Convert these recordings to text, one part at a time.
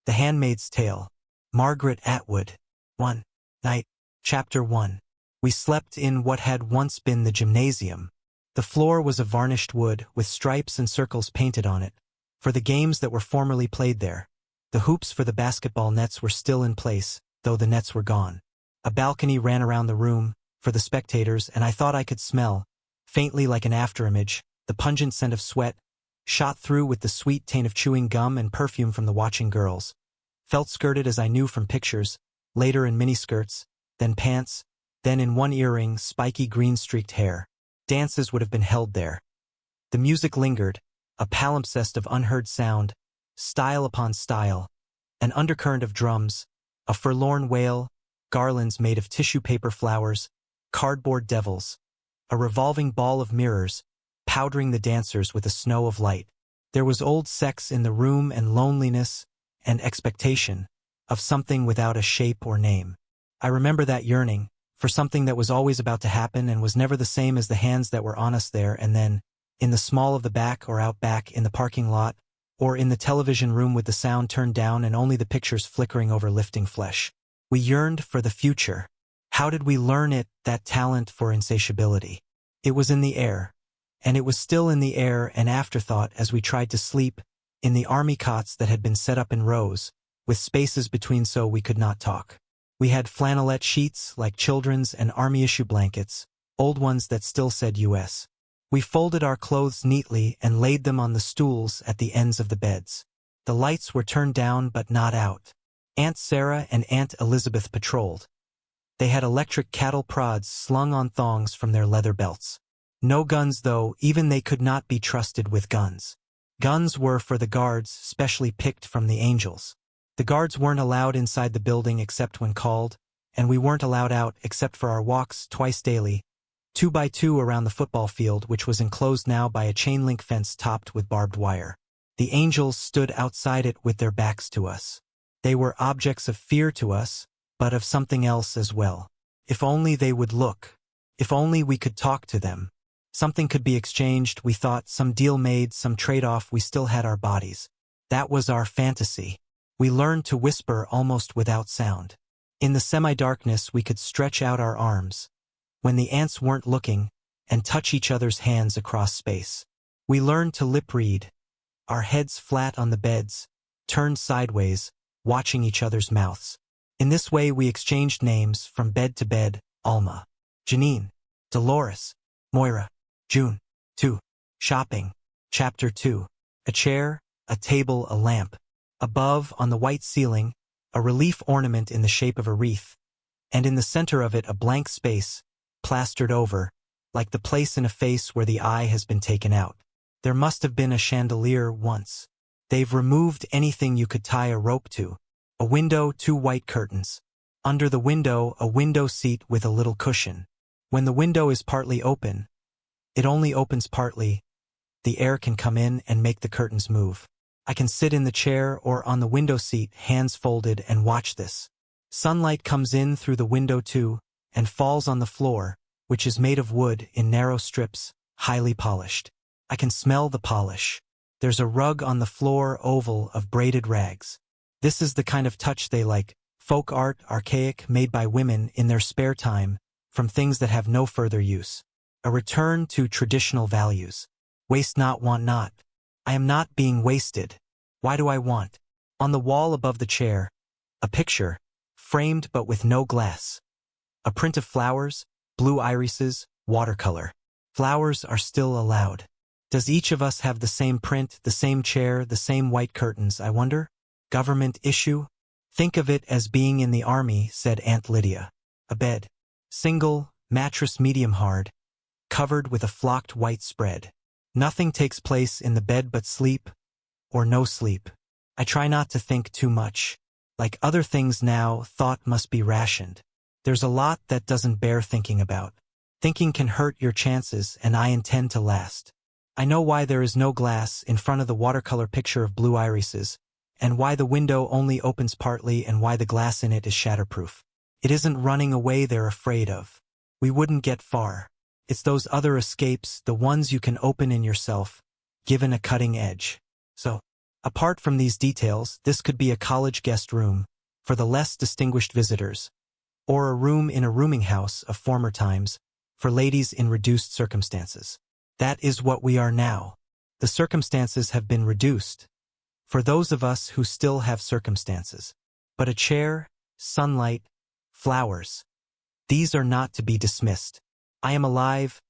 The Handmaid's Tale. Margaret Atwood. 1. Night. Chapter 1. We slept in what had once been the gymnasium. The floor was of varnished wood, with stripes and circles painted on it, for the games that were formerly played there. The hoops for the basketball nets were still in place, though the nets were gone. A balcony ran around the room, for the spectators, and I thought I could smell, faintly like an afterimage, the pungent scent of sweat, shot through with the sweet taint of chewing gum and perfume from the watching girls. Felt skirted as I knew from pictures, later in miniskirts, then pants, then in one earring, spiky green-streaked hair. Dances would have been held there. The music lingered, a palimpsest of unheard sound, style upon style, an undercurrent of drums, a forlorn wail, garlands made of tissue paper flowers, cardboard devils, a revolving ball of mirrors, powdering the dancers with a snow of light. There was old sex in the room and loneliness and expectation of something without a shape or name. I remember that yearning for something that was always about to happen and was never the same as the hands that were on us there and then, in the small of the back or out back in the parking lot, or in the television room with the sound turned down and only the pictures flickering over lifting flesh. We yearned for the future. How did we learn it, that talent for insatiability? It was in the air. And it was still in the air, an afterthought as we tried to sleep, in the army cots that had been set up in rows, with spaces between so we could not talk. We had flannelette sheets, like children's and army-issue blankets, old ones that still said U.S. We folded our clothes neatly and laid them on the stools at the ends of the beds. The lights were turned down but not out. Aunt Sarah and Aunt Elizabeth patrolled. They had electric cattle prods slung on thongs from their leather belts. No guns, though, even they could not be trusted with guns. Guns were for the guards, specially picked from the angels. The guards weren't allowed inside the building except when called, and we weren't allowed out except for our walks twice daily, 2 by 2 around the football field, which was enclosed now by a chain-link fence topped with barbed wire. The angels stood outside it with their backs to us. They were objects of fear to us, but of something else as well. If only they would look. If only we could talk to them. Something could be exchanged, we thought, some deal made, some trade-off. We still had our bodies. That was our fantasy. We learned to whisper almost without sound. In the semi-darkness we could stretch out our arms, when the ants weren't looking, and touch each other's hands across space. We learned to lip-read, our heads flat on the beds, turned sideways, watching each other's mouths. In this way we exchanged names from bed to bed: Alma, Janine, Dolores, Moira, June. 2. Shopping. Chapter 2. A chair, a table, a lamp. Above, on the white ceiling, a relief ornament in the shape of a wreath, and in the center of it a blank space, plastered over, like the place in a face where the eye has been taken out. There must have been a chandelier once. They've removed anything you could tie a rope to. A window, 2 white curtains. Under the window, a window seat with a little cushion. When the window is partly open, it only opens partly, the air can come in and make the curtains move. I can sit in the chair or on the window seat, hands folded, and watch this. Sunlight comes in through the window too, and falls on the floor, which is made of wood in narrow strips, highly polished. I can smell the polish. There's a rug on the floor, oval, of braided rags. This is the kind of touch they like, folk art, archaic, made by women in their spare time, from things that have no further use. A return to traditional values. Waste not, want not. I am not being wasted. Why do I want? On the wall above the chair, a picture, framed but with no glass. A print of flowers, blue irises, watercolor. Flowers are still allowed. Does each of us have the same print, the same chair, the same white curtains, I wonder? Government issue? Think of it as being in the army, said Aunt Lydia. A bed. Single, mattress medium hard, covered with a flocked white spread. Nothing takes place in the bed but sleep, or no sleep. I try not to think too much. Like other things now, thought must be rationed. There's a lot that doesn't bear thinking about. Thinking can hurt your chances, and I intend to last. I know why there is no glass in front of the watercolor picture of blue irises, and why the window only opens partly and why the glass in it is shatterproof. It isn't running away they're afraid of. We wouldn't get far. It's those other escapes, the ones you can open in yourself, given a cutting edge. So, Apart from these details, this could be a college guest room, for the less distinguished visitors, or a room in a rooming house of former times, for ladies in reduced circumstances. That is what we are now. The circumstances have been reduced, for those of us who still have circumstances. But a chair, sunlight, flowers, these are not to be dismissed. I am alive,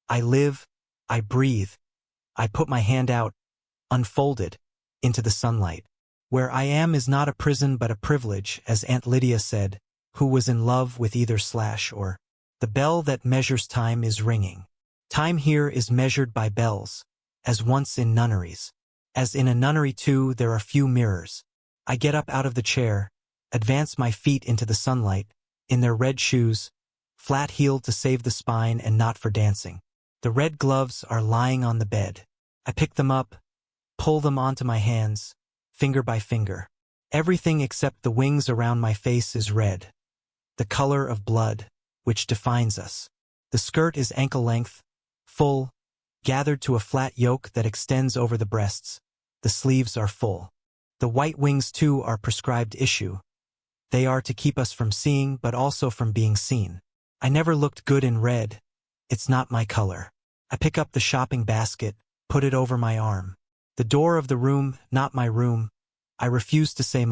I live, I breathe. I put my hand out, unfolded, into the sunlight. Where I am is not a prison but a privilege, as Aunt Lydia said, who was in love with either / or. The bell that measures time is ringing. Time here is measured by bells, as once in nunneries. As in a nunnery too, there are few mirrors. I get up out of the chair, advance my feet into the sunlight, in their red shoes, flat-heeled to save the spine and not for dancing. The red gloves are lying on the bed. I pick them up, pull them onto my hands, finger by finger. Everything except the wings around my face is red, the color of blood, which defines us. The skirt is ankle-length, full, gathered to a flat yoke that extends over the breasts. The sleeves are full. The white wings too are prescribed issue. They are to keep us from seeing but also from being seen. I never looked good in red. It's not my color. I pick up the shopping basket, put it over my arm. The door of the room, not my room, I refuse to say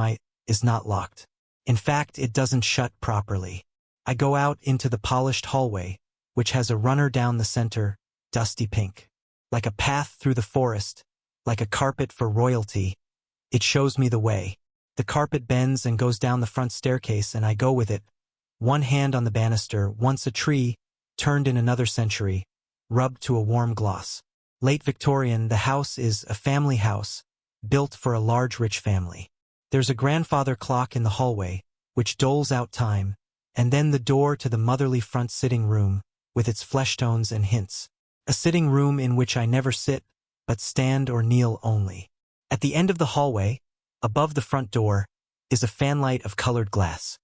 is not locked. In fact, it doesn't shut properly. I go out into the polished hallway, which has a runner down the center, dusty pink. Like a path through the forest, like a carpet for royalty, it shows me the way. The carpet bends and goes down the front staircase and I go with it, one hand on the banister, once a tree, turned in another century, rubbed to a warm gloss. Late Victorian, the house is a family house, built for a large rich family. There's a grandfather clock in the hallway, which doles out time, and then the door to the motherly front sitting room, with its fleshtones and hints. A sitting room in which I never sit, but stand or kneel only. At the end of the hallway, above the front door, is a fanlight of colored glass.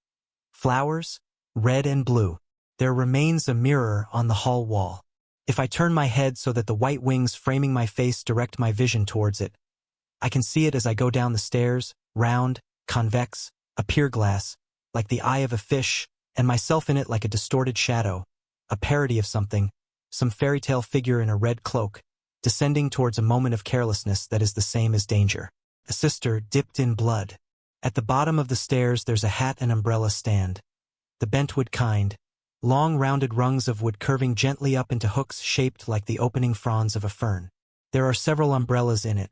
Flowers, red and blue. There remains a mirror on the hall wall. If I turn my head so that the white wings framing my face direct my vision towards it, I can see it as I go down the stairs, round, convex, a pier glass, like the eye of a fish, and myself in it like a distorted shadow, a parody of something, some fairy tale figure in a red cloak, descending towards a moment of carelessness that is the same as danger. A sister dipped in blood. At the bottom of the stairs there's a hat and umbrella stand, the bentwood kind, long rounded rungs of wood curving gently up into hooks shaped like the opening fronds of a fern. There are several umbrellas in it.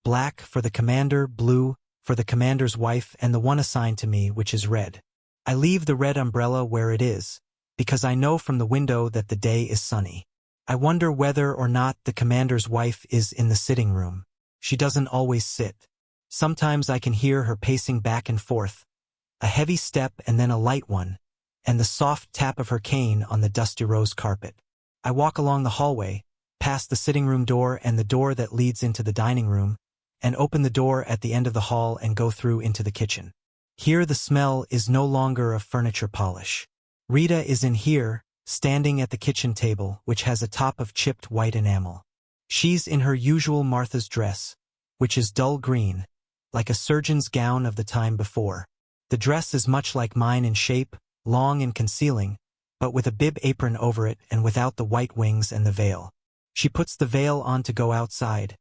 Black for the commander, blue for the commander's wife, and the one assigned to me, which is red. I leave the red umbrella where it is, because I know from the window that the day is sunny. I wonder whether or not the commander's wife is in the sitting room. She doesn't always sit. Sometimes I can hear her pacing back and forth, a heavy step and then a light one, and the soft tap of her cane on the dusty rose carpet. I walk along the hallway, past the sitting room door and the door that leads into the dining room, and open the door at the end of the hall and go through into the kitchen. Here the smell is no longer of furniture polish. Rita is in here, standing at the kitchen table, which has a top of chipped white enamel. She's in her usual Martha's dress, which is dull green, like a surgeon's gown of the time before. The dress is much like mine in shape, long and concealing, but with a bib apron over it and without the white wings and the veil. She puts the veil on to go outside,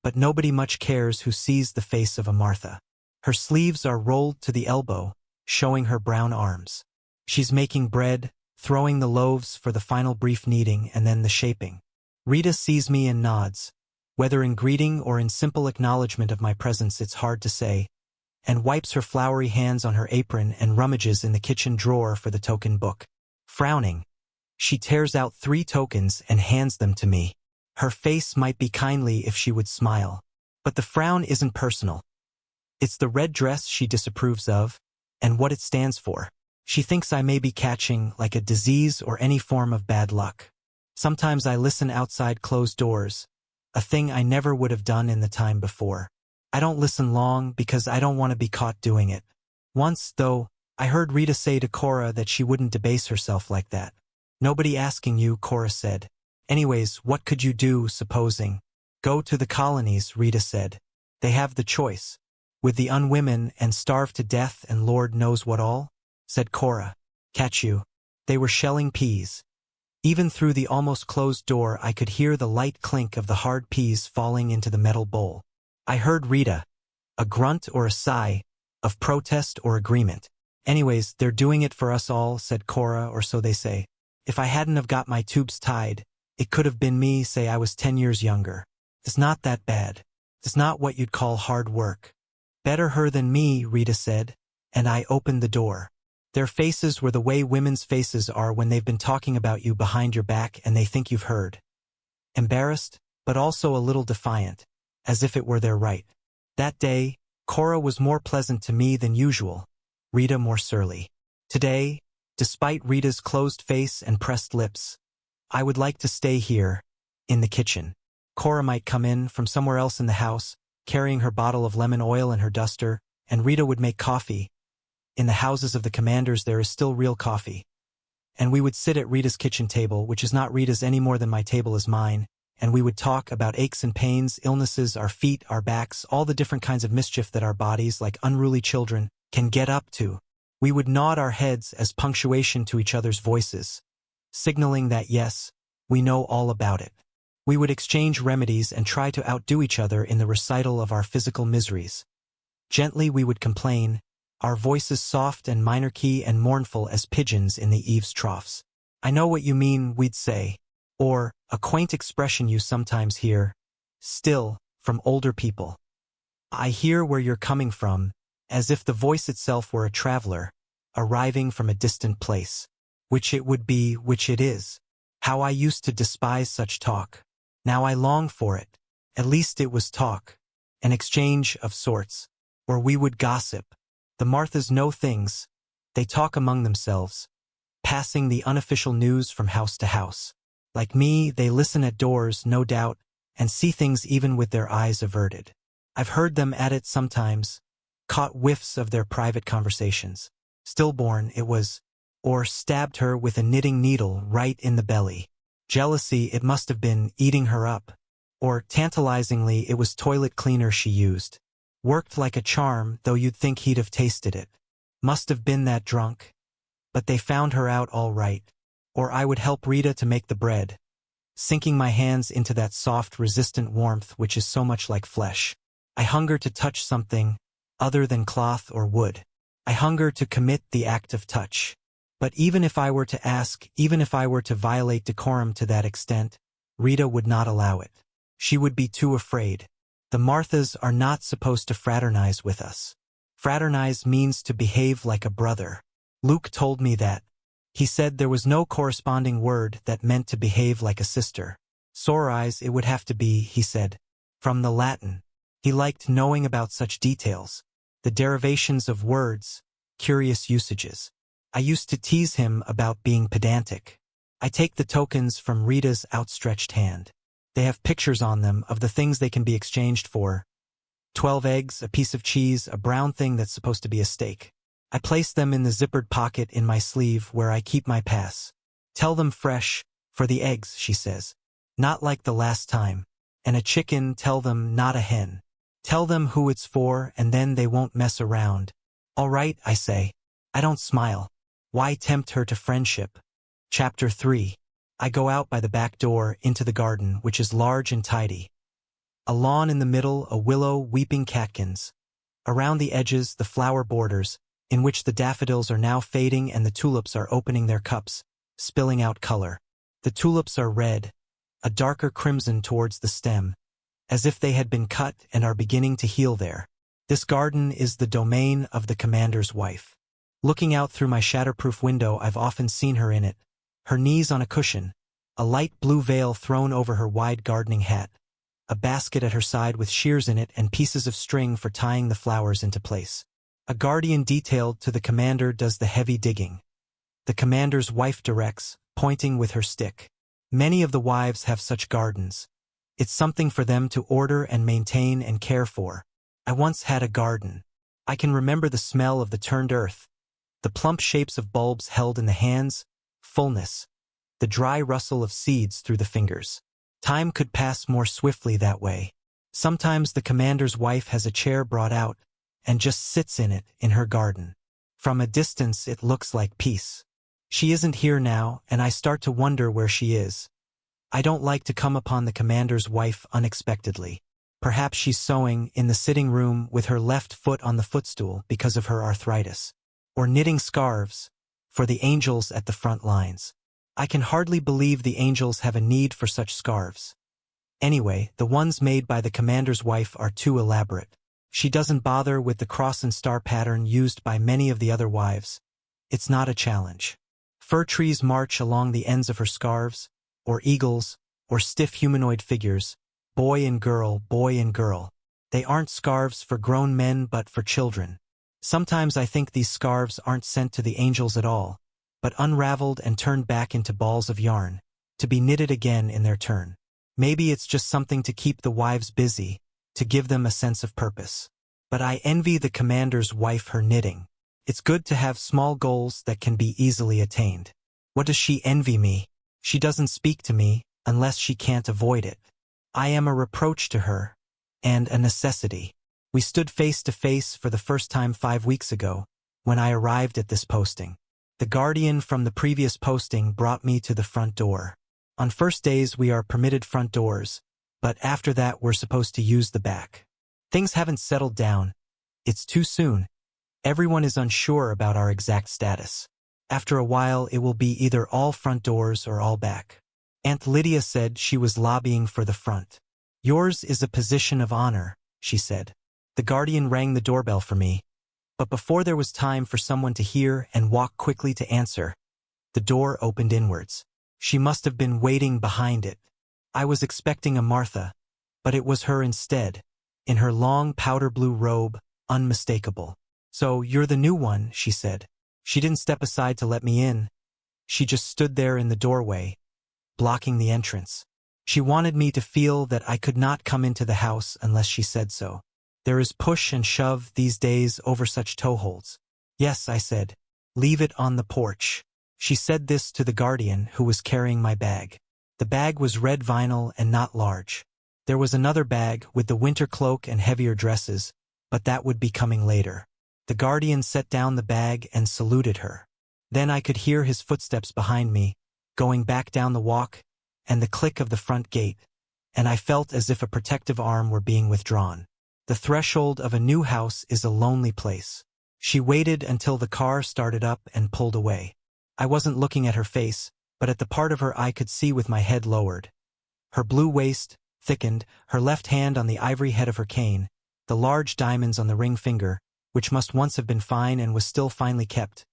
but nobody much cares who sees the face of a Martha. Her sleeves are rolled to the elbow, showing her brown arms. She's making bread, throwing the loaves for the final brief kneading and then the shaping. Rita sees me and nods, whether in greeting or in simple acknowledgement of my presence it's hard to say, and wipes her floury hands on her apron and rummages in the kitchen drawer for the token book. Frowning, she tears out 3 tokens and hands them to me. Her face might be kindly if she would smile, but the frown isn't personal. It's the red dress she disapproves of, and what it stands for. She thinks I may be catching, like a disease or any form of bad luck. Sometimes I listen outside closed doors, a thing I never would have done in the time before. I don't listen long because I don't want to be caught doing it. Once, though, I heard Rita say to Cora that she wouldn't debase herself like that. Nobody asking you, Cora said. Anyways, what could you do, supposing? Go to the colonies, Rita said. They have the choice. With the unwomen and starve to death and Lord knows what all? Said Cora. Catch you. They were shelling peas. Even through the almost closed door I could hear the light clink of the hard peas falling into the metal bowl. I heard Rita. A grunt or a sigh, of protest or agreement. Anyways, they're doing it for us all, said Cora, or so they say. If I hadn't have got my tubes tied, it could have been me, say I was 10 years younger. It's not that bad. It's not what you'd call hard work. Better her than me, Rita said, and I opened the door. Their faces were the way women's faces are when they've been talking about you behind your back and they think you've heard. Embarrassed, but also a little defiant, as if it were their right. That day, Cora was more pleasant to me than usual, Rita more surly. Today, despite Rita's closed face and pressed lips, I would like to stay here, in the kitchen. Cora might come in from somewhere else in the house, carrying her bottle of lemon oil and her duster, and Rita would make coffee. In the houses of the commanders there is still real coffee. And we would sit at Rita's kitchen table, which is not Rita's any more than my table is mine, and we would talk about aches and pains, illnesses, our feet, our backs, all the different kinds of mischief that our bodies, like unruly children, can get up to. We would nod our heads as punctuation to each other's voices, signaling that yes, we know all about it. We would exchange remedies and try to outdo each other in the recital of our physical miseries. Gently we would complain, our voices soft and minor key and mournful as pigeons in the eaves troughs. I know what you mean, we'd say. Or, a quaint expression you sometimes hear, still, from older people. I hear where you're coming from, as if the voice itself were a traveler, arriving from a distant place. Which it would be, which it is. How I used to despise such talk. Now I long for it. At least it was talk. An exchange of sorts. Where we would gossip. The Marthas know things. They talk among themselves. Passing the unofficial news from house to house. Like me, they listen at doors, no doubt, and see things even with their eyes averted. I've heard them at it sometimes, caught whiffs of their private conversations. Stillborn, it was, or stabbed her with a knitting needle right in the belly. Jealousy, it must have been, eating her up. Or, tantalizingly, it was toilet cleaner she used. Worked like a charm, though you'd think he'd have tasted it. Must have been that drunk. But they found her out all right. Or I would help Rita to make the bread, sinking my hands into that soft, resistant warmth which is so much like flesh. I hunger to touch something other than cloth or wood. I hunger to commit the act of touch. But even if I were to ask, even if I were to violate decorum to that extent, Rita would not allow it. She would be too afraid. The Marthas are not supposed to fraternize with us. Fraternize means to behave like a brother. Luke told me that. He said there was no corresponding word that meant to behave like a sister. Sorais it would have to be, he said. From the Latin. He liked knowing about such details. The derivations of words, curious usages. I used to tease him about being pedantic. I take the tokens from Rita's outstretched hand. They have pictures on them of the things they can be exchanged for. 12 eggs, a piece of cheese, a brown thing that's supposed to be a steak. I place them in the zippered pocket in my sleeve where I keep my pass. Tell them fresh, for the eggs, she says. Not like the last time. And a chicken, tell them, not a hen. Tell them who it's for and then they won't mess around. All right, I say. I don't smile. Why tempt her to friendship? Chapter 3. I go out by the back door into the garden, which is large and tidy. A lawn in the middle, a willow weeping catkins. Around the edges, the flower borders, in which the daffodils are now fading and the tulips are opening their cups, spilling out color. The tulips are red, a darker crimson towards the stem, as if they had been cut and are beginning to heal there. This garden is the domain of the commander's wife. Looking out through my shatterproof window, I've often seen her in it, her knees on a cushion, a light blue veil thrown over her wide gardening hat, a basket at her side with shears in it and pieces of string for tying the flowers into place. A guardian detailed to the commander does the heavy digging. The commander's wife directs, pointing with her stick. Many of the wives have such gardens. It's something for them to order and maintain and care for. I once had a garden. I can remember the smell of the turned earth, the plump shapes of bulbs held in the hands, fullness, the dry rustle of seeds through the fingers. Time could pass more swiftly that way. Sometimes the commander's wife has a chair brought out and just sits in it in her garden. From a distance it looks like peace. She isn't here now, and I start to wonder where she is. I don't like to come upon the commander's wife unexpectedly. Perhaps she's sewing in the sitting room with her left foot on the footstool because of her arthritis. Or knitting scarves for the angels at the front lines. I can hardly believe the angels have a need for such scarves. Anyway, the ones made by the commander's wife are too elaborate. She doesn't bother with the cross and star pattern used by many of the other wives. It's not a challenge. Fir trees march along the ends of her scarves, or eagles, or stiff humanoid figures, boy and girl, boy and girl. They aren't scarves for grown men but for children. Sometimes I think these scarves aren't sent to the angels at all, but unraveled and turned back into balls of yarn, to be knitted again in their turn. Maybe it's just something to keep the wives busy, to give them a sense of purpose. But I envy the commander's wife her knitting. It's good to have small goals that can be easily attained. What does she envy me? She doesn't speak to me, unless she can't avoid it. I am a reproach to her, and a necessity. We stood face to face for the first time 5 weeks ago, when I arrived at this posting. The guardian from the previous posting brought me to the front door. On first days we are permitted front doors, but after that we're supposed to use the back. Things haven't settled down. It's too soon. Everyone is unsure about our exact status. After a while it will be either all front doors or all back. Aunt Lydia said she was lobbying for the front. Yours is a position of honor, she said. The guardian rang the doorbell for me, but before there was time for someone to hear and walk quickly to answer, the door opened inwards. She must have been waiting behind it. I was expecting a Martha, but it was her instead, in her long powder blue robe, unmistakable. So, you're the new one, she said. She didn't step aside to let me in. She just stood there in the doorway, blocking the entrance. She wanted me to feel that I could not come into the house unless she said so. There is push and shove these days over such toeholds. Yes, I said. Leave it on the porch. She said this to the guardian who was carrying my bag. The bag was red vinyl and not large. There was another bag with the winter cloak and heavier dresses, but that would be coming later. The guardian set down the bag and saluted her. Then I could hear his footsteps behind me, going back down the walk, and the click of the front gate, and I felt as if a protective arm were being withdrawn. The threshold of a new house is a lonely place. She waited until the car started up and pulled away. I wasn't looking at her face, but at the part of her I could see with my head lowered. Her blue waist thickened, her left hand on the ivory head of her cane, the large diamonds on the ring finger, which must once have been fine and was still finely kept,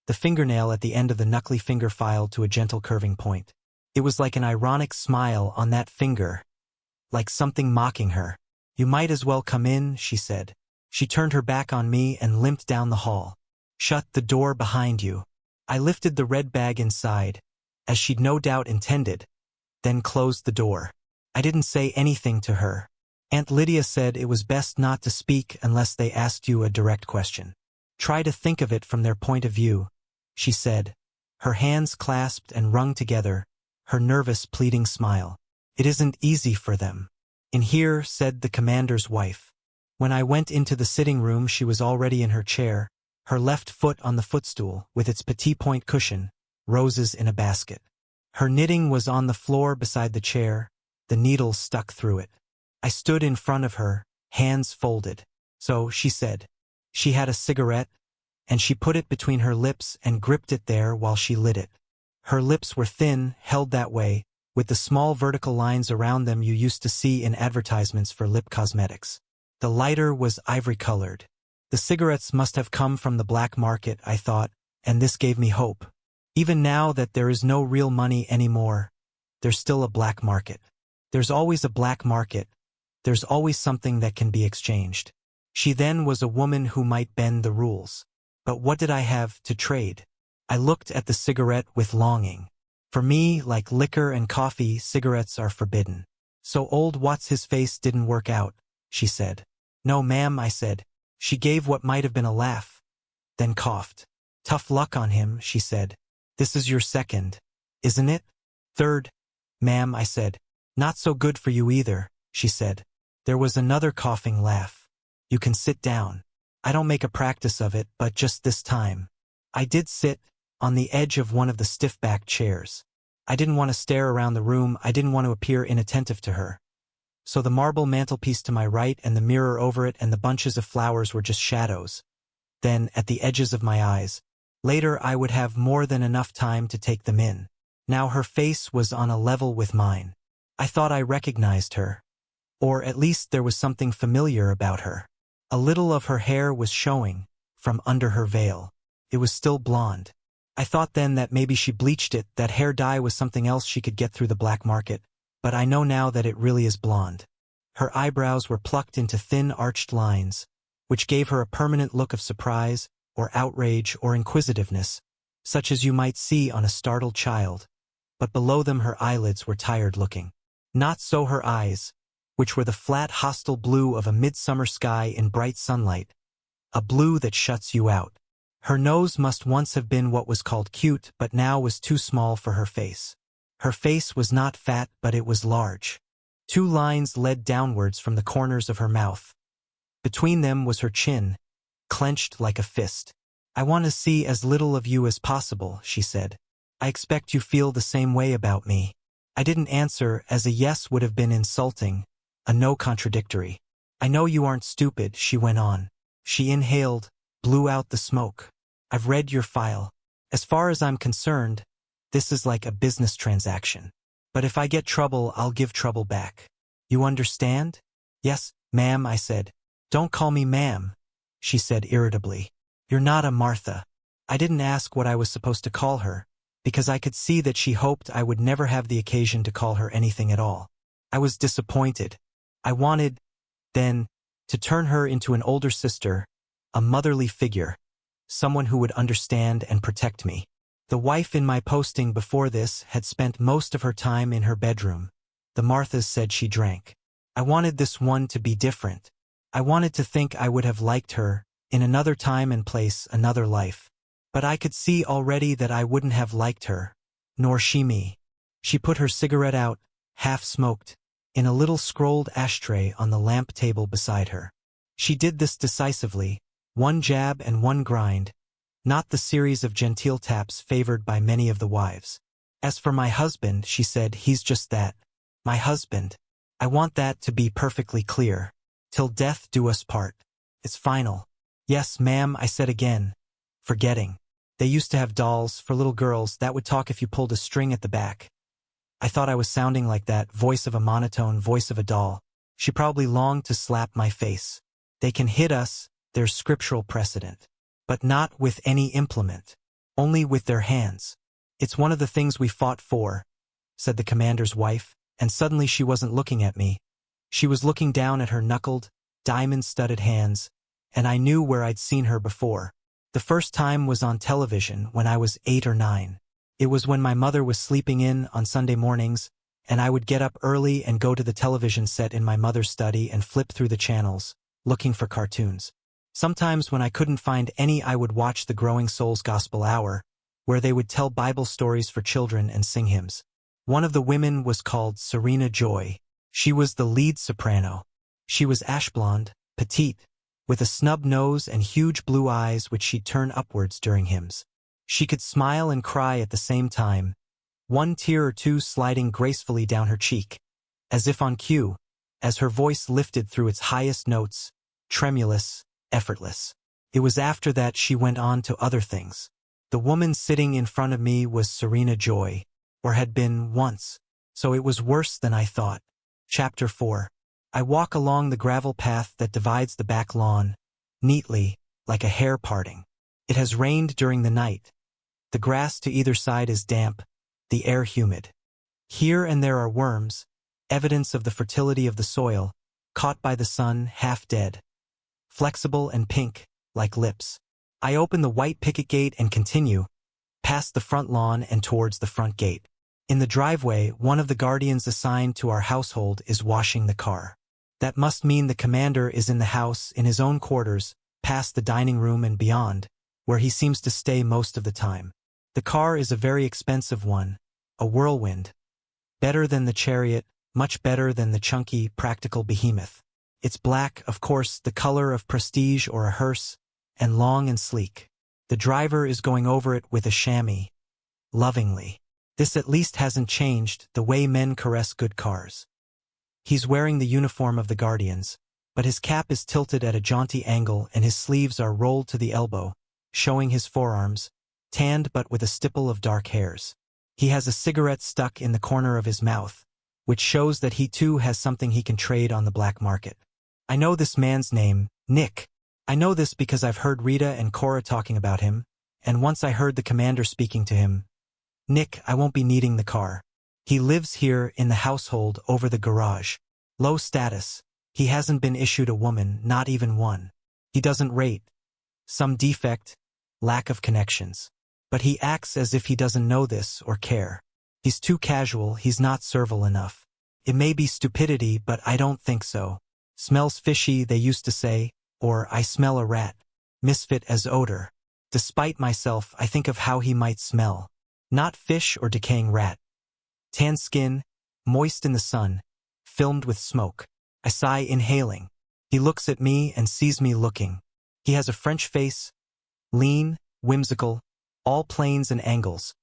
the fingernail at the end of the knuckly finger filed to a gentle curving point. It was like an ironic smile on that finger, like something mocking her. You might as well come in, she said. She turned her back on me and limped down the hall. Shut the door behind you. I lifted the red bag inside, as she'd no doubt intended, then closed the door. I didn't say anything to her. Aunt Lydia said it was best not to speak unless they asked you a direct question. Try to think of it from their point of view, she said, her hands clasped and wrung together, her nervous pleading smile. It isn't easy for them. In here, said the commander's wife. When I went into the sitting room she was already in her chair, her left foot on the footstool with its petit point cushion, roses in a basket. Her knitting was on the floor beside the chair, the needles stuck through it. I stood in front of her, hands folded. So, she said. She had a cigarette, and she put it between her lips and gripped it there while she lit it. Her lips were thin, held that way, with the small vertical lines around them you used to see in advertisements for lip cosmetics. The lighter was ivory-colored. The cigarettes must have come from the black market, I thought, and this gave me hope. Even now that there is no real money anymore, there's still a black market. There's always a black market. There's always something that can be exchanged. She then was a woman who might bend the rules. But what did I have to trade? I looked at the cigarette with longing. For me, like liquor and coffee, cigarettes are forbidden. So old What's-His-Face didn't work out, she said. No, ma'am, I said. She gave what might have been a laugh, then coughed. Tough luck on him, she said. This is your second, isn't it? Third, ma'am, I said. Not so good for you either, she said. There was another coughing laugh. You can sit down. I don't make a practice of it, but just this time. I did sit, on the edge of one of the stiff-backed chairs. I didn't want to stare around the room, I didn't want to appear inattentive to her. So the marble mantelpiece to my right and the mirror over it and the bunches of flowers were just shadows. Then, at the edges of my eyes. Later I would have more than enough time to take them in. Now her face was on a level with mine. I thought I recognized her. Or at least there was something familiar about her. A little of her hair was showing, from under her veil. It was still blonde. I thought then that maybe she bleached it, that hair dye was something else she could get through the black market, but I know now that it really is blonde. Her eyebrows were plucked into thin arched lines, which gave her a permanent look of surprise, or outrage, or inquisitiveness, such as you might see on a startled child. But below them her eyelids were tired-looking. Not so her eyes, which were the flat hostile blue of a midsummer sky in bright sunlight, a blue that shuts you out. Her nose must once have been what was called cute, but now was too small for her face. Her face was not fat, but it was large. 2 lines led downwards from the corners of her mouth. Between them was her chin, clenched like a fist. I want to see as little of you as possible, she said. I expect you feel the same way about me. I didn't answer, as a yes would have been insulting, a no contradictory. I know you aren't stupid, she went on. She inhaled, blew out the smoke. I've read your file. As far as I'm concerned, this is like a business transaction. But if I get trouble, I'll give trouble back. You understand? Yes, ma'am, I said. Don't call me ma'am, she said irritably. You're not a Martha. I didn't ask what I was supposed to call her, because I could see that she hoped I would never have the occasion to call her anything at all. I was disappointed. I wanted, then, to turn her into an older sister, a motherly figure, someone who would understand and protect me. The wife in my posting before this had spent most of her time in her bedroom. The Marthas said she drank. I wanted this one to be different. I wanted to think I would have liked her, in another time and place, another life. But I could see already that I wouldn't have liked her, nor she me. She put her cigarette out, half-smoked, in a little scrolled ashtray on the lamp table beside her. She did this decisively, one jab and one grind, not the series of genteel taps favored by many of the wives. As for my husband, she said, he's just that. My husband. I want that to be perfectly clear. Till death do us part. It's final. Yes, ma'am, I said again, forgetting. They used to have dolls for little girls that would talk if you pulled a string at the back. I thought I was sounding like that, voice of a monotone, voice of a doll. She probably longed to slap my face. They can hit us, there's scriptural precedent. But not with any implement. Only with their hands. It's one of the things we fought for, said the commander's wife, and suddenly she wasn't looking at me. She was looking down at her knuckled, diamond-studded hands, and I knew where I'd seen her before. The first time was on television when I was 8 or 9. It was when my mother was sleeping in on Sunday mornings, and I would get up early and go to the television set in my mother's study and flip through the channels, looking for cartoons. Sometimes when I couldn't find any, I would watch the Growing Souls Gospel Hour, where they would tell Bible stories for children and sing hymns. One of the women was called Serena Joy. She was the lead soprano. She was ash-blonde, petite, with a snub nose and huge blue eyes which she'd turn upwards during hymns. She could smile and cry at the same time, one tear or two sliding gracefully down her cheek, as if on cue, as her voice lifted through its highest notes, tremulous, effortless. It was after that she went on to other things. The woman sitting in front of me was Serena Joy, or had been once, so it was worse than I thought. Chapter 4. I walk along the gravel path that divides the back lawn, neatly, like a hair parting. It has rained during the night. The grass to either side is damp, the air humid. Here and there are worms, evidence of the fertility of the soil, caught by the sun, half dead. Flexible and pink, like lips. I open the white picket gate and continue, past the front lawn and towards the front gate. In the driveway, one of the guardians assigned to our household is washing the car. That must mean the commander is in the house, in his own quarters, past the dining room and beyond, where he seems to stay most of the time. The car is a very expensive one, a whirlwind. Better than the Chariot, much better than the chunky, practical behemoth. It's black, of course, the color of prestige or a hearse, and long and sleek. The driver is going over it with a chamois, lovingly. This at least hasn't changed, the way men caress good cars. He's wearing the uniform of the Guardians, but his cap is tilted at a jaunty angle and his sleeves are rolled to the elbow, showing his forearms, tanned but with a stipple of dark hairs. He has a cigarette stuck in the corner of his mouth, which shows that he too has something he can trade on the black market. I know this man's name, Nick. I know this because I've heard Rita and Cora talking about him, and once I heard the commander speaking to him. Nick, I won't be needing the car. He lives here in the household over the garage. Low status. He hasn't been issued a woman, not even one. He doesn't rate. Some defect, lack of connections. But he acts as if he doesn't know this or care. He's too casual, he's not servile enough. It may be stupidity, but I don't think so. Smells fishy, they used to say, or I smell a rat. Misfit as odor. Despite myself, I think of how he might smell. Not fish or decaying rat. Tan skin, moist in the sun, filmed with smoke. I sigh, inhaling. He looks at me and sees me looking. He has a French face, lean, whimsical, all planes and angles,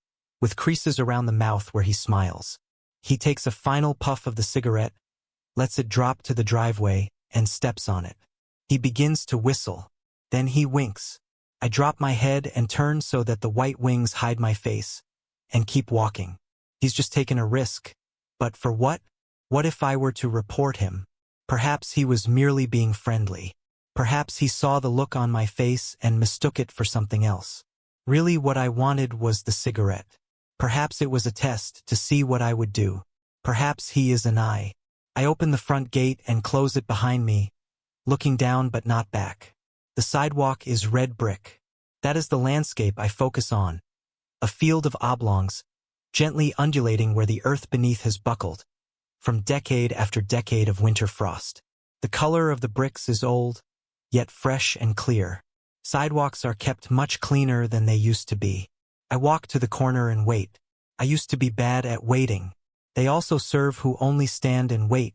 with creases around the mouth where he smiles. He takes a final puff of the cigarette, lets it drop to the driveway, and steps on it. He begins to whistle. Then he winks. I drop my head and turn so that the white wings hide my face, and keep walking. He's just taken a risk. But for what? What if I were to report him? Perhaps he was merely being friendly. Perhaps he saw the look on my face and mistook it for something else. Really what I wanted was the cigarette. Perhaps it was a test to see what I would do. Perhaps he is an eye. I open the front gate and close it behind me, looking down but not back. The sidewalk is red brick. That is the landscape I focus on. A field of oblongs, gently undulating where the earth beneath has buckled, from decade after decade of winter frost. The color of the bricks is old, yet fresh and clear. Sidewalks are kept much cleaner than they used to be. I walk to the corner and wait. I used to be bad at waiting. They also serve who only stand and wait,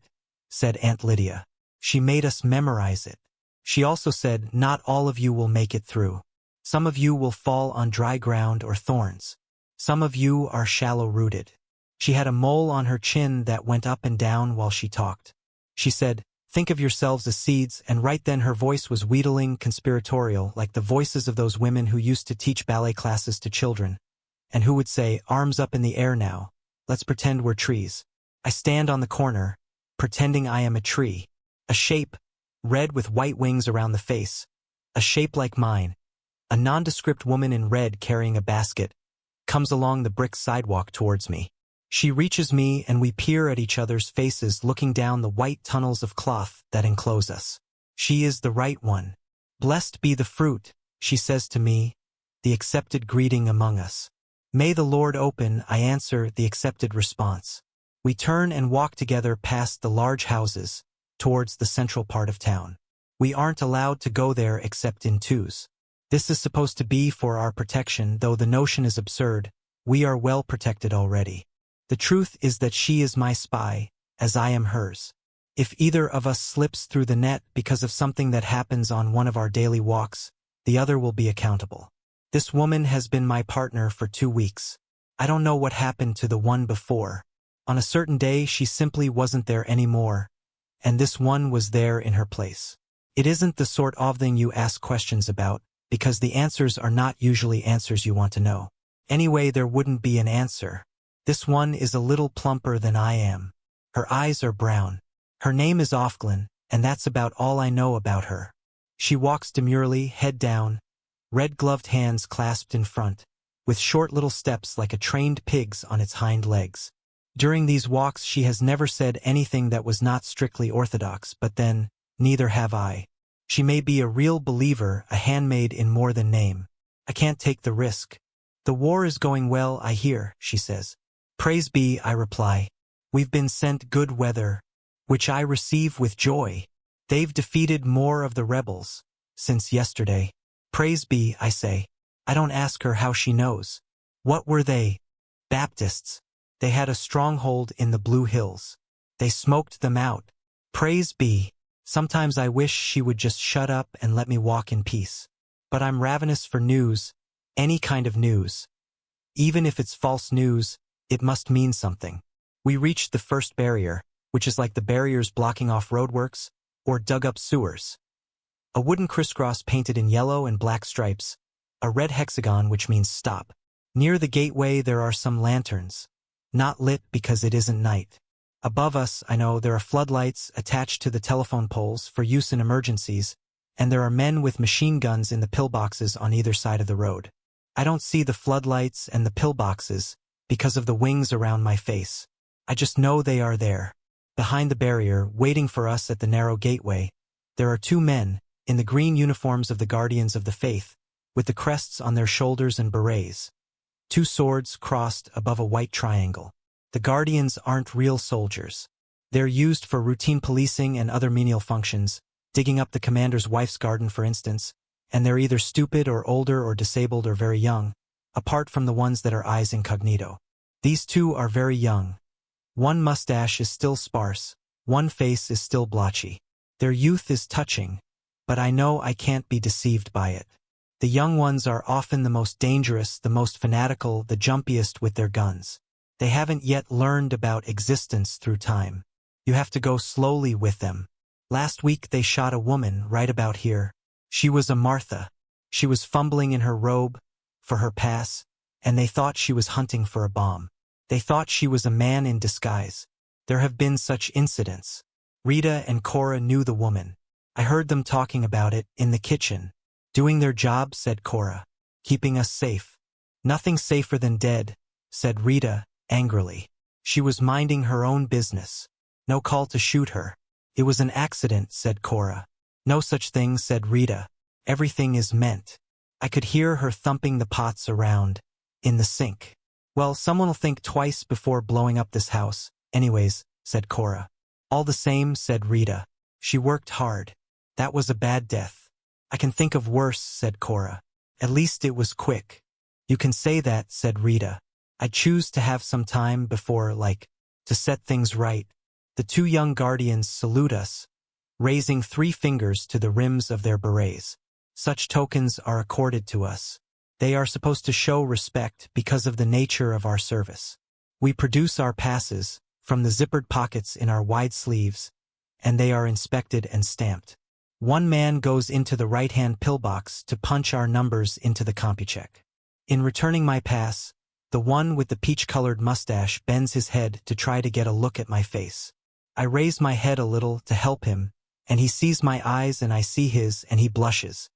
said Aunt Lydia. She made us memorize it. She also said, not all of you will make it through. Some of you will fall on dry ground or thorns. Some of you are shallow-rooted. She had a mole on her chin that went up and down while she talked. She said, think of yourselves as seeds, and right then her voice was wheedling, conspiratorial, like the voices of those women who used to teach ballet classes to children, and who would say, arms up in the air now, let's pretend we're trees. I stand on the corner, pretending I am a tree. A shape, red with white wings around the face. A shape like mine. A nondescript woman in red carrying a basket comes along the brick sidewalk towards me. She reaches me and we peer at each other's faces, looking down the white tunnels of cloth that enclose us. She is the right one. Blessed be the fruit, she says to me, the accepted greeting among us. May the Lord open, I answer the accepted response. We turn and walk together past the large houses, towards the central part of town. We aren't allowed to go there except in twos. This is supposed to be for our protection, though the notion is absurd. We are well protected already. The truth is that she is my spy, as I am hers. If either of us slips through the net because of something that happens on one of our daily walks, the other will be accountable. This woman has been my partner for 2 weeks. I don't know what happened to the one before. On a certain day she simply wasn't there anymore, and this one was there in her place. It isn't the sort of thing you ask questions about, because the answers are not usually answers you want to know. Anyway, there wouldn't be an answer. This one is a little plumper than I am. Her eyes are brown. Her name is Offred, and that's about all I know about her. She walks demurely, head down, red-gloved hands clasped in front, with short little steps like a trained pig's on its hind legs. During these walks she has never said anything that was not strictly orthodox, but then, neither have I. She may be a real believer, a handmaid in more than name. I can't take the risk. The war is going well, I hear, she says. Praise be, I reply. We've been sent good weather, which I receive with joy. They've defeated more of the rebels since yesterday. Praise be, I say. I don't ask her how she knows. What were they? Baptists. They had a stronghold in the Blue Hills. They smoked them out. Praise be. Sometimes I wish she would just shut up and let me walk in peace. But I'm ravenous for news, any kind of news. Even if it's false news, it must mean something. We reached the first barrier, which is like the barriers blocking off roadworks or dug-up sewers. A wooden crisscross painted in yellow and black stripes, a red hexagon which means stop. Near the gateway there are some lanterns, not lit because it isn't night. Above us, I know, there are floodlights attached to the telephone poles for use in emergencies, and there are men with machine guns in the pillboxes on either side of the road. I don't see the floodlights and the pillboxes because of the wings around my face. I just know they are there. Behind the barrier, waiting for us at the narrow gateway, there are two men, in the green uniforms of the Guardians of the Faith, with the crests on their shoulders and berets. Two swords crossed above a white triangle. The Guardians aren't real soldiers. They're used for routine policing and other menial functions, digging up the commander's wife's garden, for instance, and they're either stupid or older or disabled or very young, apart from the ones that are eyes incognito. These two are very young. One mustache is still sparse, one face is still blotchy. Their youth is touching, but I know I can't be deceived by it. The young ones are often the most dangerous, the most fanatical, the jumpiest with their guns. They haven't yet learned about existence through time. You have to go slowly with them. Last week they shot a woman right about here. She was a Martha. She was fumbling in her robe for her pass, and they thought she was hunting for a bomb. They thought she was a man in disguise. There have been such incidents. Rita and Cora knew the woman. I heard them talking about it in the kitchen. Doing their job, said Cora. Keeping us safe. Nothing safer than dead, said Rita, angrily. She was minding her own business. No call to shoot her. It was an accident, said Cora. No such thing, said Rita. Everything is meant. I could hear her thumping the pots around, in the sink. Well, someone'll think twice before blowing up this house. Anyways, said Cora. All the same, said Rita. She worked hard. That was a bad death. I can think of worse, said Cora. At least it was quick. You can say that, said Rita. I choose to have some time before, to set things right. The two young Guardians salute us, raising 3 fingers to the rims of their berets. Such tokens are accorded to us. They are supposed to show respect because of the nature of our service. We produce our passes from the zippered pockets in our wide sleeves, and they are inspected and stamped. One man goes into the right-hand pillbox to punch our numbers into the CompuCheck. In returning my pass, the one with the peach-colored mustache bends his head to try to get a look at my face. I raise my head a little to help him, and he sees my eyes and I see his, and he blushes.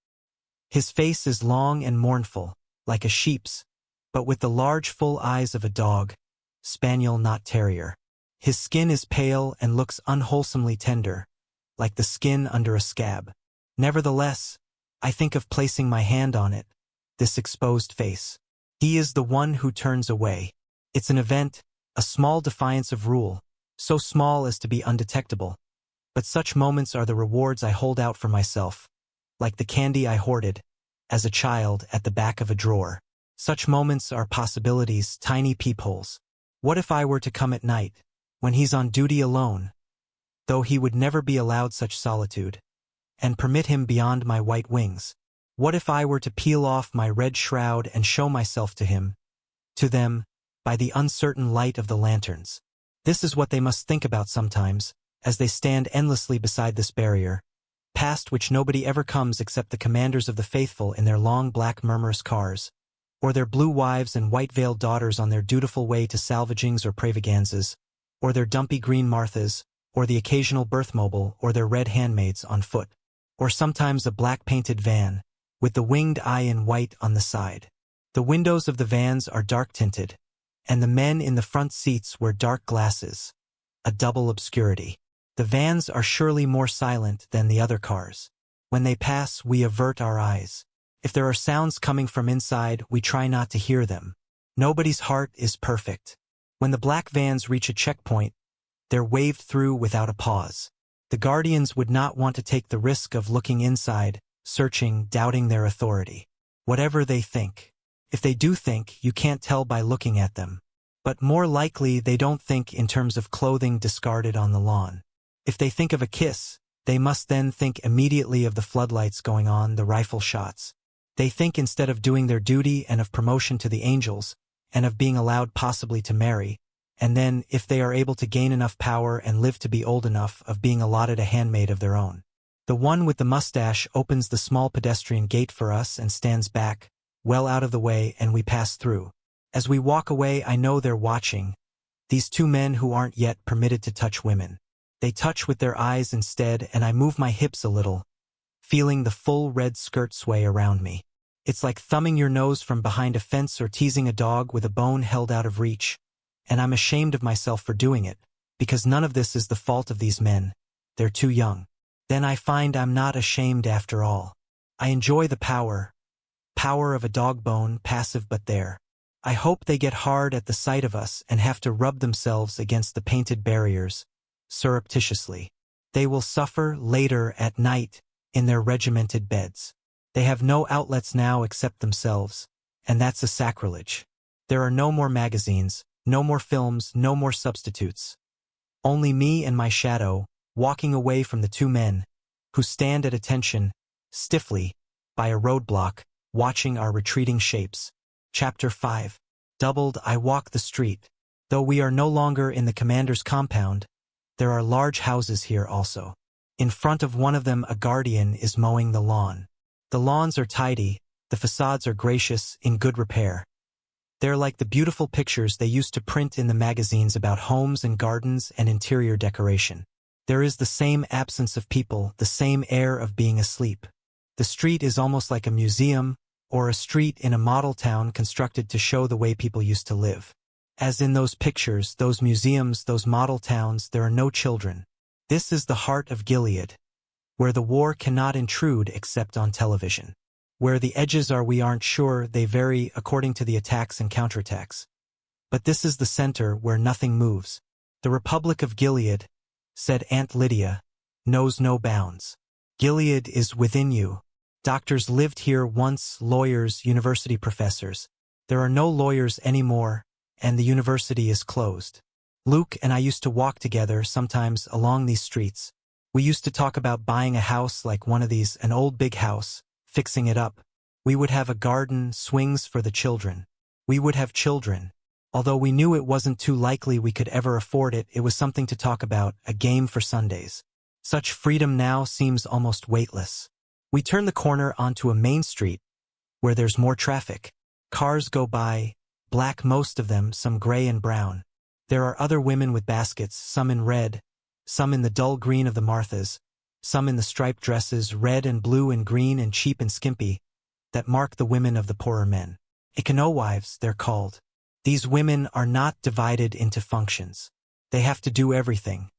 His face is long and mournful, like a sheep's, but with the large full eyes of a dog, spaniel not terrier. His skin is pale and looks unwholesomely tender, like the skin under a scab. Nevertheless, I think of placing my hand on it, this exposed face. He is the one who turns away. It's an event, a small defiance of rule, so small as to be undetectable. But such moments are the rewards I hold out for myself, like the candy I hoarded, as a child, at the back of a drawer. Such moments are possibilities, tiny peepholes. What if I were to come at night, when he's on duty alone, though he would never be allowed such solitude, and permit him beyond my white wings? What if I were to peel off my red shroud and show myself to him, to them, by the uncertain light of the lanterns? This is what they must think about sometimes, as they stand endlessly beside this barrier, past which nobody ever comes except the commanders of the faithful in their long black murmurous cars, or their blue wives and white-veiled daughters on their dutiful way to salvagings or pravaganzas, or their dumpy green Marthas, or the occasional birthmobile, or their red handmaids on foot, or sometimes a black-painted van, with the winged eye in white on the side. The windows of the vans are dark-tinted, and the men in the front seats wear dark glasses, a double obscurity. The vans are surely more silent than the other cars. When they pass, we avert our eyes. If there are sounds coming from inside, we try not to hear them. Nobody's heart is perfect. When the black vans reach a checkpoint, they're waved through without a pause. The Guardians would not want to take the risk of looking inside, searching, doubting their authority. Whatever they think. If they do think, you can't tell by looking at them. But more likely they don't think in terms of clothing discarded on the lawn. If they think of a kiss, They must then think immediately of the floodlights going on, the rifle shots. They think instead of doing their duty and of promotion to the angels, and of being allowed possibly to marry, and then, if they are able to gain enough power and live to be old enough, of being allotted a handmaid of their own. The one with the mustache opens the small pedestrian gate for us and stands back, well out of the way, and we pass through. As we walk away, I know they're watching, these two men who aren't yet permitted to touch women. They touch with their eyes instead, and I move my hips a little, feeling the full red skirt sway around me. It's like thumbing your nose from behind a fence or teasing a dog with a bone held out of reach, and I'm ashamed of myself for doing it, because none of this is the fault of these men. They're too young. Then I find I'm not ashamed after all. I enjoy the power of a dog bone, passive but there. I hope they get hard at the sight of us and have to rub themselves against the painted barriers, surreptitiously. They will suffer later at night in their regimented beds. They have no outlets now except themselves, and that's a sacrilege. There are no more magazines, no more films, no more substitutes. Only me and my shadow, walking away from the two men, who stand at attention, stiffly, by a roadblock, watching our retreating shapes. Chapter 5. Doubled, I walk the street. Though we are no longer in the commander's compound, there are large houses here also. In front of one of them a guardian is mowing the lawn. The lawns are tidy, the facades are gracious, in good repair. They're like the beautiful pictures they used to print in the magazines about homes and gardens and interior decoration. There is the same absence of people, the same air of being asleep. The street is almost like a museum, or a street in a model town constructed to show the way people used to live. As in those pictures, those museums, those model towns, there are no children. This is the heart of Gilead, where the war cannot intrude except on television. Where the edges are we aren't sure, they vary according to the attacks and counterattacks. But this is the center where nothing moves. The Republic of Gilead, said Aunt Lydia, knows no bounds. Gilead is within you. Doctors lived here once, lawyers, university professors. There are no lawyers anymore, and the university is closed. Luke and I used to walk together sometimes along these streets. We used to talk about buying a house like one of these, an old big house, fixing it up. We would have a garden, swings for the children. We would have children. Although we knew it wasn't too likely we could ever afford it, it was something to talk about, a game for Sundays. Such freedom now seems almost weightless. We turn the corner onto a main street, where there's more traffic. Cars go by, black most of them, some gray and brown. There are other women with baskets, some in red, some in the dull green of the Marthas, some in the striped dresses, red and blue and green and cheap and skimpy, that mark the women of the poorer men. Econo-wives, they're called. These women are not divided into functions. They have to do everything,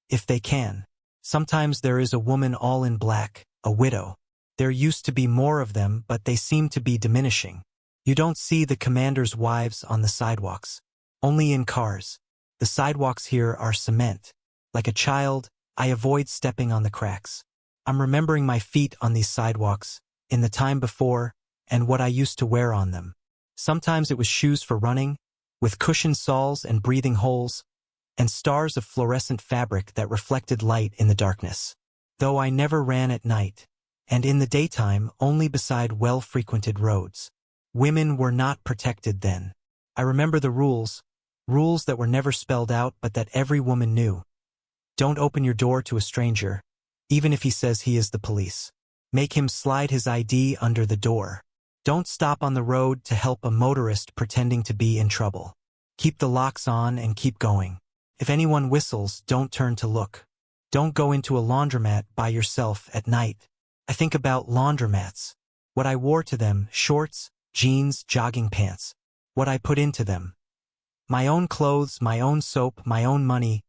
if they can. Sometimes there is a woman all in black, a widow. There used to be more of them, but they seem to be diminishing. You don't see the commander's wives on the sidewalks. Only in cars. The sidewalks here are cement. Like a child, I avoid stepping on the cracks. I'm remembering my feet on these sidewalks, in the time before, and what I used to wear on them. Sometimes it was shoes for running, with cushioned soles and breathing holes, and stars of fluorescent fabric that reflected light in the darkness. Though I never ran at night, and in the daytime only beside well-frequented roads. Women were not protected then. I remember the rules that were never spelled out but that every woman knew. Don't open your door to a stranger, even if he says he is the police. Make him slide his ID under the door. Don't stop on the road to help a motorist pretending to be in trouble. Keep the locks on and keep going. If anyone whistles, don't turn to look. Don't go into a laundromat by yourself at night. I think about laundromats. What I wore to them, shorts, jeans, jogging pants. What I put into them. My own clothes, my own soap, my own money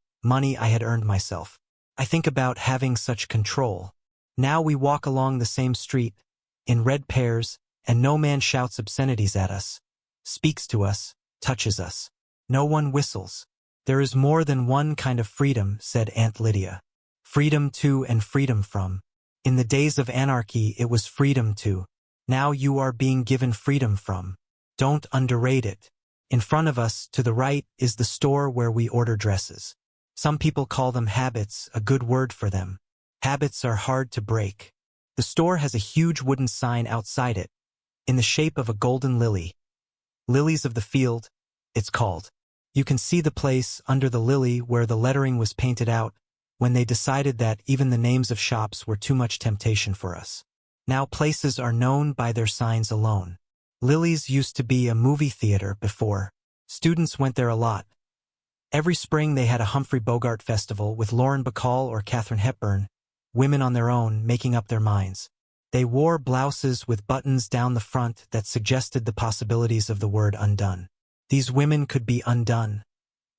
I had earned myself. I think about having such control. Now we walk along the same street, in red pairs, and no man shouts obscenities at us, speaks to us, touches us. No one whistles. There is more than one kind of freedom, said Aunt Lydia. Freedom to and freedom from. In the days of anarchy it was freedom to. Now you are being given freedom from. Don't underrate it. In front of us, to the right, is the store where we order dresses. Some people call them habits, a good word for them. Habits are hard to break. The store has a huge wooden sign outside it, in the shape of a golden lily. Lilies of the Field, it's called. You can see the place under the lily where the lettering was painted out, when they decided that even the names of shops were too much temptation for us. Now places are known by their signs alone. Lily's used to be a movie theater before. Students went there a lot. Every spring they had a Humphrey Bogart festival with Lauren Bacall or Katharine Hepburn, women on their own making up their minds. They wore blouses with buttons down the front that suggested the possibilities of the word undone. These women could be undone,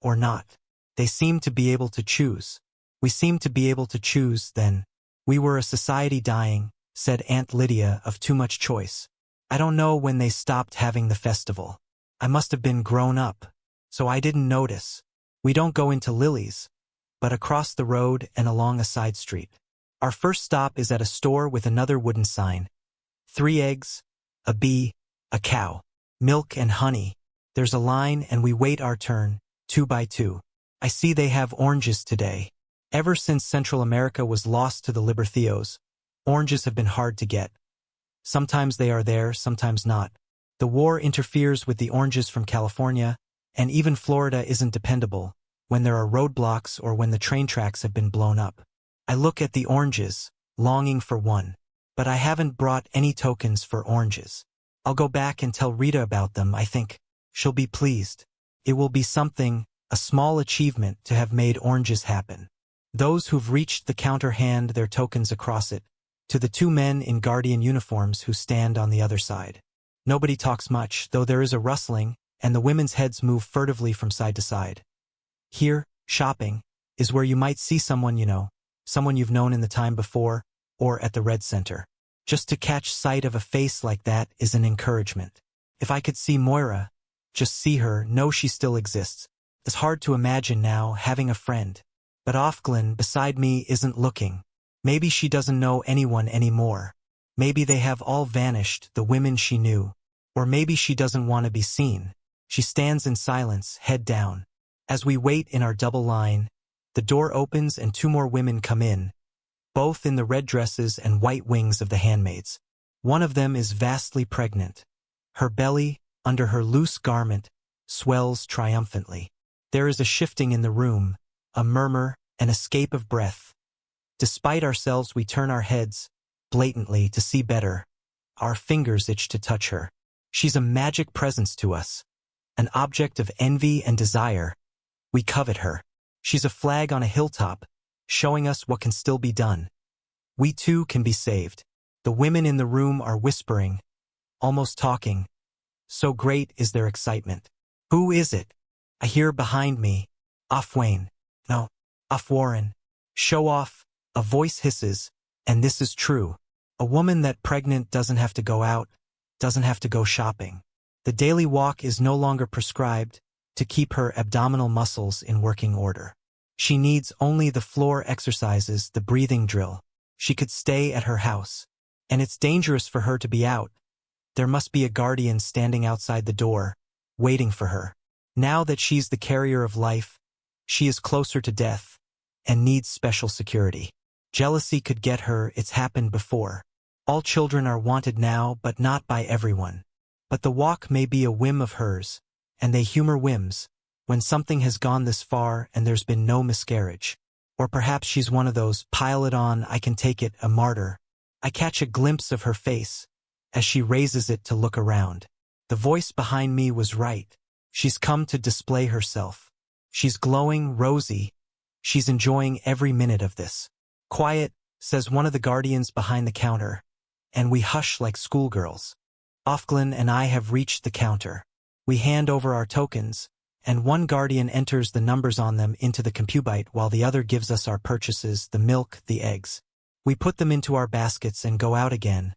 or not. They seemed to be able to choose. We seemed to be able to choose then. We were a society dying, said Aunt Lydia, of too much choice. I don't know when they stopped having the festival. I must have been grown up, so I didn't notice. We don't go into Lily's, but across the road and along a side street. Our first stop is at a store with another wooden sign. 3 eggs, a bee, a cow, milk and honey. There's a line and we wait our turn, 2 by 2. I see they have oranges today. Ever since Central America was lost to the Libertheos, oranges have been hard to get. Sometimes they are there, sometimes not. The war interferes with the oranges from California, and even Florida isn't dependable, when there are roadblocks or when the train tracks have been blown up. I look at the oranges, longing for one. But I haven't brought any tokens for oranges. I'll go back and tell Rita about them, I think. She'll be pleased. It will be something, a small achievement to have made oranges happen. Those who've reached the counter hand their tokens across it, to the 2 men in guardian uniforms who stand on the other side. Nobody talks much, though there is a rustling, and the women's heads move furtively from side to side. Here, shopping, is where you might see someone you know, someone you've known in the time before, or at the Red Center. Just to catch sight of a face like that is an encouragement. If I could see Moira, just see her, know she still exists. It's hard to imagine now having a friend. But Offred beside me isn't looking. Maybe she doesn't know anyone anymore. Maybe they have all vanished, the women she knew. Or maybe she doesn't want to be seen. She stands in silence, head down. As we wait in our double line, the door opens and 2 more women come in, both in the red dresses and white wings of the Handmaids. One of them is vastly pregnant. Her belly, under her loose garment, swells triumphantly. There is a shifting in the room, a murmur, an escape of breath. Despite ourselves, we turn our heads, blatantly, to see better. Our fingers itch to touch her. She's a magic presence to us, an object of envy and desire. We covet her. She's a flag on a hilltop, showing us what can still be done. We too can be saved. The women in the room are whispering, almost talking. So great is their excitement. Who is it? I hear behind me. Offred. No, Offwarren. Show off, a voice hisses, and this is true. A woman that pregnant doesn't have to go out, doesn't have to go shopping. The daily walk is no longer prescribed to keep her abdominal muscles in working order. She needs only the floor exercises, the breathing drill. She could stay at her house. And it's dangerous for her to be out. There must be a guardian standing outside the door, waiting for her. Now that she's the carrier of life, she is closer to death, and needs special security. Jealousy could get her, it's happened before. All children are wanted now, but not by everyone. But the walk may be a whim of hers, and they humor whims, when something has gone this far and there's been no miscarriage. Or perhaps she's one of those, pile it on, I can take it, a martyr. I catch a glimpse of her face, as she raises it to look around. The voice behind me was right. She's come to display herself. She's glowing, rosy. She's enjoying every minute of this. Quiet, says one of the guardians behind the counter, and we hush like schoolgirls. Offred and I have reached the counter. We hand over our tokens, and one guardian enters the numbers on them into the compubite while the other gives us our purchases, the milk, the eggs. We put them into our baskets and go out again,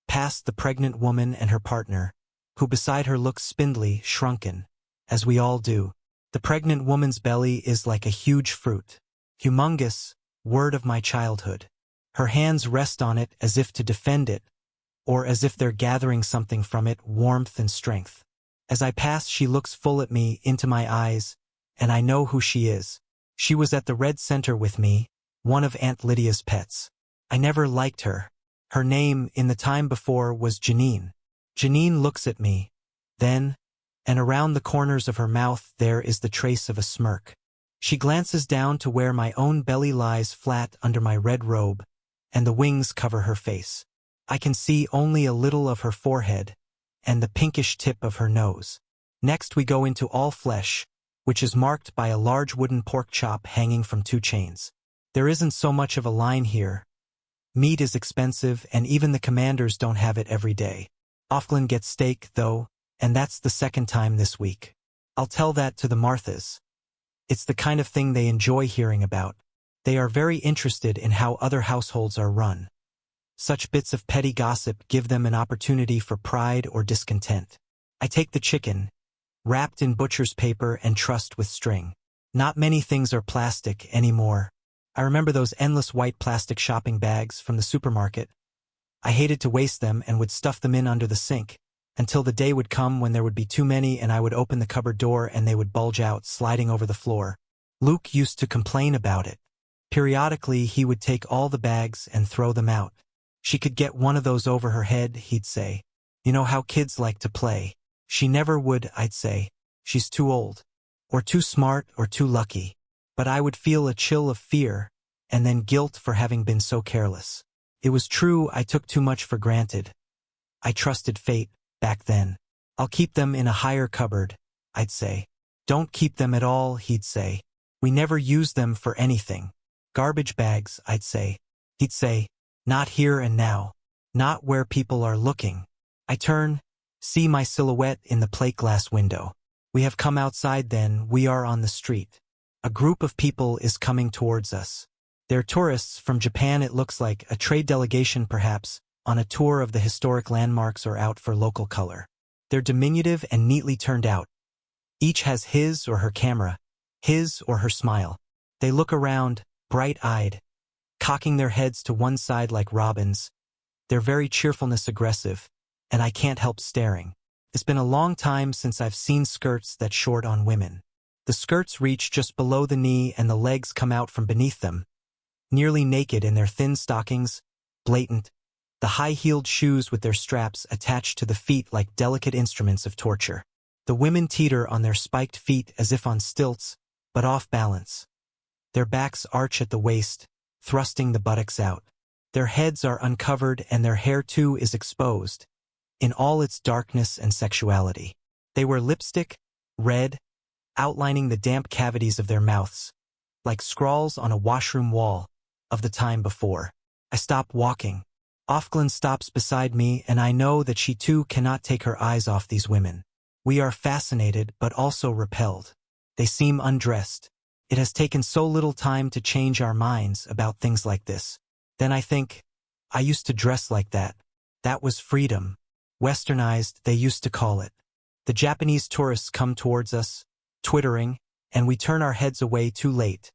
past the pregnant woman and her partner, who beside her looks spindly, shrunken, as we all do. The pregnant woman's belly is like a huge fruit. Humongous, word of my childhood. Her hands rest on it as if to defend it, or as if they're gathering something from it, warmth and strength. As I pass, she looks full at me, into my eyes, and I know who she is. She was at the Red Center with me, one of Aunt Lydia's pets. I never liked her. Her name in the time before was Janine. Janine looks at me. Then, and around the corners of her mouth there is the trace of a smirk. She glances down to where my own belly lies flat under my red robe, and the wings cover her face. I can see only a little of her forehead, and the pinkish tip of her nose. Next we go into all flesh, which is marked by a large wooden pork chop hanging from 2 chains. There isn't so much of a line here. Meat is expensive, and even the commanders don't have it every day. Offred gets steak, though, and that's the 2nd time this week. I'll tell that to the Marthas. It's the kind of thing they enjoy hearing about. They are very interested in how other households are run. Such bits of petty gossip give them an opportunity for pride or discontent. I take the chicken, wrapped in butcher's paper and trussed with string. Not many things are plastic anymore. I remember those endless white plastic shopping bags from the supermarket. I hated to waste them and would stuff them in under the sink, until the day would come when there would be too many and I would open the cupboard door and they would bulge out, sliding over the floor. Luke used to complain about it. Periodically he would take all the bags and throw them out. She could get one of those over her head, he'd say. You know how kids like to play. She never would, I'd say. She's too old. Or too smart or too lucky. But I would feel a chill of fear, and then guilt for having been so careless. It was true, I took too much for granted. I trusted fate, back then. I'll keep them in a higher cupboard, I'd say. Don't keep them at all, he'd say. We never use them for anything. Garbage bags, I'd say. He'd say, not here and now. Not where people are looking. I turn, see my silhouette in the plate glass window. We have come outside then, we are on the street. A group of people is coming towards us. They're tourists from Japan, it looks like, a trade delegation perhaps, on a tour of the historic landmarks or out for local color. They're diminutive and neatly turned out. Each has his or her camera, his or her smile. They look around, bright-eyed, cocking their heads to one side like robins. Their very cheerfulness aggressive, and I can't help staring. It's been a long time since I've seen skirts that short on women. The skirts reach just below the knee and the legs come out from beneath them, nearly naked in their thin stockings, blatant, the high-heeled shoes with their straps attached to the feet like delicate instruments of torture. The women teeter on their spiked feet as if on stilts, but off balance. Their backs arch at the waist, thrusting the buttocks out. Their heads are uncovered and their hair too is exposed, in all its darkness and sexuality. They wear lipstick, red, outlining the damp cavities of their mouths, like scrawls on a washroom wall of the time before. I stop walking. Offred stops beside me, and I know that she too cannot take her eyes off these women. We are fascinated, but also repelled. They seem undressed. It has taken so little time to change our minds about things like this. Then I think, I used to dress like that. That was freedom. Westernized, they used to call it. The Japanese tourists come towards us, twittering, and we turn our heads away too late.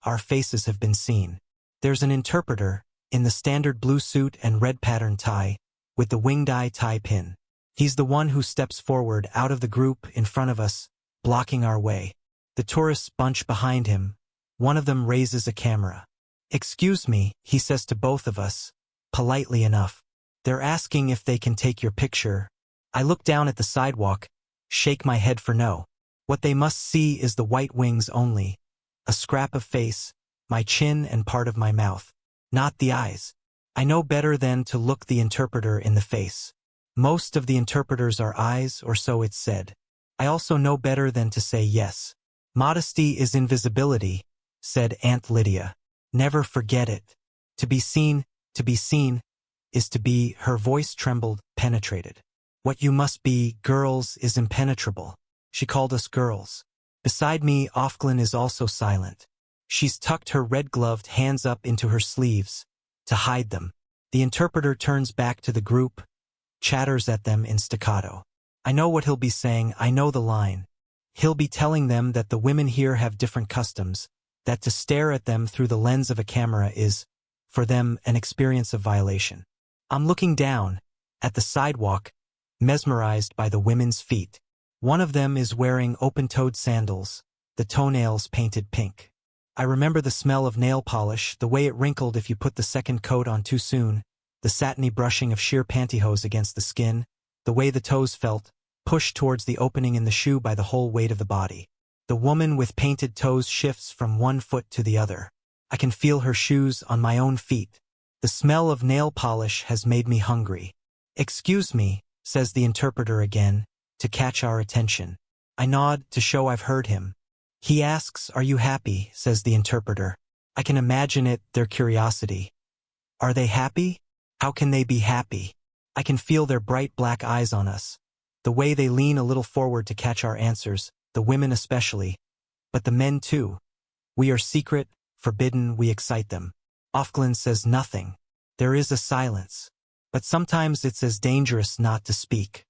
Our faces have been seen. There's an interpreter, in the standard blue suit and red pattern tie, with the winged eye tie pin. He's the one who steps forward out of the group in front of us, blocking our way. The tourists bunch behind him. One of them raises a camera. "Excuse me," he says to both of us, politely enough. "They're asking if they can take your picture." I look down at the sidewalk, shake my head for no. What they must see is the white wings only, a scrap of face, my chin and part of my mouth, not the eyes. I know better than to look the interpreter in the face. Most of the interpreters are eyes, or so it's said. I also know better than to say yes. "Modesty is invisibility," said Aunt Lydia. "Never forget it. To be seen, is to be," her voice trembled, penetrated. "What you must be, girls, is impenetrable." She called us girls. Beside me, Offred is also silent. She's tucked her red-gloved hands up into her sleeves, to hide them. The interpreter turns back to the group, chatters at them in staccato. I know what he'll be saying, I know the line. He'll be telling them that the women here have different customs, that to stare at them through the lens of a camera is, for them, an experience of violation. I'm looking down, at the sidewalk, mesmerized by the women's feet. One of them is wearing open-toed sandals, the toenails painted pink. I remember the smell of nail polish, the way it wrinkled if you put the second coat on too soon, the satiny brushing of sheer pantyhose against the skin, the way the toes felt, pushed towards the opening in the shoe by the whole weight of the body. The woman with painted toes shifts from one foot to the other. I can feel her shoes on my own feet. The smell of nail polish has made me hungry. "Excuse me," says the interpreter again, to catch our attention. I nod to show I've heard him. He asks, "Are you happy?" says the interpreter. I can imagine it, their curiosity. Are they happy? How can they be happy? I can feel their bright black eyes on us. The way they lean a little forward to catch our answers, the women especially. But the men too. We are secret, forbidden, we excite them. Offred says nothing. There is a silence. But sometimes it's as dangerous not to speak.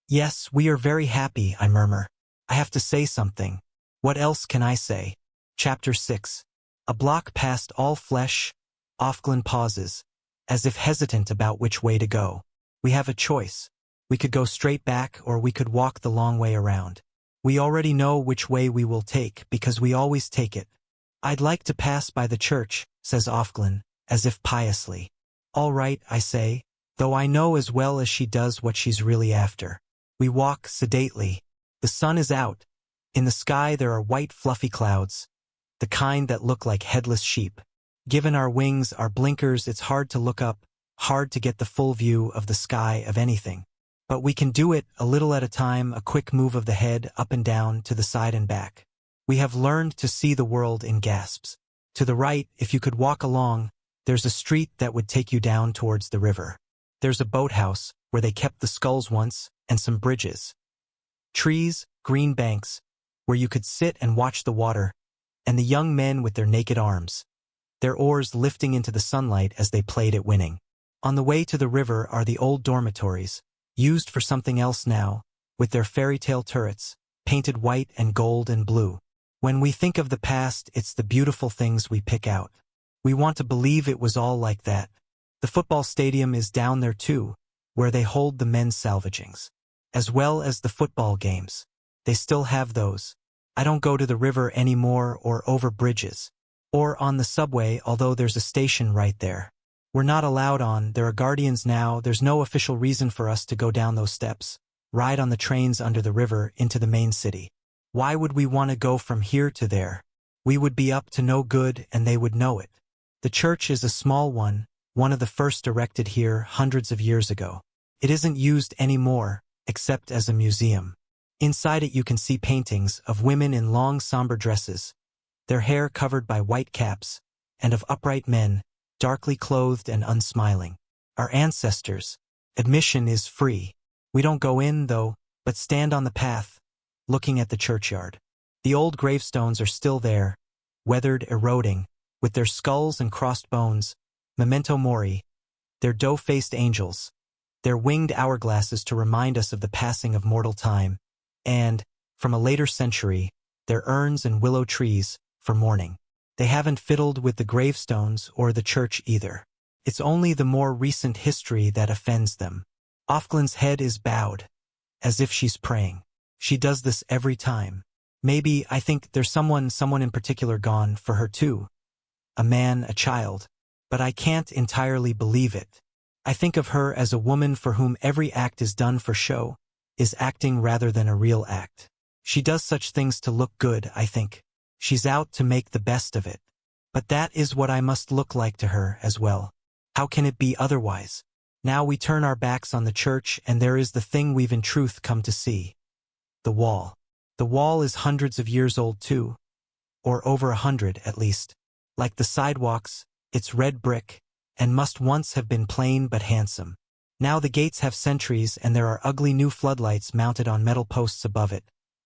"Yes, we are very happy," I murmur. I have to say something. What else can I say? Chapter 6. A block past all flesh. Offred pauses, as if hesitant about which way to go. We have a choice. We could go straight back or we could walk the long way around. We already know which way we will take because we always take it. "I'd like to pass by the church," says Offred, as if piously. "All right," I say, though I know as well as she does what she's really after. We walk sedately. The sun is out. In the sky there are white fluffy clouds, the kind that look like headless sheep. Given our wings, our blinkers, it's hard to look up, hard to get the full view of the sky of anything. But we can do it a little at a time, a quick move of the head up and down, to the side and back. We have learned to see the world in gasps. To the right, if you could walk along, there's a street that would take you down towards the river. There's a boathouse, where they kept the sculls once, and some bridges. Trees, green banks, where you could sit and watch the water, and the young men with their naked arms, their oars lifting into the sunlight as they played at winning. On the way to the river are the old dormitories, used for something else now, with their fairy tale turrets, painted white and gold and blue. When we think of the past, it's the beautiful things we pick out. We want to believe it was all like that. The football stadium is down there too, where they hold the men's salvagings, as well as the football games. They still have those. I don't go to the river anymore or over bridges, or on the subway, although there's a station right there. We're not allowed on, there are guardians now, there's no official reason for us to go down those steps, ride on the trains under the river into the main city. Why would we want to go from here to there? We would be up to no good and they would know it. The church is a small one of the first erected here hundreds of years ago. It isn't used anymore, except as a museum. Inside it you can see paintings of women in long somber dresses, their hair covered by white caps, and of upright men, darkly clothed and unsmiling. Our ancestors. Admission is free. We don't go in, though, but stand on the path, looking at the churchyard. The old gravestones are still there, weathered, eroding, with their skulls and crossed bones, memento mori, their doe-faced angels, their winged hourglasses to remind us of the passing of mortal time, and, from a later century, their urns and willow trees, for mourning. They haven't fiddled with the gravestones or the church either. It's only the more recent history that offends them. Offred's head is bowed, as if she's praying. She does this every time. Maybe, I think, there's someone in particular gone for her too. A man, a child. But I can't entirely believe it. I think of her as a woman for whom every act is done for show, is acting rather than a real act. She does such things to look good, I think. She's out to make the best of it. But that is what I must look like to her as well. How can it be otherwise? Now we turn our backs on the church and there is the thing we've in truth come to see. The wall. The wall is hundreds of years old too. Or over 100 at least. Like the sidewalks, it's red brick, and must once have been plain but handsome. Now the gates have sentries and there are ugly new floodlights mounted on metal posts above it,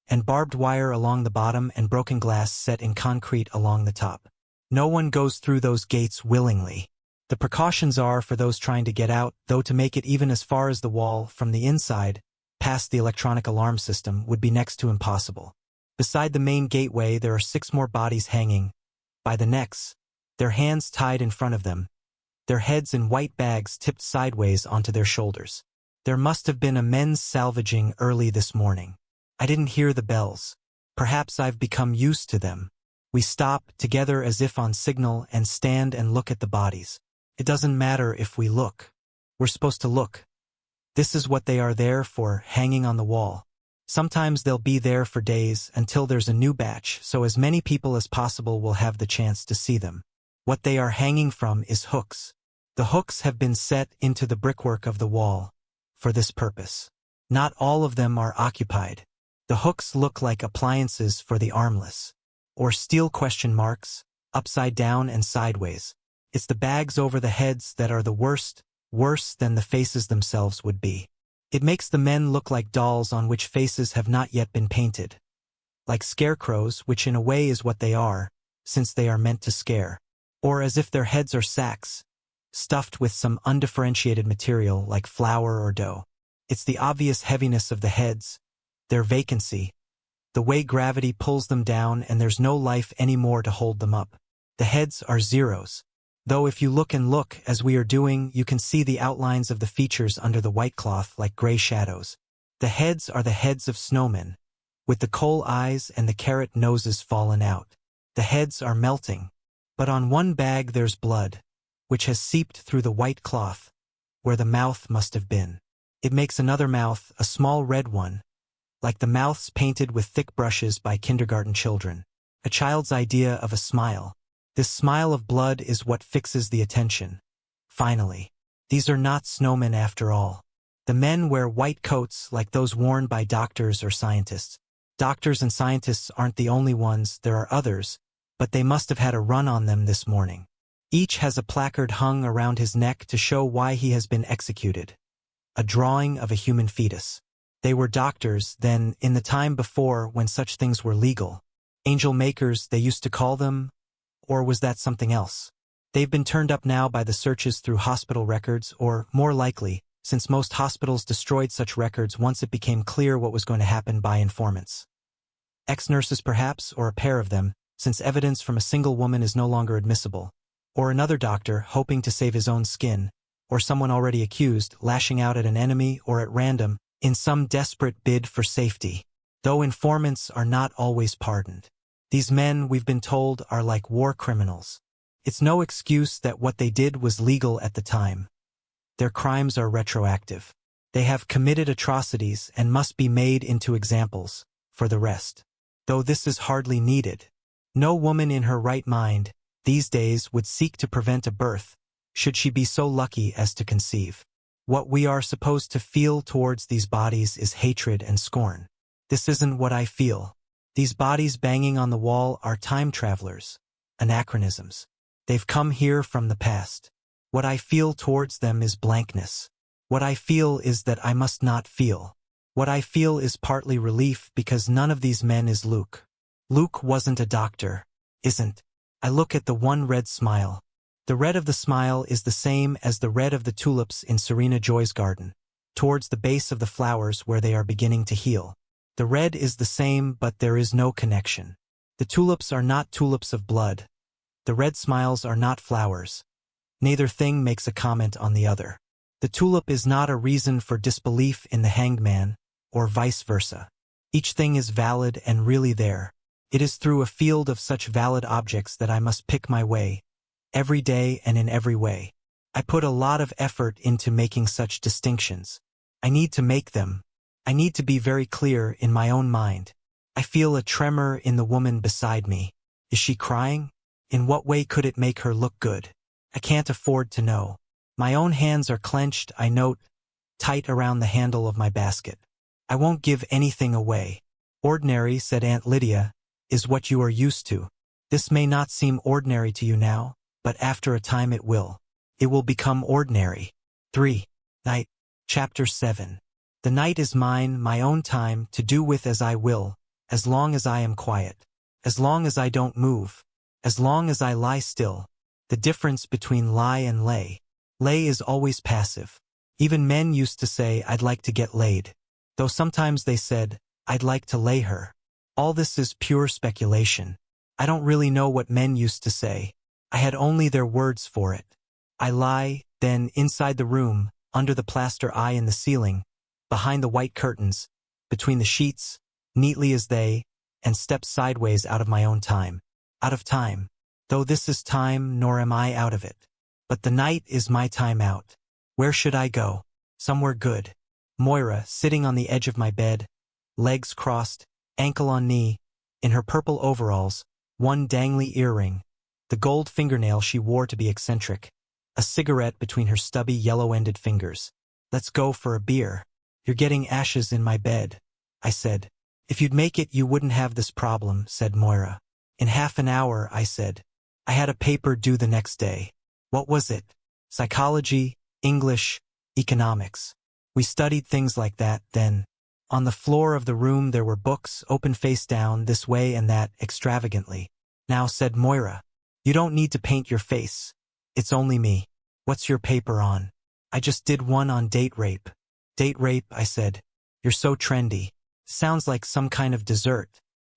and barbed wire along the bottom and broken glass set in concrete along the top. No one goes through those gates willingly. The precautions are for those trying to get out, though to make it even as far as the wall from the inside, past the electronic alarm system, would be next to impossible. Beside the main gateway there are 6 more bodies hanging, by the necks, their hands tied in front of them, their heads in white bags tipped sideways onto their shoulders. There must have been a men's salvaging early this morning. I didn't hear the bells. Perhaps I've become used to them. We stop, together as if on signal, and stand and look at the bodies. It doesn't matter if we look. We're supposed to look. This is what they are there for, hanging on the wall. Sometimes they'll be there for days, until there's a new batch, so as many people as possible will have the chance to see them. What they are hanging from is hooks. The hooks have been set into the brickwork of the wall for this purpose. Not all of them are occupied. The hooks look like appliances for the armless. Or steel ? Upside down and sideways. It's the bags over the heads that are the worst, worse than the faces themselves would be. It makes the men look like dolls on which faces have not yet been painted. Like scarecrows, which in a way is what they are, since they are meant to scare. Or as if their heads are sacks, stuffed with some undifferentiated material like flour or dough. It's the obvious heaviness of the heads, their vacancy, the way gravity pulls them down and there's no life anymore to hold them up. The heads are zeros. Though if you look and look, as we are doing, you can see the outlines of the features under the white cloth like gray shadows. The heads are the heads of snowmen, with the coal eyes and the carrot noses fallen out. The heads are melting. But on one bag there's blood, which has seeped through the white cloth, where the mouth must have been. It makes another mouth, a small red one, like the mouths painted with thick brushes by kindergarten children. A child's idea of a smile. This smile of blood is what fixes the attention. Finally, these are not snowmen after all. The men wear white coats like those worn by doctors or scientists. Doctors and scientists aren't the only ones, there are others, but they must have had a run on them this morning. Each has a placard hung around his neck to show why he has been executed. A drawing of a human fetus. They were doctors, then, in the time before when such things were legal. Angel makers, they used to call them, or was that something else? They've been turned up now by the searches through hospital records, or, more likely, since most hospitals destroyed such records once it became clear what was going to happen by informants. Ex-nurses perhaps, or a pair of them, since evidence from a single woman is no longer admissible. Or another doctor, hoping to save his own skin, or someone already accused, lashing out at an enemy or at random, in some desperate bid for safety. Though informants are not always pardoned. These men, we've been told, are like war criminals. It's no excuse that what they did was legal at the time. Their crimes are retroactive. They have committed atrocities and must be made into examples, for the rest. Though this is hardly needed. No woman in her right mind, these days, would seek to prevent a birth, should she be so lucky as to conceive. What we are supposed to feel towards these bodies is hatred and scorn. This isn't what I feel. These bodies banging on the wall are time travelers, anachronisms. They've come here from the past. What I feel towards them is blankness. What I feel is that I must not feel. What I feel is partly relief because none of these men is Luke. Luke wasn't a doctor, isn't. I look at the one red smile. The red of the smile is the same as the red of the tulips in Serena Joy's garden, towards the base of the flowers where they are beginning to heal. The red is the same, but there is no connection. The tulips are not tulips of blood. The red smiles are not flowers. Neither thing makes a comment on the other. The tulip is not a reason for disbelief in the hanged man, or vice versa. Each thing is valid and really there. It is through a field of such valid objects that I must pick my way, every day and in every way. I put a lot of effort into making such distinctions. I need to make them. I need to be very clear in my own mind. I feel a tremor in the woman beside me. Is she crying? In what way could it make her look good? I can't afford to know. My own hands are clenched, I note, tight around the handle of my basket. I won't give anything away. Ordinary, said Aunt Lydia, is what you are used to. This may not seem ordinary to you now, but after a time it will. It will become ordinary. 3. Night. Chapter 7. The night is mine, my own time, to do with as I will, as long as I am quiet, as long as I don't move, as long as I lie still. The difference between lie and lay. Lay is always passive. Even men used to say, I'd like to get laid. Though sometimes they said, I'd like to lay her. All this is pure speculation. I don't really know what men used to say. I had only their words for it. I lie, then, inside the room, under the plaster eye in the ceiling, behind the white curtains, between the sheets, neatly as they, and step sideways out of my own time. Out of time. Though this is time, nor am I out of it. But the night is my time out. Where should I go? Somewhere good. Moira, sitting on the edge of my bed, legs crossed, ankle on knee, in her purple overalls, one dangly earring, the gold fingernail she wore to be eccentric, a cigarette between her stubby yellow-ended fingers. Let's go for a beer. You're getting ashes in my bed, I said. If you'd make it, you wouldn't have this problem, said Moira. In half an hour, I said. I had a paper due the next day. What was it? Psychology, English, economics. We studied things like that then. On the floor of the room there were books, open face down, this way and that, extravagantly. Now, said Moira, you don't need to paint your face. It's only me. What's your paper on? I just did one on date rape. Date rape, I said. You're so trendy. Sounds like some kind of dessert.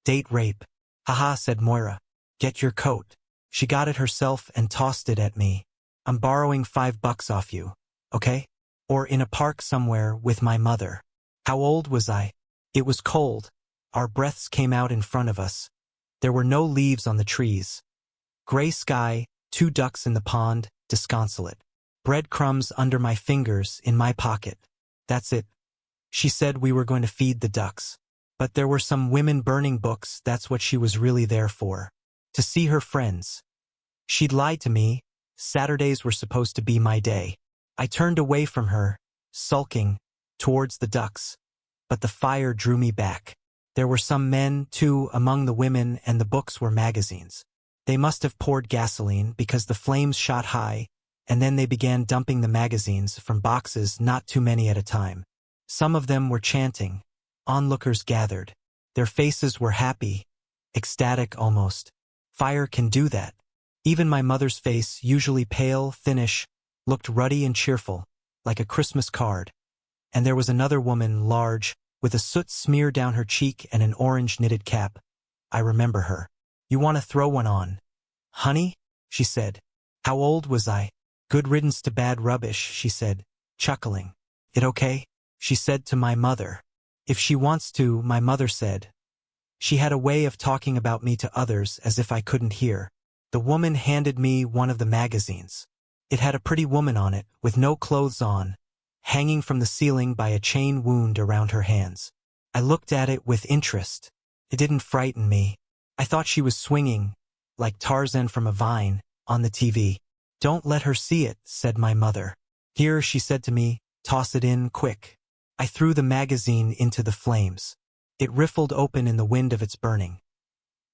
Date rape. Haha, said Moira. Get your coat. She got it herself and tossed it at me. I'm borrowing $5 off you, okay? Or in a park somewhere with my mother. How old was I? It was cold. Our breaths came out in front of us. There were no leaves on the trees. Gray sky, 2 ducks in the pond, disconsolate. Breadcrumbs under my fingers, in my pocket. That's it. She said we were going to feed the ducks. But there were some women burning books, that's what she was really there for. To see her friends. She'd lied to me. Saturdays were supposed to be my day. I turned away from her, sulking, towards the ducks. But the fire drew me back. There were some men, too, among the women, and the books were magazines. They must have poured gasoline because the flames shot high, and then they began dumping the magazines from boxes, not too many at a time. Some of them were chanting. Onlookers gathered. Their faces were happy, ecstatic almost. Fire can do that. Even my mother's face, usually pale, thinnish, looked ruddy and cheerful, like a Christmas card. And there was another woman, large, with a soot smear down her cheek and an orange knitted cap. I remember her. You want to throw one on? Honey? She said. How old was I? Good riddance to bad rubbish, she said, chuckling. It okay? She said to my mother. If she wants to, my mother said. She had a way of talking about me to others as if I couldn't hear. The woman handed me one of the magazines. It had a pretty woman on it, with no clothes on, hanging from the ceiling by a chain wound around her hands. I looked at it with interest. It didn't frighten me. I thought she was swinging, like Tarzan from a vine, on the TV. Don't let her see it, said my mother. Here, she said to me, toss it in, quick. I threw the magazine into the flames. It riffled open in the wind of its burning.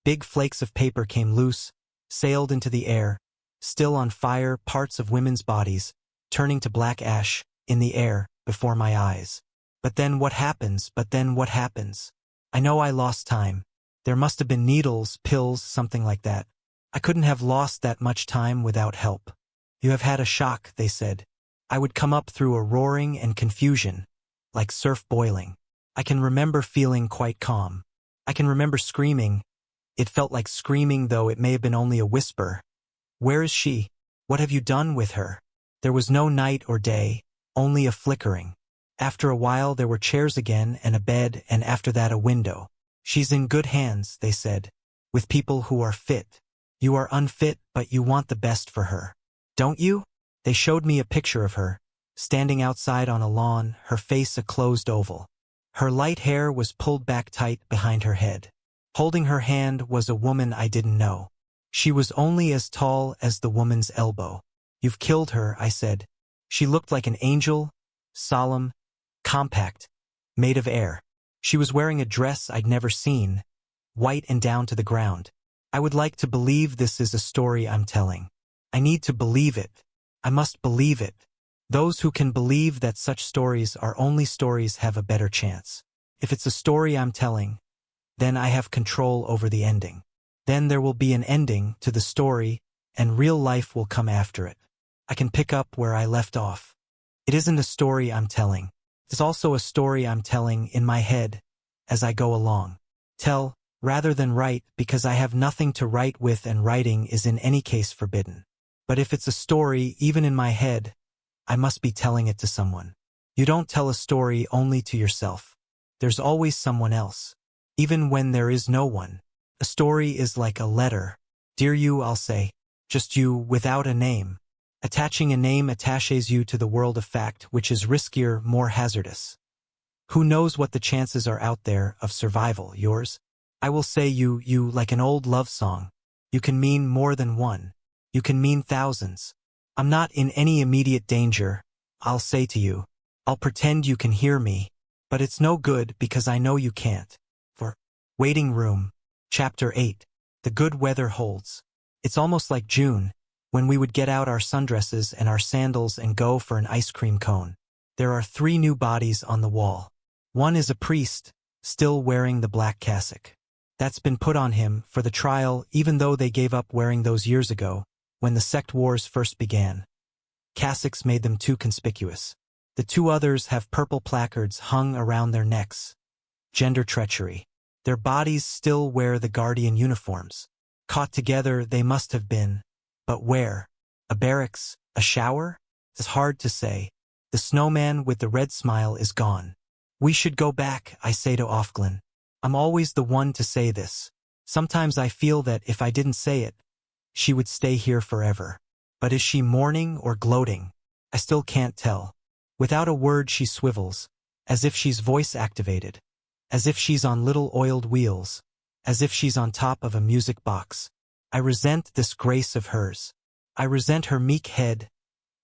Big flakes of paper came loose, sailed into the air, still on fire, parts of women's bodies, turning to black ash, in the air, before my eyes. But then what happens? I know I lost time. There must have been needles, pills, something like that. I couldn't have lost that much time without help. You have had a shock, they said. I would come up through a roaring and confusion, like surf boiling. I can remember feeling quite calm. I can remember screaming. It felt like screaming, though it may have been only a whisper. Where is she? What have you done with her? There was no night or day, only a flickering. After a while there were chairs again and a bed, and after that a window. She's in good hands, they said, with people who are fit. You are unfit, but you want the best for her. Don't you? They showed me a picture of her, standing outside on a lawn, her face a closed oval. Her light hair was pulled back tight behind her head. Holding her hand was a woman I didn't know. She was only as tall as the woman's elbow. You've killed her, I said. She looked like an angel, solemn, compact, made of air. She was wearing a dress I'd never seen, white and down to the ground. I would like to believe this is a story I'm telling. I need to believe it. I must believe it. Those who can believe that such stories are only stories have a better chance. If it's a story I'm telling, then I have control over the ending. Then there will be an ending to the story, and real life will come after it. I can pick up where I left off. It isn't a story I'm telling. It's also a story I'm telling in my head as I go along. Tell, rather than write, because I have nothing to write with, and writing is in any case forbidden. But if it's a story, even in my head, I must be telling it to someone. You don't tell a story only to yourself. There's always someone else. Even when there is no one. A story is like a letter. Dear you, I'll say. Just you, without a name. Attaching a name attaches you to the world of fact, which is riskier, more hazardous. Who knows what the chances are out there of survival, yours? I will say you, like an old love song. You can mean more than one. You can mean thousands. I'm not in any immediate danger, I'll say to you. I'll pretend you can hear me, but it's no good because I know you can't. For Waiting Room, Chapter 8. The good weather holds. It's almost like June, when we would get out our sundresses and our sandals and go for an ice cream cone. There are 3 new bodies on the wall. One is a priest, still wearing the black cassock. That's been put on him for the trial, even though they gave up wearing those years ago, when the sect wars first began. Cassocks made them too conspicuous. The 2 others have purple placards hung around their necks. Gender treachery. Their bodies still wear the guardian uniforms. Caught together they must have been. But where? A barracks? A shower? It's hard to say. The snowman with the red smile is gone. We should go back, I say to Offred. I'm always the one to say this. Sometimes I feel that if I didn't say it, she would stay here forever. But is she mourning or gloating? I still can't tell. Without a word she swivels, as if she's voice-activated, as if she's on little oiled wheels, as if she's on top of a music box. I resent this grace of hers. I resent her meek head,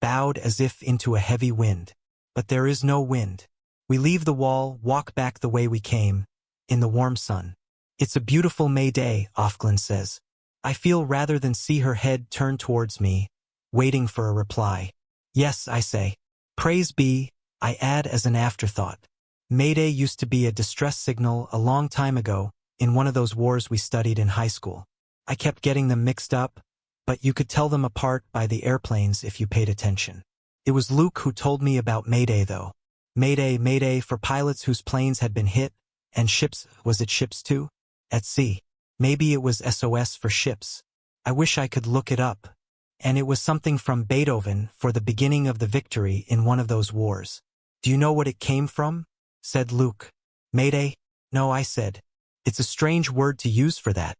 bowed as if into a heavy wind. But there is no wind. We leave the wall, walk back the way we came, in the warm sun. It's a beautiful May day, Offred says. I feel rather than see her head turn towards me, waiting for a reply. Yes, I say. Praise be, I add as an afterthought. Mayday used to be a distress signal a long time ago, in one of those wars we studied in high school. I kept getting them mixed up, but you could tell them apart by the airplanes if you paid attention. It was Luke who told me about Mayday though. Mayday, Mayday for pilots whose planes had been hit, and ships, was it ships too? At sea. Maybe it was SOS for ships. I wish I could look it up. And it was something from Beethoven for the beginning of the victory in one of those wars. Do you know what it came from? Said Luke. Mayday? No, I said. It's a strange word to use for that.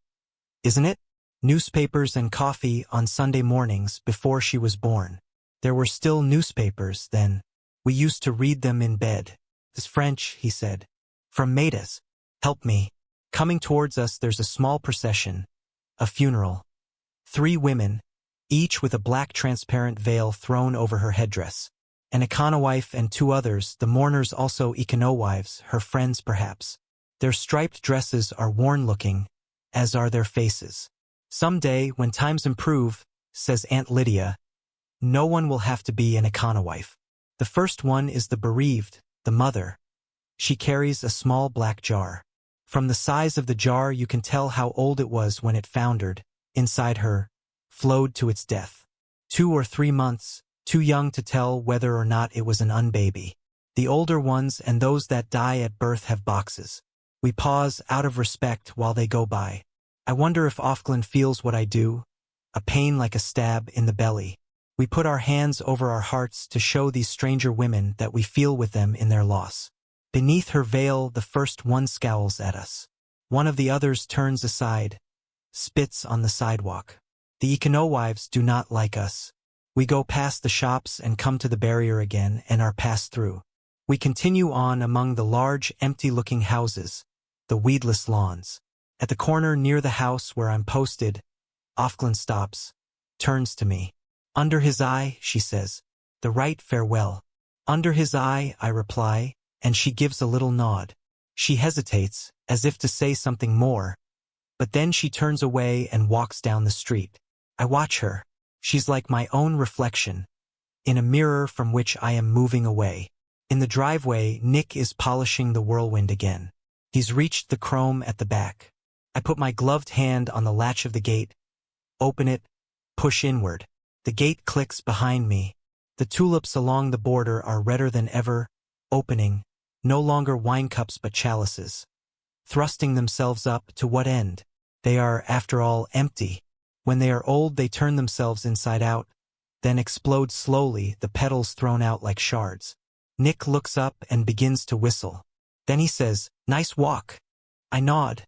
Isn't it? Newspapers and coffee on Sunday mornings before she was born. There were still newspapers then. We used to read them in bed. It's French, he said. From Maidas. Help me. Coming towards us there's a small procession. A funeral. 3 women, each with a black transparent veil thrown over her headdress. An econowife and 2 others, the mourners also econowives, her friends perhaps. Their striped dresses are worn-looking, as are their faces. Some day, when times improve, says Aunt Lydia, no one will have to be an econowife. The first one is the bereaved, the mother. She carries a small black jar. From the size of the jar you can tell how old it was when it foundered, inside her, flowed to its death. 2 or 3 months, too young to tell whether or not it was an unbaby. The older ones and those that die at birth have boxes. We pause out of respect while they go by. I wonder if Offred feels what I do, a pain like a stab in the belly. We put our hands over our hearts to show these stranger women that we feel with them in their loss. Beneath her veil the first one scowls at us. One of the others turns aside, spits on the sidewalk. The econowives do not like us. We go past the shops and come to the barrier again and are passed through. We continue on among the large, empty-looking houses, the weedless lawns. At the corner near the house where I'm posted, Offred stops, turns to me. Under his eye, she says. The right farewell. Under his eye, I reply, and she gives a little nod. She hesitates, as if to say something more, but then she turns away and walks down the street. I watch her. She's like my own reflection, in a mirror from which I am moving away. In the driveway, Nick is polishing the whirlwind again. He's reached the chrome at the back. I put my gloved hand on the latch of the gate, open it, push inward. The gate clicks behind me. The tulips along the border are redder than ever, opening, no longer wine cups but chalices. Thrusting themselves up, to what end? They are, after all, empty. When they are old they turn themselves inside out, then explode slowly, the petals thrown out like shards. Nick looks up and begins to whistle. Then he says, "Nice walk." I nod,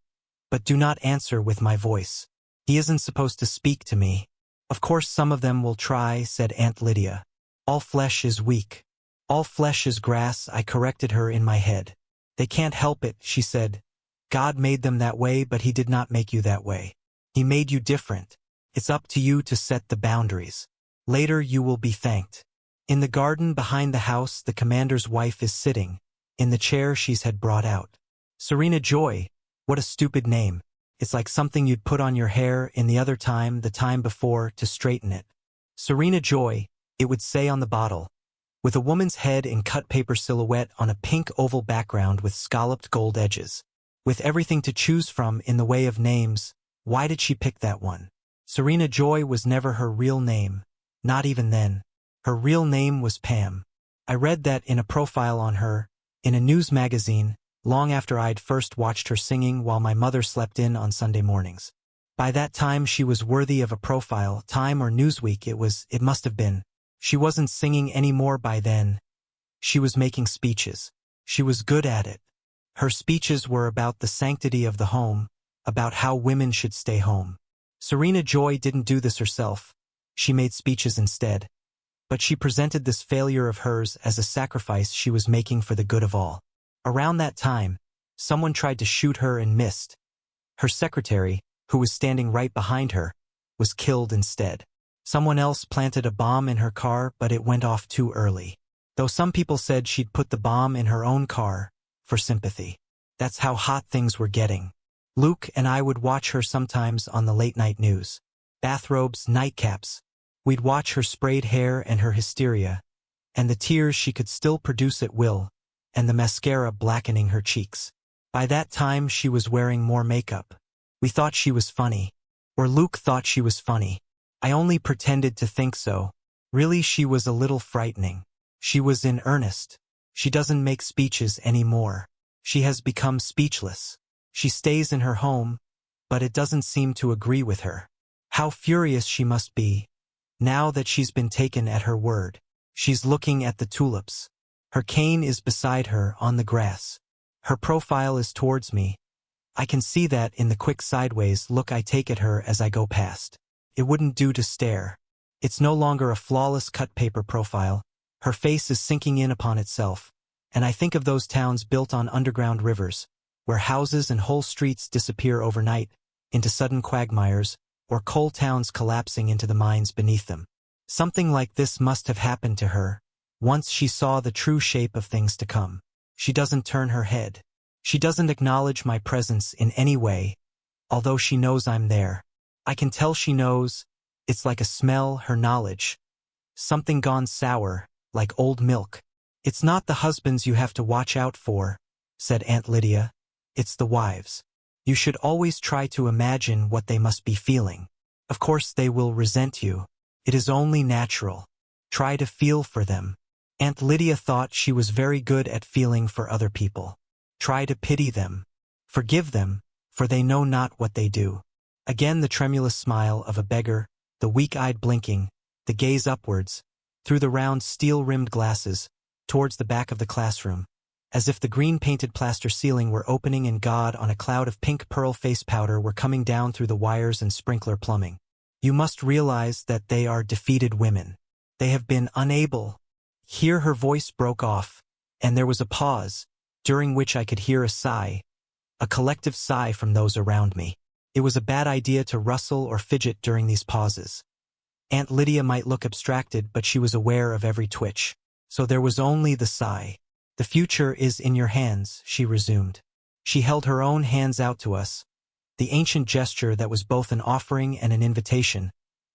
but do not answer with my voice. He isn't supposed to speak to me. Of course some of them will try, said Aunt Lydia. All flesh is weak. All flesh is grass, I corrected her in my head. They can't help it, she said. God made them that way, but he did not make you that way. He made you different. It's up to you to set the boundaries. Later you will be thanked. In the garden behind the house, the commander's wife is sitting, in the chair she's had brought out. Serena Joy, what a stupid name. It's like something you'd put on your hair in the time before, to straighten it. Serena Joy, it would say on the bottle, with a woman's head in cut paper silhouette on a pink oval background with scalloped gold edges. With everything to choose from in the way of names, why did she pick that one? Serena Joy was never her real name, not even then. Her real name was Pam. I read that in a profile on her, in a news magazine, long after I'd first watched her singing while my mother slept in on Sunday mornings. By that time she was worthy of a profile, Time or Newsweek it must have been. She wasn't singing anymore by then. She was making speeches. She was good at it. Her speeches were about the sanctity of the home, about how women should stay home. Serena Joy didn't do this herself. She made speeches instead. But she presented this failure of hers as a sacrifice she was making for the good of all. Around that time, someone tried to shoot her and missed. Her secretary, who was standing right behind her, was killed instead. Someone else planted a bomb in her car, but it went off too early. Though some people said she'd put the bomb in her own car, for sympathy. That's how hot things were getting. Luke and I would watch her sometimes on the late-night news. Bathrobes, nightcaps. We'd watch her sprayed hair and her hysteria, and the tears she could still produce at will, and the mascara blackening her cheeks. By that time she was wearing more makeup. We thought she was funny. Or Luke thought she was funny. I only pretended to think so. Really, she was a little frightening. She was in earnest. She doesn't make speeches anymore. She has become speechless. She stays in her home, but it doesn't seem to agree with her. How furious she must be, now that she's been taken at her word. She's looking at the tulips. Her cane is beside her on the grass. Her profile is towards me. I can see that in the quick sideways look I take at her as I go past. It wouldn't do to stare. It's no longer a flawless cut paper profile. Her face is sinking in upon itself, and I think of those towns built on underground rivers, where houses and whole streets disappear overnight into sudden quagmires, or coal towns collapsing into the mines beneath them. Something like this must have happened to her, once she saw the true shape of things to come. She doesn't turn her head. She doesn't acknowledge my presence in any way, although she knows I'm there. I can tell she knows. It's like a smell, her knowledge. Something gone sour, like old milk. It's not the husbands you have to watch out for, said Aunt Lydia. It's the wives. You should always try to imagine what they must be feeling. Of course they will resent you. It is only natural. Try to feel for them. Aunt Lydia thought she was very good at feeling for other people. Try to pity them. Forgive them, for they know not what they do. Again the tremulous smile of a beggar, the weak-eyed blinking, the gaze upwards, through the round steel-rimmed glasses, towards the back of the classroom, as if the green-painted plaster ceiling were opening and God on a cloud of pink pearl face powder were coming down through the wires and sprinkler plumbing. You must realize that they are defeated women. They have been unable. Here her voice broke off, and there was a pause, during which I could hear a sigh, a collective sigh from those around me. It was a bad idea to rustle or fidget during these pauses. Aunt Lydia might look abstracted, but she was aware of every twitch. So there was only the sigh. The future is in your hands, she resumed. She held her own hands out to us, the ancient gesture that was both an offering and an invitation,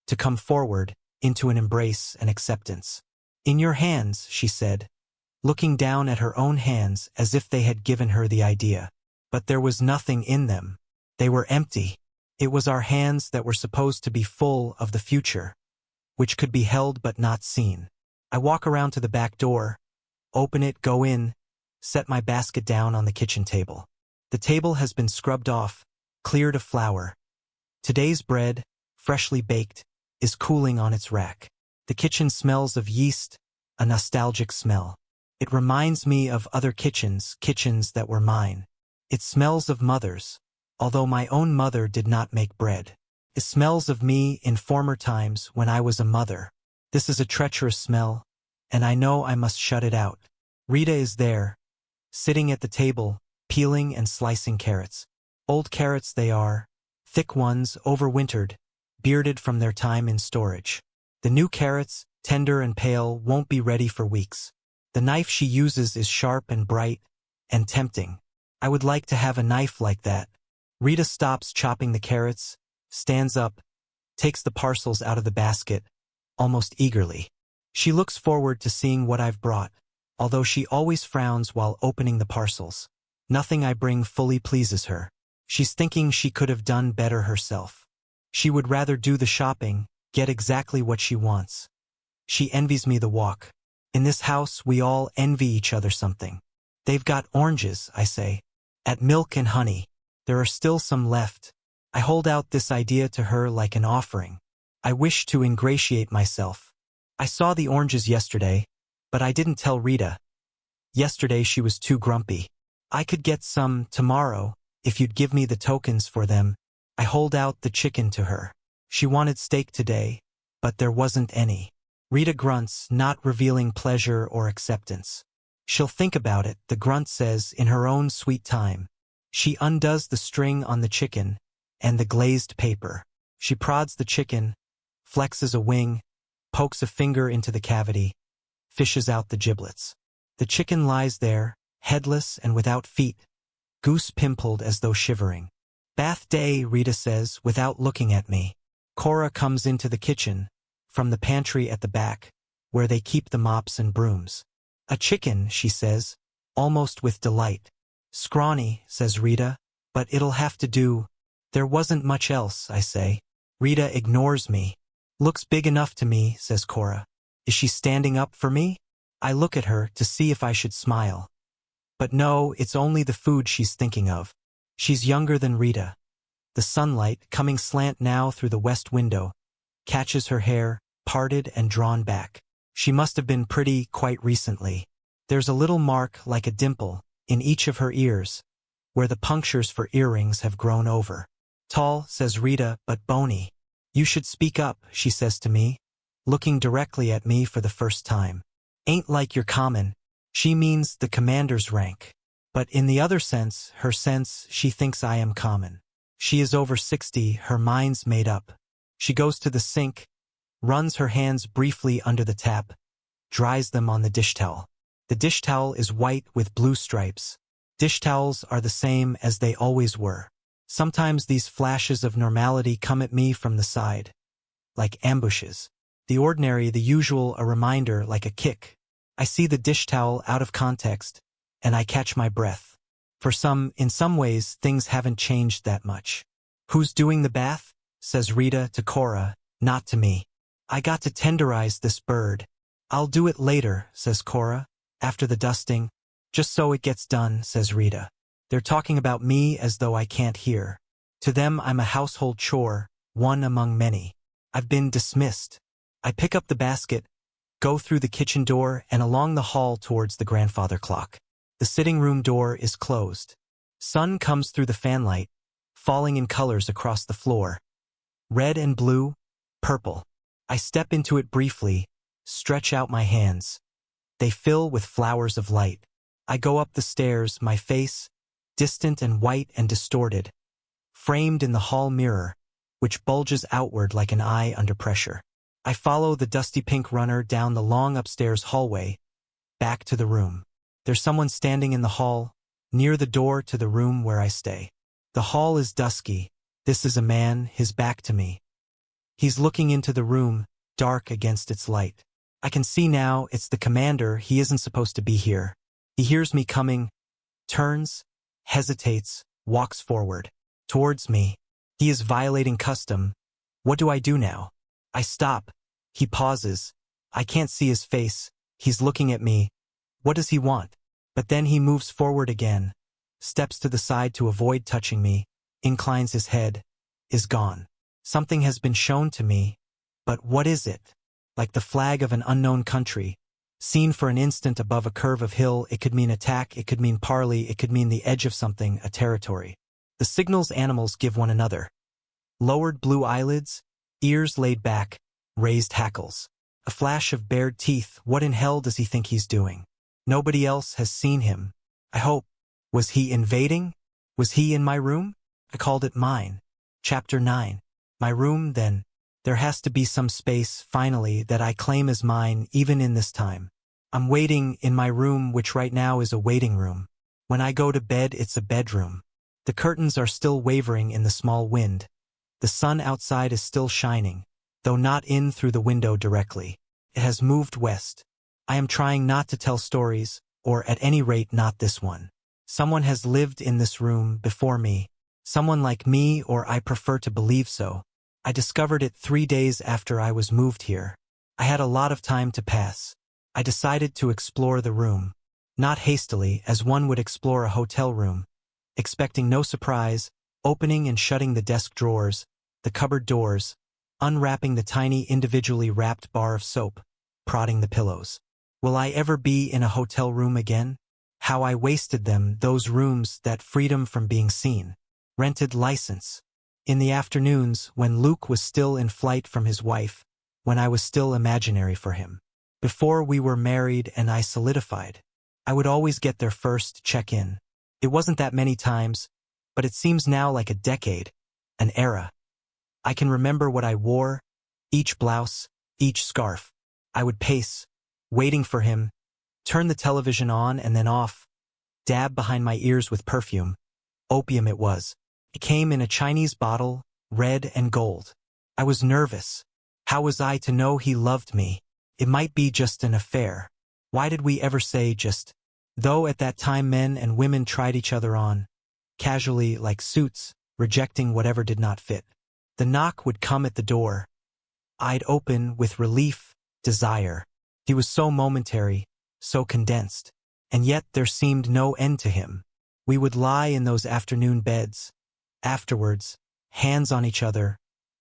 to come forward, into an embrace and acceptance. In your hands, she said, looking down at her own hands as if they had given her the idea. But there was nothing in them. They were empty. It was our hands that were supposed to be full of the future, which could be held but not seen. I walk around to the back door, open it, go in, set my basket down on the kitchen table. The table has been scrubbed off, cleared of flour. Today's bread, freshly baked, is cooling on its rack. The kitchen smells of yeast, a nostalgic smell. It reminds me of other kitchens that were mine. It smells of mothers, although my own mother did not make bread. It smells of me in former times when I was a mother. This is a treacherous smell, and I know I must shut it out. Rita is there, sitting at the table, peeling and slicing carrots. Old carrots they are, thick ones, overwintered, bearded from their time in storage. The new carrots, tender and pale, won't be ready for weeks. The knife she uses is sharp and bright, and tempting. I would like to have a knife like that. Rita stops chopping the carrots, stands up, takes the parcels out of the basket, almost eagerly. She looks forward to seeing what I've brought, although she always frowns while opening the parcels. Nothing I bring fully pleases her. She's thinking she could have done better herself. She would rather do the shopping, get exactly what she wants. She envies me the walk. In this house we all envy each other something. They've got oranges, I say. At milk and honey. There are still some left. I hold out this idea to her like an offering. I wish to ingratiate myself. I saw the oranges yesterday, but I didn't tell Rita. Yesterday she was too grumpy. I could get some tomorrow, if you'd give me the tokens for them. I hold out the chicken to her. She wanted steak today, but there wasn't any. Rita grunts, not revealing pleasure or acceptance. She'll think about it, the grunt says, in her own sweet time. She undoes the string on the chicken and the glazed paper. She prods the chicken, flexes a wing, pokes a finger into the cavity, fishes out the giblets. The chicken lies there, headless and without feet, goose-pimpled as though shivering. Bath day, Rita says, without looking at me. Cora comes into the kitchen, from the pantry at the back, where they keep the mops and brooms. A chicken, she says, almost with delight. Scrawny, says Rita, but it'll have to do. There wasn't much else, I say. Rita ignores me. Looks big enough to me, says Cora. Is she standing up for me? I look at her to see if I should smile. But no, it's only the food she's thinking of. She's younger than Rita. The sunlight, coming slant now through the west window, catches her hair, parted and drawn back. She must have been pretty quite recently. There's a little mark like a dimple in each of her ears, where the punctures for earrings have grown over. Tall, says Rita, but bony. You should speak up, she says to me, looking directly at me for the first time. Ain't like you're common. She means the commander's rank. But in the other sense, her sense, she thinks I am common. She is over 60, her mind's made up. She goes to the sink, runs her hands briefly under the tap, dries them on the dish towel. The dish towel is white with blue stripes. Dish towels are the same as they always were. Sometimes these flashes of normality come at me from the side, like ambushes. The ordinary, the usual, a reminder like a kick. I see the dish towel out of context, and I catch my breath. In some ways, things haven't changed that much. Who's doing the bath? Says Rita to Cora, not to me. I got to tenderize this bird. I'll do it later, says Cora, after the dusting. Just so it gets done, says Rita. They're talking about me as though I can't hear. To them, I'm a household chore, one among many. I've been dismissed. I pick up the basket, go through the kitchen door and along the hall towards the grandfather clock. The sitting room door is closed. Sun comes through the fanlight, falling in colors across the floor. Red and blue, purple. I step into it briefly, stretch out my hands. They fill with flowers of light. I go up the stairs, my face, distant and white and distorted, framed in the hall mirror, which bulges outward like an eye under pressure. I follow the dusty pink runner down the long upstairs hallway, back to the room. There's someone standing in the hall, near the door to the room where I stay. The hall is dusky. This is a man, his back to me. He's looking into the room, dark against its light. I can see now it's the commander. He isn't supposed to be here. He hears me coming, turns, hesitates, walks forward, towards me. He is violating custom. What do I do now? I stop. He pauses. I can't see his face. He's looking at me. What does he want? But then he moves forward again, steps to the side to avoid touching me, inclines his head, is gone. Something has been shown to me, but what is it? Like the flag of an unknown country, seen for an instant above a curve of hill, it could mean attack, it could mean parley, it could mean the edge of something, a territory. The signals animals give one another. Lowered blue eyelids, ears laid back, raised hackles. A flash of bared teeth. What in hell does he think he's doing? Nobody else has seen him. I hope. Was he invading? Was he in my room? I called it mine. Chapter 9. My room, then. There has to be some space, finally, that I claim as mine, even in this time. I'm waiting in my room, which right now is a waiting room. When I go to bed, it's a bedroom. The curtains are still wavering in the small wind. The sun outside is still shining, though not in through the window directly. It has moved west. I am trying not to tell stories, or at any rate not this one. Someone has lived in this room before me. Someone like me, or I prefer to believe so. I discovered it 3 days after I was moved here. I had a lot of time to pass. I decided to explore the room. Not hastily, as one would explore a hotel room, expecting no surprise, opening and shutting the desk drawers, the cupboard doors, unwrapping the tiny individually wrapped bar of soap, prodding the pillows. Will I ever be in a hotel room again? How I wasted them, those rooms, that freedom from being seen. Rented license. In the afternoons, when Luke was still in flight from his wife, when I was still imaginary for him. Before we were married and I solidified. I would always get there first, check in. It wasn't that many times, but it seems now like a decade, an era. I can remember what I wore, each blouse, each scarf. I would pace, waiting for him, turn the television on and then off, dab behind my ears with perfume. Opium it was. It came in a Chinese bottle, red and gold. I was nervous. How was I to know he loved me? It might be just an affair. Why did we ever say just? Though at that time men and women tried each other on, casually like suits, rejecting whatever did not fit. The knock would come at the door. I'd open with relief, desire. He was so momentary, so condensed, and yet there seemed no end to him. We would lie in those afternoon beds. Afterwards, hands on each other,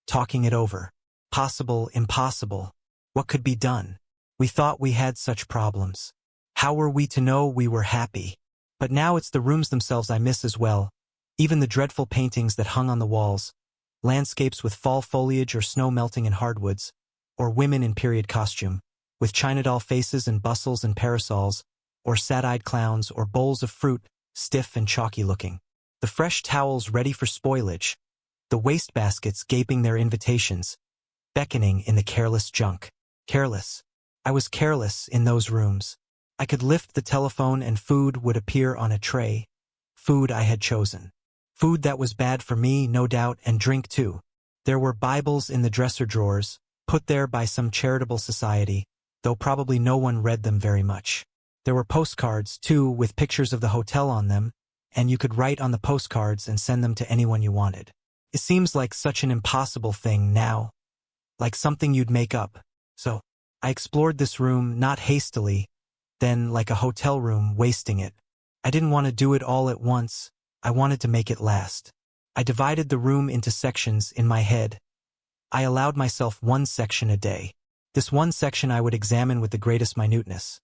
talking it over. Possible, impossible. What could be done? We thought we had such problems. How were we to know we were happy? But now it's the rooms themselves I miss as well. Even the dreadful paintings that hung on the walls. Landscapes with fall foliage or snow melting in hardwoods. Or women in period costume, with China doll faces and bustles and parasols. Or sad-eyed clowns or bowls of fruit, stiff and chalky looking. The fresh towels ready for spoilage. The wastebaskets gaping their invitations. Beckoning in the careless junk. Careless. I was careless in those rooms. I could lift the telephone and food would appear on a tray. Food I had chosen. Food that was bad for me, no doubt, and drink too. There were Bibles in the dresser drawers, put there by some charitable society, though probably no one read them very much. There were postcards, too, with pictures of the hotel on them, and you could write on the postcards and send them to anyone you wanted. It seems like such an impossible thing now. Like something you'd make up. So, I explored this room, not hastily, then like a hotel room, wasting it. I didn't want to do it all at once. I wanted to make it last. I divided the room into sections in my head. I allowed myself one section a day. This one section I would examine with the greatest minuteness.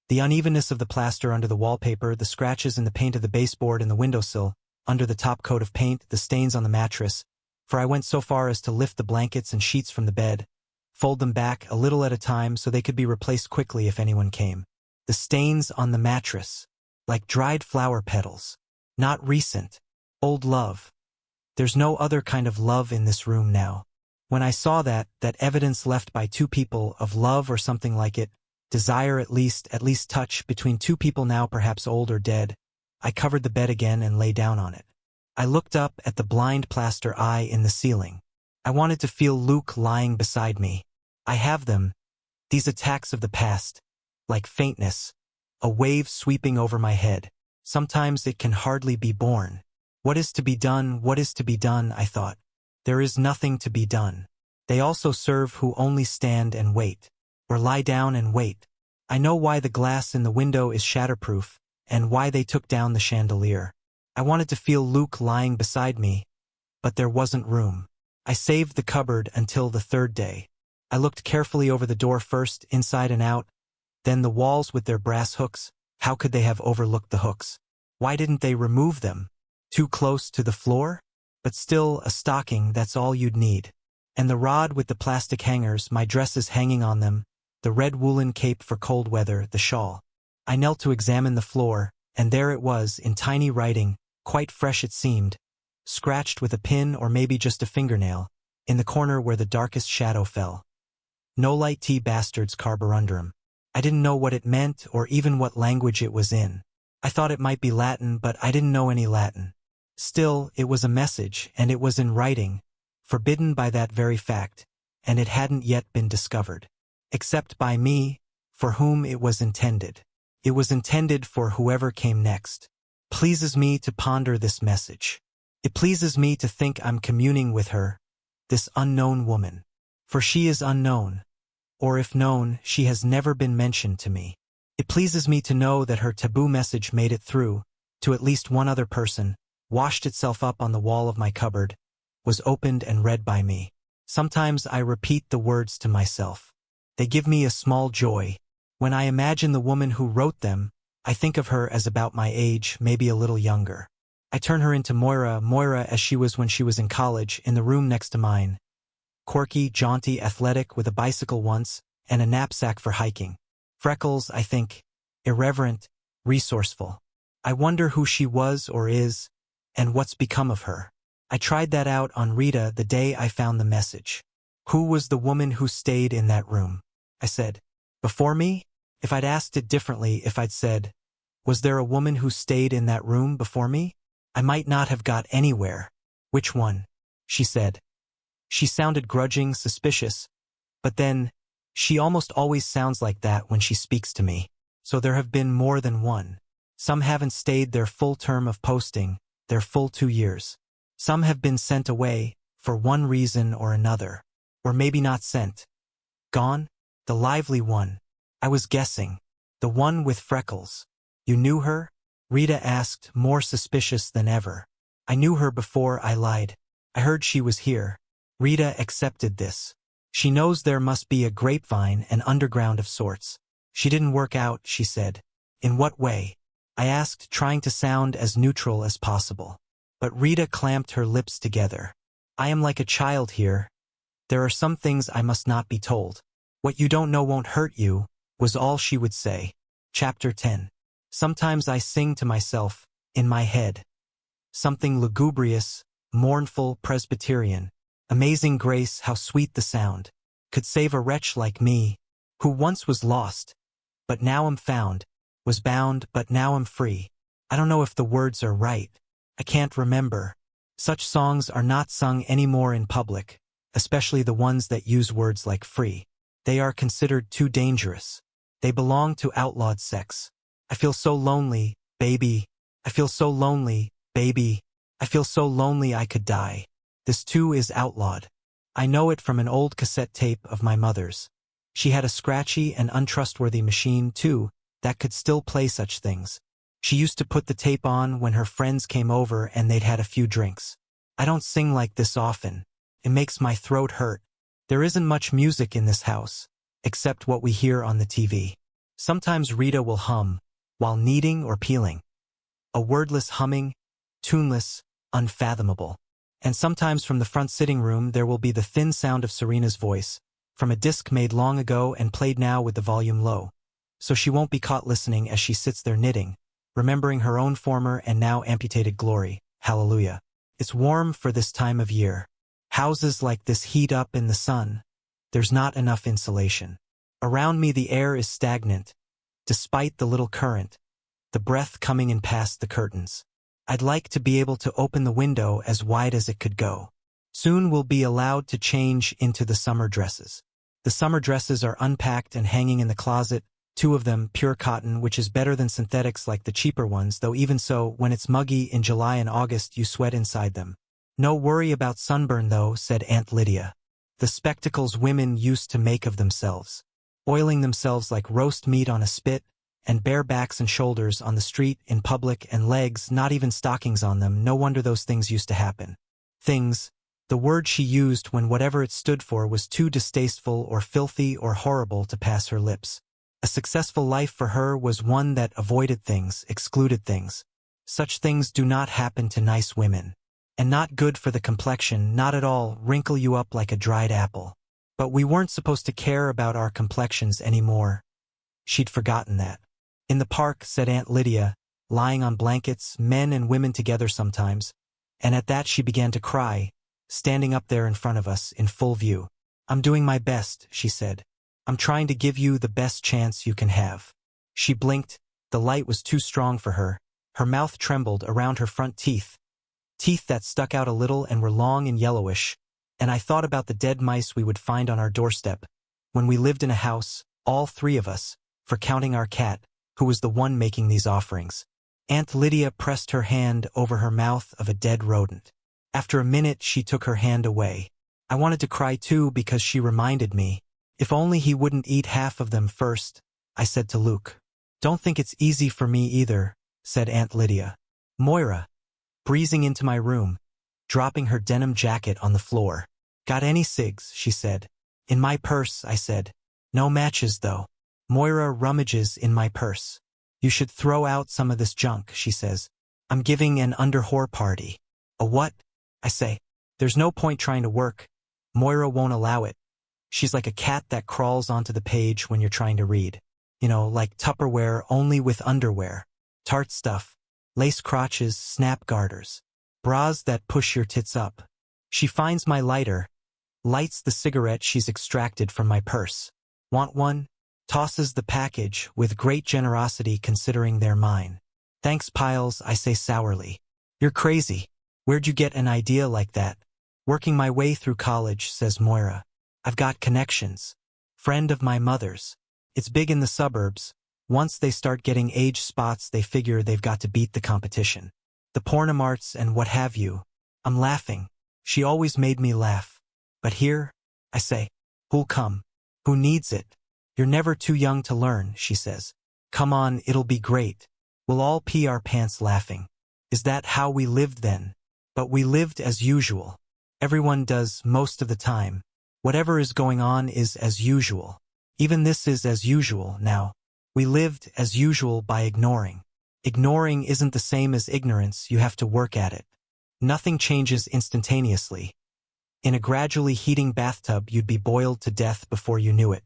The unevenness of the plaster under the wallpaper, the scratches in the paint of the baseboard and the windowsill, under the top coat of paint, the stains on the mattress, for I went so far as to lift the blankets and sheets from the bed, fold them back a little at a time so they could be replaced quickly if anyone came. The stains on the mattress, like dried flower petals. Not recent. Old love. There's no other kind of love in this room now. When I saw that evidence left by two people of love or something like it, desire at least touch between two people now perhaps old or dead, I covered the bed again and lay down on it. I looked up at the blind plaster eye in the ceiling. I wanted to feel Luke lying beside me. I have them, these attacks of the past, like faintness, a wave sweeping over my head. Sometimes it can hardly be borne. What is to be done, what is to be done, I thought. There is nothing to be done. They also serve who only stand and wait, or lie down and wait. I know why the glass in the window is shatterproof, and why they took down the chandelier. I wanted to feel Luke lying beside me, but there wasn't room. I saved the cupboard until the third day. I looked carefully over the door first, inside and out, then the walls with their brass hooks. How could they have overlooked the hooks? Why didn't they remove them? Too close to the floor? But still, a stocking, that's all you'd need. And the rod with the plastic hangers, my dresses hanging on them, the red woolen cape for cold weather, the shawl. I knelt to examine the floor, and there it was, in tiny writing, quite fresh it seemed, scratched with a pin or maybe just a fingernail, in the corner where the darkest shadow fell. No light tea bastards carborundum. I didn't know what it meant or even what language it was in. I thought it might be Latin, but I didn't know any Latin. Still, it was a message, and it was in writing, forbidden by that very fact, and it hadn't yet been discovered. Except by me, for whom it was intended. It was intended for whoever came next. Pleases me to ponder this message. It pleases me to think I'm communing with her, this unknown woman. For she is unknown. Or if known, she has never been mentioned to me. It pleases me to know that her taboo message made it through, to at least one other person, washed itself up on the wall of my cupboard, was opened and read by me. Sometimes I repeat the words to myself. They give me a small joy. When I imagine the woman who wrote them, I think of her as about my age, maybe a little younger. I turn her into Moira as she was when she was in college, in the room next to mine. Quirky, jaunty, athletic, with a bicycle once, and a knapsack for hiking. Freckles, I think. Irreverent, resourceful. I wonder who she was or is, and what's become of her. I tried that out on Rita the day I found the message. Who was the woman who stayed in that room? I said. Before me? If I'd asked it differently, if I'd said, was there a woman who stayed in that room before me? I might not have got anywhere. Which one? She said. She sounded grudging, suspicious. But then, she almost always sounds like that when she speaks to me. So there have been more than one. Some haven't stayed their full term of posting, their full 2 years. Some have been sent away, for one reason or another. Or maybe not sent. Gone? The lively one. I was guessing. The one with freckles. You knew her? Rita asked, more suspicious than ever. I knew her before I lied. I heard she was here. Rita accepted this. She knows there must be a grapevine, an underground of sorts. She didn't work out, she said. In what way? I asked, trying to sound as neutral as possible. But Rita clamped her lips together. I am like a child here. There are some things I must not be told. What you don't know won't hurt you, was all she would say. Chapter 10. Sometimes I sing to myself, in my head. Something lugubrious, mournful, Presbyterian. Amazing grace, how sweet the sound. Could save a wretch like me, who once was lost, but now am found, was bound, but now am free. I don't know if the words are right. I can't remember. Such songs are not sung anymore in public, especially the ones that use words like free. They are considered too dangerous. They belong to outlawed sex. I feel so lonely, baby. I feel so lonely, baby. I feel so lonely I could die. This too is outlawed. I know it from an old cassette tape of my mother's. She had a scratchy and untrustworthy machine, too, that could still play such things. She used to put the tape on when her friends came over and they'd had a few drinks. I don't sing like this often. It makes my throat hurt. There isn't much music in this house, except what we hear on the TV. Sometimes Rita will hum, while kneading or peeling. A wordless humming, tuneless, unfathomable. And sometimes from the front sitting room there will be the thin sound of Serena's voice, from a disc made long ago and played now with the volume low. So she won't be caught listening as she sits there knitting, remembering her own former and now amputated glory. Hallelujah. It's warm for this time of year. Houses like this heat up in the sun. There's not enough insulation. Around me the air is stagnant, despite the little current, the breath coming in past the curtains. I'd like to be able to open the window as wide as it could go. Soon we'll be allowed to change into the summer dresses. The summer dresses are unpacked and hanging in the closet, 2 of them pure cotton, which is better than synthetics like the cheaper ones, though even so, when it's muggy in July and August you sweat inside them. No worry about sunburn though, said Aunt Lydia. The spectacles women used to make of themselves. Oiling themselves like roast meat on a spit, and bare backs and shoulders on the street, in public, and legs, not even stockings on them. No wonder those things used to happen. Things, the word she used when whatever it stood for was too distasteful or filthy or horrible to pass her lips. A successful life for her was one that avoided things, excluded things. Such things do not happen to nice women. And not good for the complexion, not at all, wrinkle you up like a dried apple. But we weren't supposed to care about our complexions anymore. She'd forgotten that. In the park, said Aunt Lydia, lying on blankets, men and women together sometimes, and at that she began to cry, standing up there in front of us, in full view. I'm doing my best, she said. I'm trying to give you the best chance you can have. She blinked. The light was too strong for her. Her mouth trembled around her front teeth. Teeth that stuck out a little and were long and yellowish. And I thought about the dead mice we would find on our doorstep. When we lived in a house, all three of us, for counting our cat, who was the one making these offerings. Aunt Lydia pressed her hand over her mouth of a dead rodent. After a minute, she took her hand away. I wanted to cry too because she reminded me. If only he wouldn't eat half of them first, I said to Luke. Don't think it's easy for me either, said Aunt Lydia. Moira, breezing into my room, dropping her denim jacket on the floor. Got any cigs, she said. In my purse, I said. No matches, though. Moira rummages in my purse. You should throw out some of this junk, she says. I'm giving an under-whore party. A what? I say. There's no point trying to work. Moira won't allow it. She's like a cat that crawls onto the page when you're trying to read. You know, like Tupperware only with underwear. Tart stuff. Lace crotches, snap garters. Bras that push your tits up. She finds my lighter, lights the cigarette she's extracted from my purse. Want one? Tosses the package with great generosity considering they're mine. Thanks, Piles, I say sourly. You're crazy. Where'd you get an idea like that? Working my way through college, says Moira. I've got connections. Friend of my mother's. It's big in the suburbs. Once they start getting age spots, they figure they've got to beat the competition. The pornomarts and what have you. I'm laughing. She always made me laugh. But here, I say, who'll come? Who needs it? You're never too young to learn, she says. Come on, it'll be great. We'll all pee our pants laughing. Is that how we lived then? But we lived as usual. Everyone does most of the time. Whatever is going on is as usual. Even this is as usual now. We lived as usual by ignoring. Ignoring isn't the same as ignorance, you have to work at it. Nothing changes instantaneously. In a gradually heating bathtub, you'd be boiled to death before you knew it.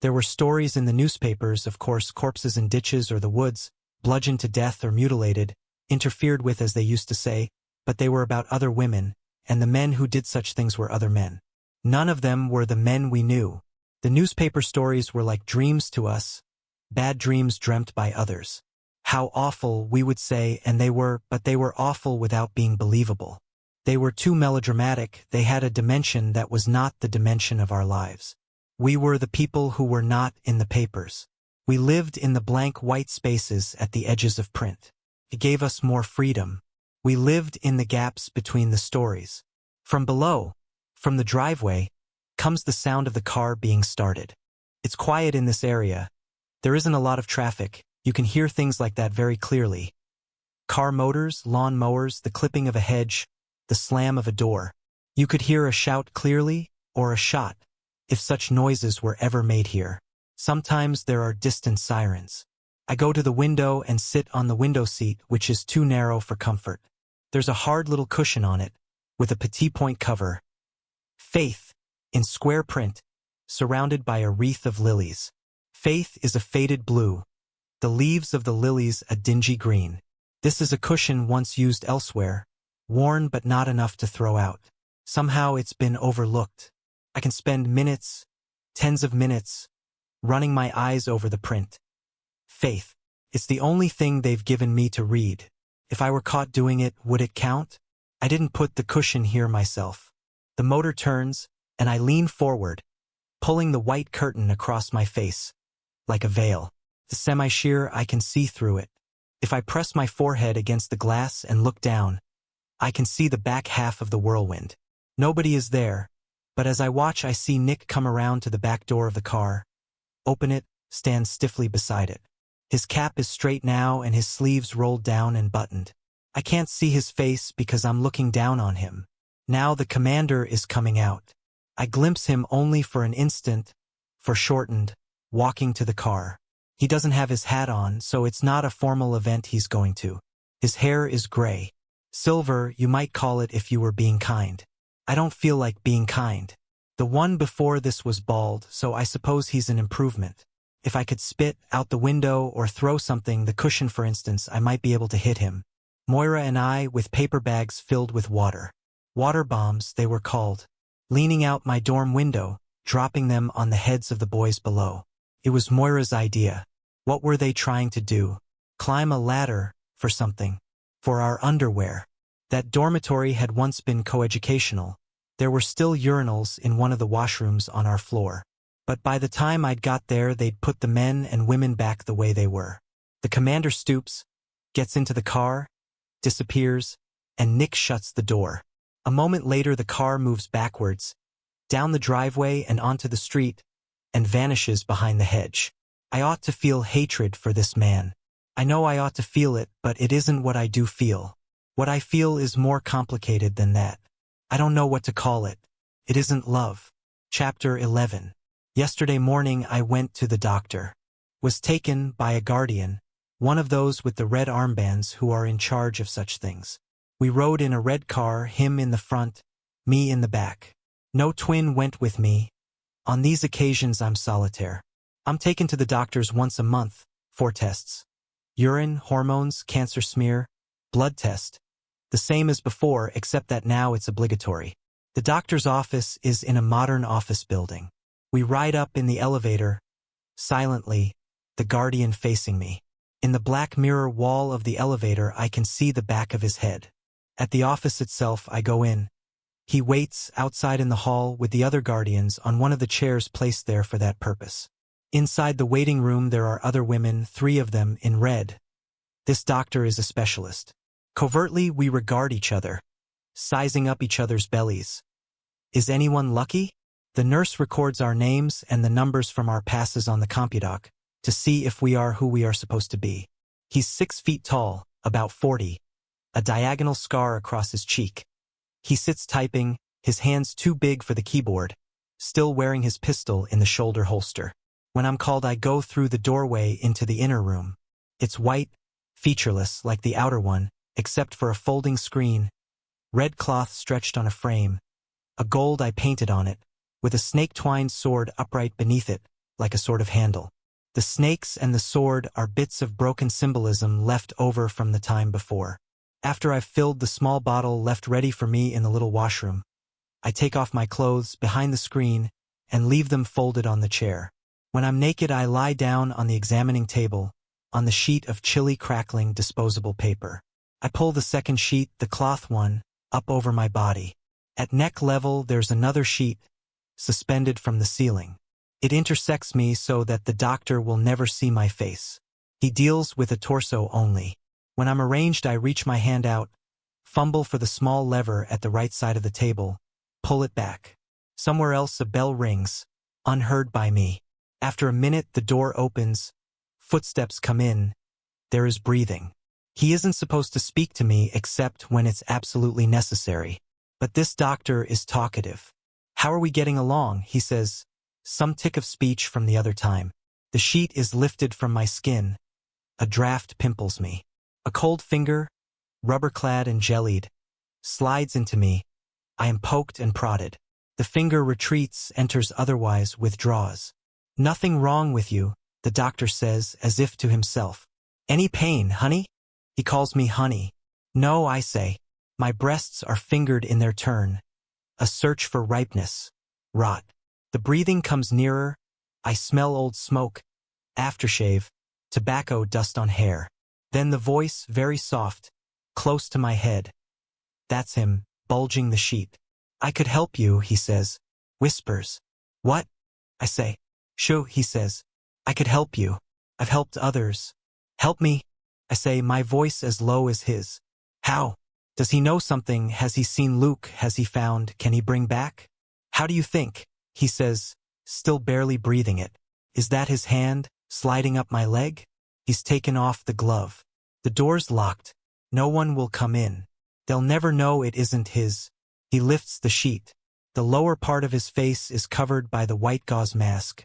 There were stories in the newspapers, of course, corpses in ditches or the woods, bludgeoned to death or mutilated, interfered with as they used to say, but they were about other women, and the men who did such things were other men. None of them were the men we knew. The newspaper stories were like dreams to us, bad dreams dreamt by others. How awful, we would say, and they were, but they were awful without being believable. They were too melodramatic, they had a dimension that was not the dimension of our lives. We were the people who were not in the papers. We lived in the blank white spaces at the edges of print. It gave us more freedom. We lived in the gaps between the stories. From below, from the driveway, comes the sound of the car being started. It's quiet in this area. There isn't a lot of traffic. You can hear things like that very clearly. Car motors, lawn mowers, the clipping of a hedge, the slam of a door. You could hear a shout clearly, or a shot, if such noises were ever made here. Sometimes there are distant sirens. I go to the window and sit on the window seat, which is too narrow for comfort. There's a hard little cushion on it, with a petit point cover. Faith, in square print, surrounded by a wreath of lilies. Faith is a faded blue. The leaves of the lilies a dingy green. This is a cushion once used elsewhere, worn but not enough to throw out. Somehow it's been overlooked. I can spend minutes, tens of minutes, running my eyes over the print. Faith. It's the only thing they've given me to read. If I were caught doing it, would it count? I didn't put the cushion here myself. The motor turns, and I lean forward, pulling the white curtain across my face, like a veil. The semi-sheer, I can see through it. If I press my forehead against the glass and look down, I can see the back half of the whirlwind. Nobody is there, but as I watch I see Nick come around to the back door of the car, open it, stand stiffly beside it. His cap is straight now and his sleeves rolled down and buttoned. I can't see his face because I'm looking down on him. Now the commander is coming out. I glimpse him only for an instant, foreshortened, walking to the car. He doesn't have his hat on, so it's not a formal event he's going to. His hair is gray. Silver, you might call it if you were being kind. I don't feel like being kind. The one before this was bald, so I suppose he's an improvement. If I could spit out the window or throw something, the cushion for instance, I might be able to hit him. Moira and I, with paper bags filled with water. Water bombs, they were called. Leaning out my dorm window, dropping them on the heads of the boys below. It was Moira's idea. What were they trying to do? Climb a ladder, for something. For our underwear. That dormitory had once been coeducational. There were still urinals in one of the washrooms on our floor. But by the time I'd got there, they'd put the men and women back the way they were. The commander stoops, gets into the car, disappears, and Nick shuts the door. A moment later, the car moves backwards, down the driveway and onto the street, and vanishes behind the hedge. I ought to feel hatred for this man. I know I ought to feel it, but it isn't what I do feel. What I feel is more complicated than that. I don't know what to call it. It isn't love. Chapter 11. Yesterday morning I went to the doctor. Was taken by a guardian, one of those with the red armbands who are in charge of such things. We rode in a red car, him in the front, me in the back. No twin went with me. On these occasions I'm solitaire. I'm taken to the doctors once a month, for tests. Urine, hormones, cancer smear, blood test. The same as before, except that now it's obligatory. The doctor's office is in a modern office building. We ride up in the elevator, silently, the guardian facing me. In the black mirror wall of the elevator I can see the back of his head. At the office itself I go in. He waits outside in the hall with the other guardians on one of the chairs placed there for that purpose. Inside the waiting room there are other women, 3 of them in red. This doctor is a specialist. Covertly we regard each other, sizing up each other's bellies. Is anyone lucky? The nurse records our names and the numbers from our passes on the compudoc to see if we are who we are supposed to be. He's 6 feet tall, about 40, a diagonal scar across his cheek. He sits typing, his hands too big for the keyboard, still wearing his pistol in the shoulder holster. When I'm called I go through the doorway into the inner room. It's white, featureless like the outer one, except for a folding screen, red cloth stretched on a frame, a gold I painted on it, with a snake-twined sword upright beneath it, like a sort of handle. The snakes and the sword are bits of broken symbolism left over from the time before. After I've filled the small bottle left ready for me in the little washroom, I take off my clothes behind the screen and leave them folded on the chair. When I'm naked I lie down on the examining table, on the sheet of chilly crackling disposable paper. I pull the second sheet, the cloth one, up over my body. At neck level there's another sheet, suspended from the ceiling. It intersects me so that the doctor will never see my face. He deals with a torso only. When I'm arranged I reach my hand out, fumble for the small lever at the right side of the table, pull it back. Somewhere else a bell rings, unheard by me. After a minute the door opens, footsteps come in, there is breathing. He isn't supposed to speak to me except when it's absolutely necessary. But this doctor is talkative. How are we getting along? He says, some tick of speech from the other time. The sheet is lifted from my skin. A draft pimples me. A cold finger, rubber-clad and jellied, slides into me. I am poked and prodded. The finger retreats, enters otherwise, withdraws. Nothing wrong with you, the doctor says, as if to himself. Any pain, honey? He calls me honey. No, I say. My breasts are fingered in their turn. A search for ripeness. Rot. The breathing comes nearer. I smell old smoke, aftershave, tobacco dust on hair. Then the voice, very soft, close to my head. That's him, bulging the sheet. I could help you, he says. Whispers. What? I say. Shoo, he says. I could help you. I've helped others. Help me? I say, my voice as low as his. How? Does he know something? Has he seen Luke? Has he found? Can he bring back? How do you think? He says, still barely breathing it. Is that his hand, sliding up my leg? He's taken off the glove. The door's locked. No one will come in. They'll never know it isn't his. He lifts the sheet. The lower part of his face is covered by the white gauze mask.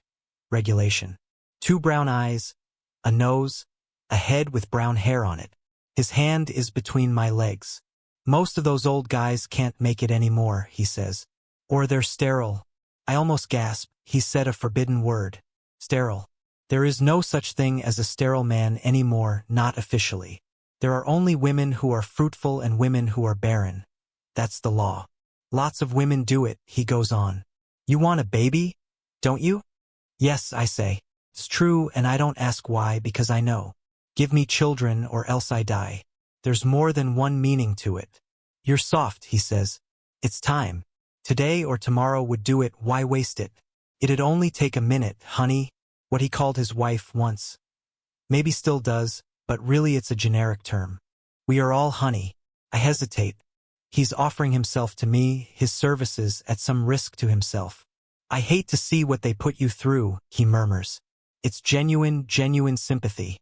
Regulation. 2 brown eyes, a nose, a head with brown hair on it. His hand is between my legs. Most of those old guys can't make it anymore, he says. Or they're sterile. I almost gasp. He said a forbidden word. Sterile. There is no such thing as a sterile man anymore, not officially. There are only women who are fruitful and women who are barren. That's the law. Lots of women do it, he goes on. You want a baby? Don't you? Yes, I say. It's true, and I don't ask why because I know. Give me children or else I die. There's more than one meaning to it. You're soft, he says. It's time. Today or tomorrow would do it, why waste it? It'd only take a minute, honey, what he called his wife once. Maybe still does, but really it's a generic term. We are all honey. I hesitate. He's offering himself to me, his services, at some risk to himself. I hate to see what they put you through, he murmurs. It's genuine sympathy.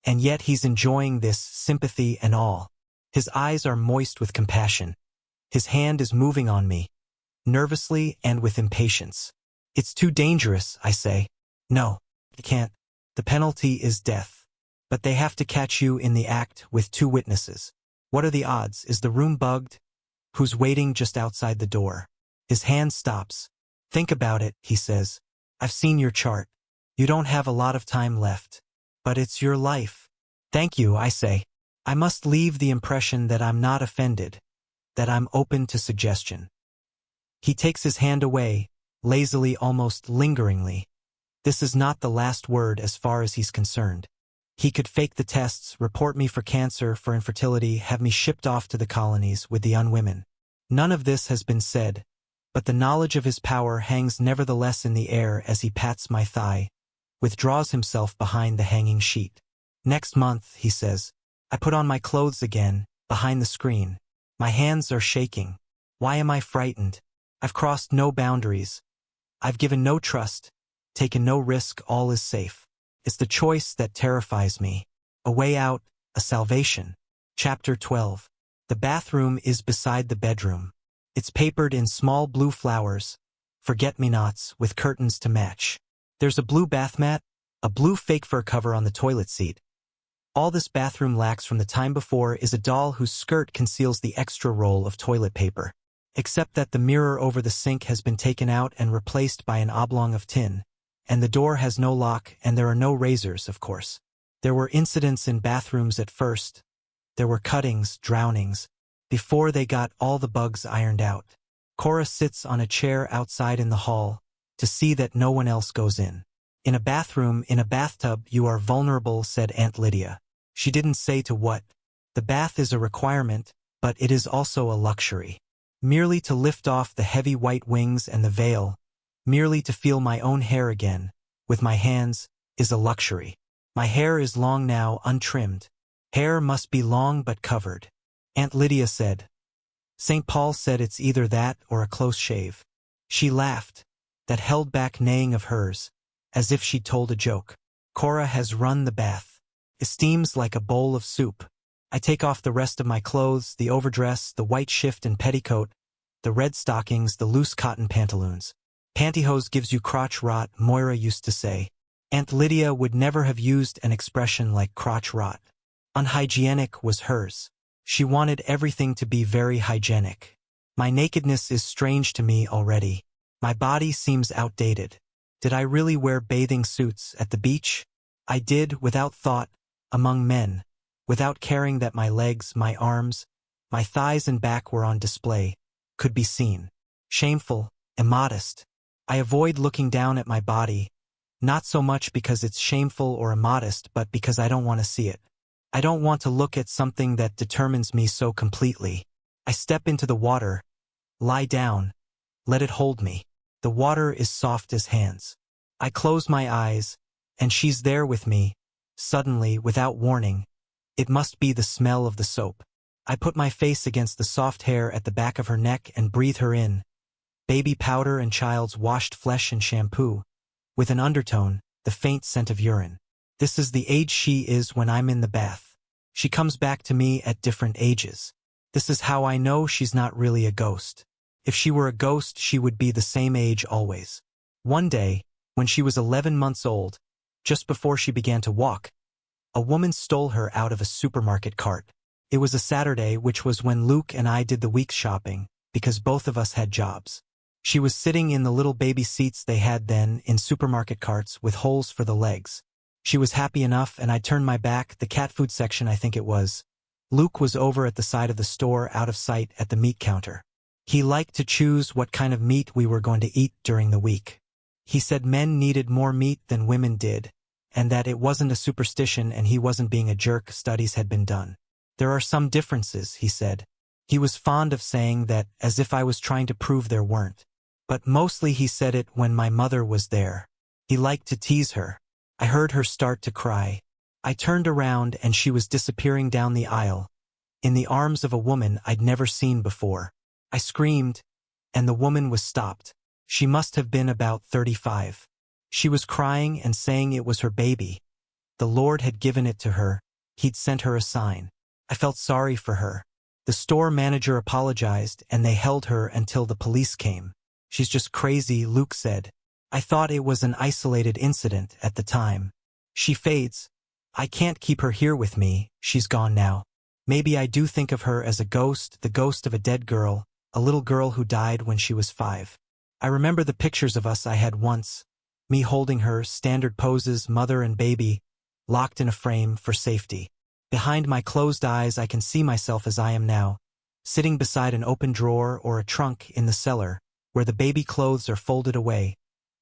And yet he's enjoying this sympathy and all. His eyes are moist with compassion. His hand is moving on me, nervously and with impatience. It's too dangerous, I say. No, you can't. The penalty is death. But they have to catch you in the act with 2 witnesses. What are the odds? Is the room bugged? Who's waiting just outside the door? His hand stops. Think about it, he says. I've seen your chart. You don't have a lot of time left. But it's your life. Thank you, I say. I must leave the impression that I'm not offended, that I'm open to suggestion. He takes his hand away, lazily, almost lingeringly. This is not the last word as far as he's concerned. He could fake the tests, report me for cancer, for infertility, have me shipped off to the colonies with the unwomen. None of this has been said, but the knowledge of his power hangs nevertheless in the air as he pats my thigh, withdraws himself behind the hanging sheet. Next month, he says. I put on my clothes again, behind the screen. My hands are shaking. Why am I frightened? I've crossed no boundaries. I've given no trust, taken no risk, all is safe. It's the choice that terrifies me. A way out, a salvation. Chapter 12. The bathroom is beside the bedroom. It's papered in small blue flowers, forget-me-nots, with curtains to match. There's a blue bath mat, a blue fake fur cover on the toilet seat. All this bathroom lacks from the time before is a doll whose skirt conceals the extra roll of toilet paper. Except that the mirror over the sink has been taken out and replaced by an oblong of tin, and the door has no lock, and there are no razors, of course. There were incidents in bathrooms at first. There were cuttings, drownings, before they got all the bugs ironed out. Cora sits on a chair outside in the hall to see that no one else goes in. In a bathroom, in a bathtub, you are vulnerable, said Aunt Lydia. She didn't say to what. The bath is a requirement, but it is also a luxury. Merely to lift off the heavy white wings and the veil, merely to feel my own hair again, with my hands, is a luxury. My hair is long now, untrimmed. Hair must be long but covered. Aunt Lydia said. St. Paul said it's either that or a close shave. She laughed, that held-back neighing of hers, as if she'd told a joke. Cora has run the bath. It steams like a bowl of soup. I take off the rest of my clothes, the overdress, the white shift and petticoat, the red stockings, the loose cotton pantaloons. Pantyhose gives you crotch rot, Moira used to say. Aunt Lydia would never have used an expression like crotch rot. Unhygienic was hers. She wanted everything to be very hygienic. My nakedness is strange to me already. My body seems outdated. Did I really wear bathing suits at the beach? I did, without thought, among men, without caring that my legs, my arms, my thighs and back were on display, could be seen. Shameful, immodest. I avoid looking down at my body, not so much because it's shameful or immodest, but because I don't want to see it. I don't want to look at something that determines me so completely. I step into the water, lie down, let it hold me. The water is soft as hands. I close my eyes, and she's there with me, suddenly, without warning. It must be the smell of the soap. I put my face against the soft hair at the back of her neck and breathe her in. Baby powder and child's washed flesh and shampoo, with an undertone, the faint scent of urine. This is the age she is when I'm in the bath. She comes back to me at different ages. This is how I know she's not really a ghost. If she were a ghost, she would be the same age always. One day, when she was 11 months old, just before she began to walk, a woman stole her out of a supermarket cart. It was a Saturday, which was when Luke and I did the week's shopping, because both of us had jobs. She was sitting in the little baby seats they had then in supermarket carts with holes for the legs. She was happy enough, and I turned my back, the cat food section I think it was. Luke was over at the side of the store, out of sight at the meat counter. He liked to choose what kind of meat we were going to eat during the week. He said men needed more meat than women did, and that it wasn't a superstition and he wasn't being a jerk. Studies had been done. There are some differences, he said. He was fond of saying that, as if I was trying to prove there weren't. But mostly he said it when my mother was there. He liked to tease her. I heard her start to cry. I turned around and she was disappearing down the aisle, in the arms of a woman I'd never seen before. I screamed, and the woman was stopped. She must have been about 35. She was crying and saying it was her baby. The Lord had given it to her. He'd sent her a sign. I felt sorry for her. The store manager apologized and they held her until the police came. She's just crazy, Luke said. I thought it was an isolated incident at the time. She fades. I can't keep her here with me. She's gone now. Maybe I do think of her as a ghost, the ghost of a dead girl, a little girl who died when she was 5. I remember the pictures of us I had once. Me holding her, standard poses, mother and baby, locked in a frame for safety. Behind my closed eyes I can see myself as I am now, sitting beside an open drawer or a trunk in the cellar, where the baby clothes are folded away,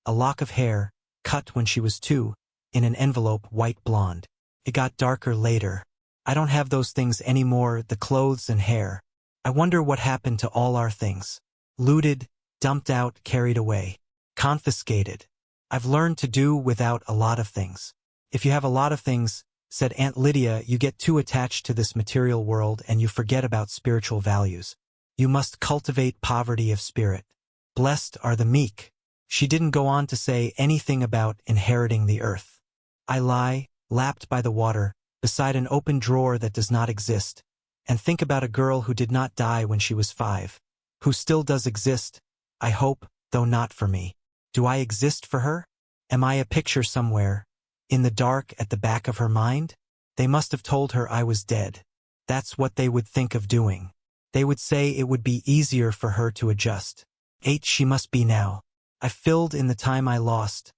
a lock of hair, cut when she was 2, in an envelope white blonde. It got darker later. I don't have those things anymore, the clothes and hair. I wonder what happened to all our things. Looted, dumped out, carried away. Confiscated. I've learned to do without a lot of things. If you have a lot of things, said Aunt Lydia, you get too attached to this material world and you forget about spiritual values. You must cultivate poverty of spirit. Blessed are the meek. She didn't go on to say anything about inheriting the earth. I lie, lapped by the water, beside an open drawer that does not exist, and think about a girl who did not die when she was 5, who still does exist, I hope, though not for me. Do I exist for her? Am I a picture somewhere, in the dark at the back of her mind? They must have told her I was dead. That's what they would think of doing. They would say it would be easier for her to adjust. 8 she must be now. I filled in the time I lost.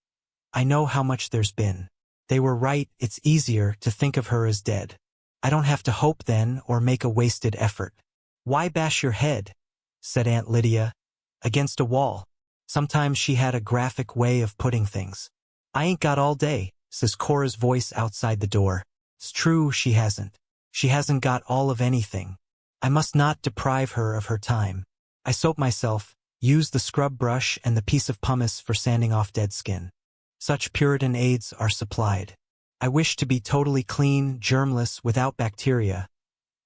I know how much there's been. They were right, it's easier to think of her as dead. I don't have to hope then or make a wasted effort. Why bash your head? Said Aunt Lydia. Against a wall. Sometimes she had a graphic way of putting things. I ain't got all day, says Cora's voice outside the door. It's true, she hasn't. She hasn't got all of anything. I must not deprive her of her time. I soap myself, use the scrub brush and the piece of pumice for sanding off dead skin. Such Puritan aids are supplied. I wish to be totally clean, germless, without bacteria,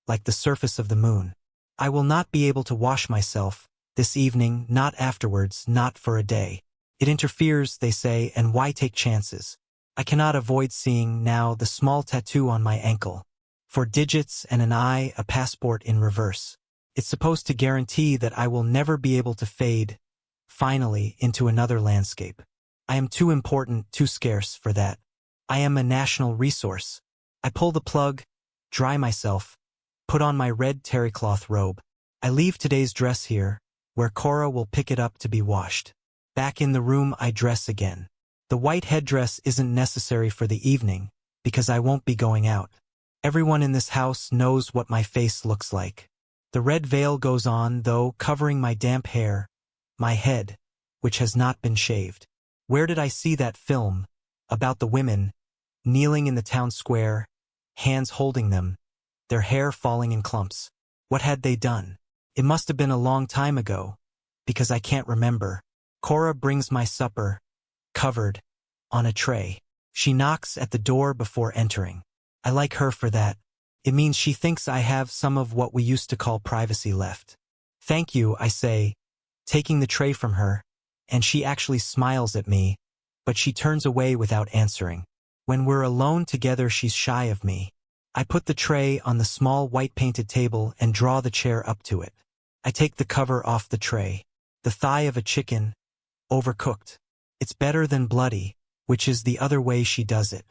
like the surface of the moon. I will not be able to wash myself, this evening, not afterwards, not for a day. It interferes, they say, and why take chances? I cannot avoid seeing now the small tattoo on my ankle. 4 digits and an I, a passport in reverse. It's supposed to guarantee that I will never be able to fade, finally, into another landscape. I am too important, too scarce for that. I am a national resource. I pull the plug, dry myself, put on my red terrycloth robe. I leave today's dress here, where Cora will pick it up to be washed. Back in the room I dress again. The white headdress isn't necessary for the evening, because I won't be going out. Everyone in this house knows what my face looks like. The red veil goes on, though, covering my damp hair, my head, which has not been shaved. Where did I see that film, about the women, kneeling in the town square, hands holding them, their hair falling in clumps? What had they done? It must have been a long time ago, because I can't remember. Cora brings my supper, covered, on a tray. She knocks at the door before entering. I like her for that. It means she thinks I have some of what we used to call privacy left. Thank you, I say, taking the tray from her, and she actually smiles at me, but she turns away without answering. When we're alone together, she's shy of me. I put the tray on the small white-painted table and draw the chair up to it. I take the cover off the tray. The thigh of a chicken, overcooked. It's better than bloody, which is the other way she does it.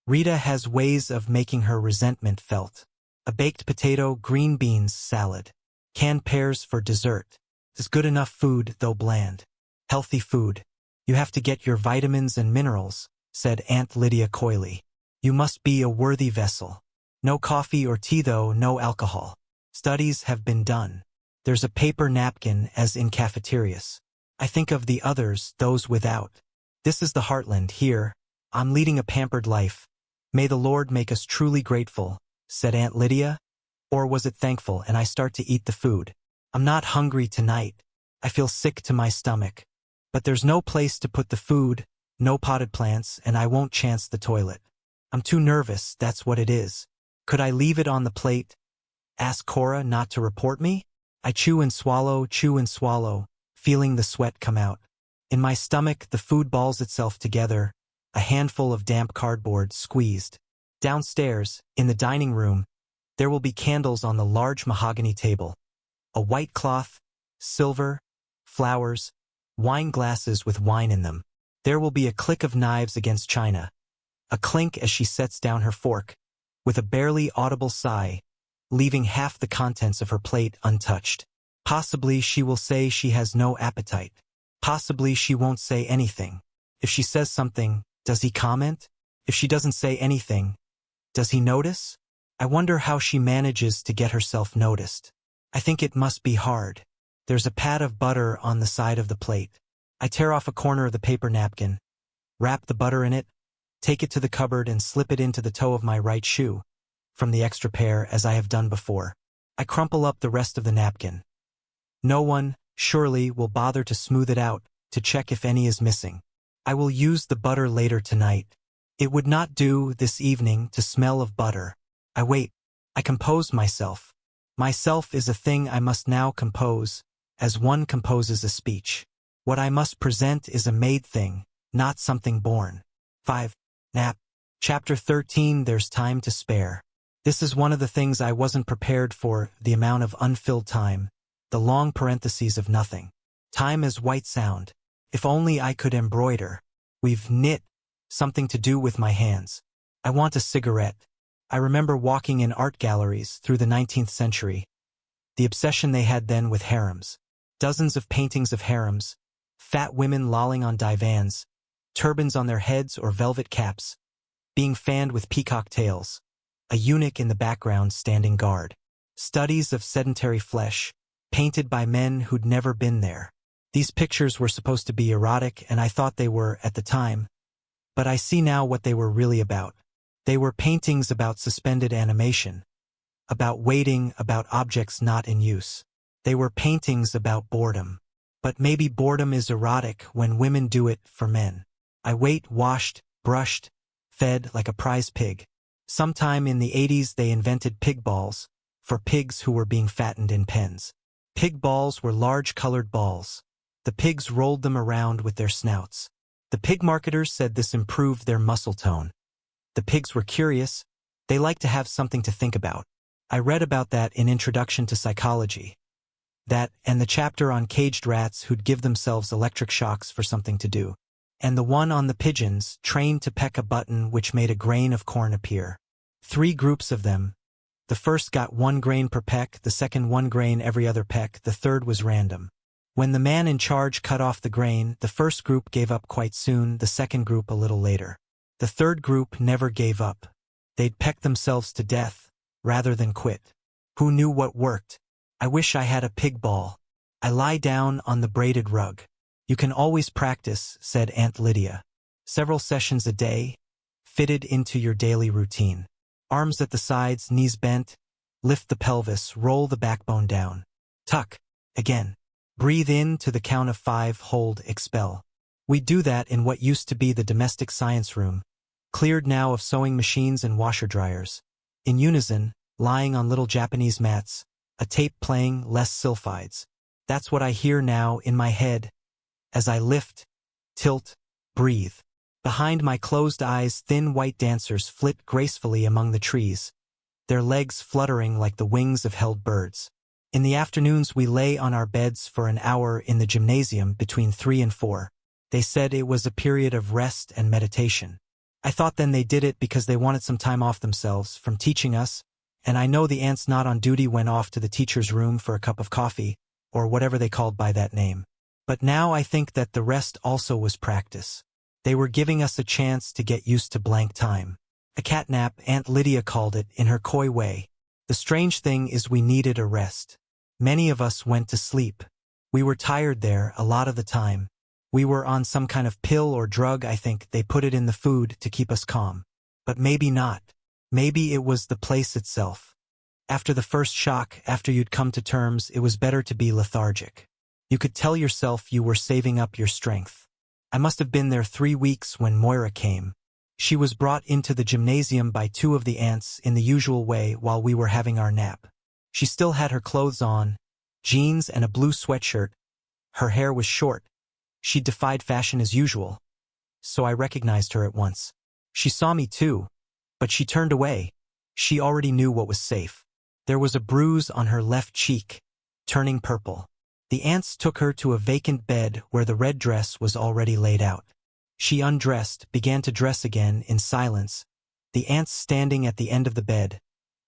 Rita has ways of making her resentment felt. A baked potato, green beans, salad. Canned pears for dessert. Is good enough food, though bland. Healthy food. You have to get your vitamins and minerals, said Aunt Lydia coyly. You must be a worthy vessel. No coffee or tea though, no alcohol. Studies have been done. There's a paper napkin as in cafeterias. I think of the others, those without. This is the heartland here. I'm leading a pampered life. May the Lord make us truly grateful, said Aunt Lydia. Or was it thankful and I start to eat the food? I'm not hungry tonight. I feel sick to my stomach. But there's no place to put the food, no potted plants, and I won't chance the toilet. I'm too nervous, that's what it is. Could I leave it on the plate? Ask Cora not to report me? I chew and swallow, feeling the sweat come out. In my stomach, the food balls itself together, a handful of damp cardboard squeezed. Downstairs, in the dining room, there will be candles on the large mahogany table. A white cloth, silver, flowers, wine glasses with wine in them. There will be a click of knives against china. A clink as she sets down her fork, with a barely audible sigh, leaving half the contents of her plate untouched. Possibly she will say she has no appetite. Possibly she won't say anything. If she says something, does he comment? If she doesn't say anything, does he notice? I wonder how she manages to get herself noticed. I think it must be hard. There's a pat of butter on the side of the plate. I tear off a corner of the paper napkin, wrap the butter in it, take it to the cupboard and slip it into the toe of my right shoe, from the extra pair as I have done before. I crumple up the rest of the napkin. No one, surely, will bother to smooth it out, to check if any is missing. I will use the butter later tonight. It would not do, this evening, to smell of butter. I wait. I compose myself. Myself is a thing I must now compose, as one composes a speech. What I must present is a made thing, not something born. 5. Nap. Chapter 13. There's time to spare. This is one of the things I wasn't prepared for, the amount of unfilled time, the long parentheses of nothing. Time is white sound. If only I could embroider. We've knit, something to do with my hands. I want a cigarette. I remember walking in art galleries through the 19th century. The obsession they had then with harems. Dozens of paintings of harems, fat women lolling on divans, turbans on their heads or velvet caps, being fanned with peacock tails, a eunuch in the background standing guard. Studies of sedentary flesh, painted by men who'd never been there. These pictures were supposed to be erotic, and I thought they were at the time. But I see now what they were really about. They were paintings about suspended animation, about waiting, about objects not in use. They were paintings about boredom. But maybe boredom is erotic when women do it for men. I wait, washed, brushed, fed like a prize pig. Sometime in the 80s they invented pig balls, for pigs who were being fattened in pens. Pig balls were large colored balls. The pigs rolled them around with their snouts. The pig marketers said this improved their muscle tone. The pigs were curious. They liked to have something to think about. I read about that in Introduction to Psychology. That, and the chapter on caged rats who'd give themselves electric shocks for something to do. And the one on the pigeons, trained to peck a button which made a grain of corn appear. 3 groups of them. The first got 1 grain per peck, the second 1 grain every other peck, the third was random. When the man in charge cut off the grain, the first group gave up quite soon, the second group a little later. The third group never gave up. They'd peck themselves to death, rather than quit. Who knew what worked? I wish I had a pig ball. I lie down on the braided rug. You can always practice, said Aunt Lydia. Several sessions a day, fitted into your daily routine. Arms at the sides, knees bent, lift the pelvis, roll the backbone down. Tuck, again. Breathe in to the count of 5, hold, expel. We do that in what used to be the domestic science room, cleared now of sewing machines and washer dryers. In unison, lying on little Japanese mats, a tape playing, less sulfides. That's what I hear now in my head, as I lift, tilt, breathe. Behind my closed eyes, thin white dancers flit gracefully among the trees, their legs fluttering like the wings of held birds. In the afternoons we lay on our beds for an hour in the gymnasium between 3 and 4. They said it was a period of rest and meditation. I thought then they did it because they wanted some time off themselves from teaching us, And I know the ants not on duty went off to the teacher's room for a cup of coffee, or whatever they called by that name. But now I think that the rest also was practice. They were giving us a chance to get used to blank time. A catnap, Aunt Lydia called it, in her coy way. The strange thing is we needed a rest. Many of us went to sleep. We were tired there a lot of the time. We were on some kind of pill or drug, I think they put it in the food to keep us calm. But maybe not. Maybe it was the place itself. After the first shock, after you'd come to terms, it was better to be lethargic. You could tell yourself you were saving up your strength. I must have been there 3 weeks when Moira came. She was brought into the gymnasium by 2 of the aunts in the usual way while we were having our nap. She still had her clothes on, jeans and a blue sweatshirt. Her hair was short. She defied fashion as usual. So I recognized her at once. She saw me too, but she turned away. She already knew what was safe. There was a bruise on her left cheek, turning purple. The aunts took her to a vacant bed where the red dress was already laid out. She undressed, began to dress again in silence, the aunts standing at the end of the bed,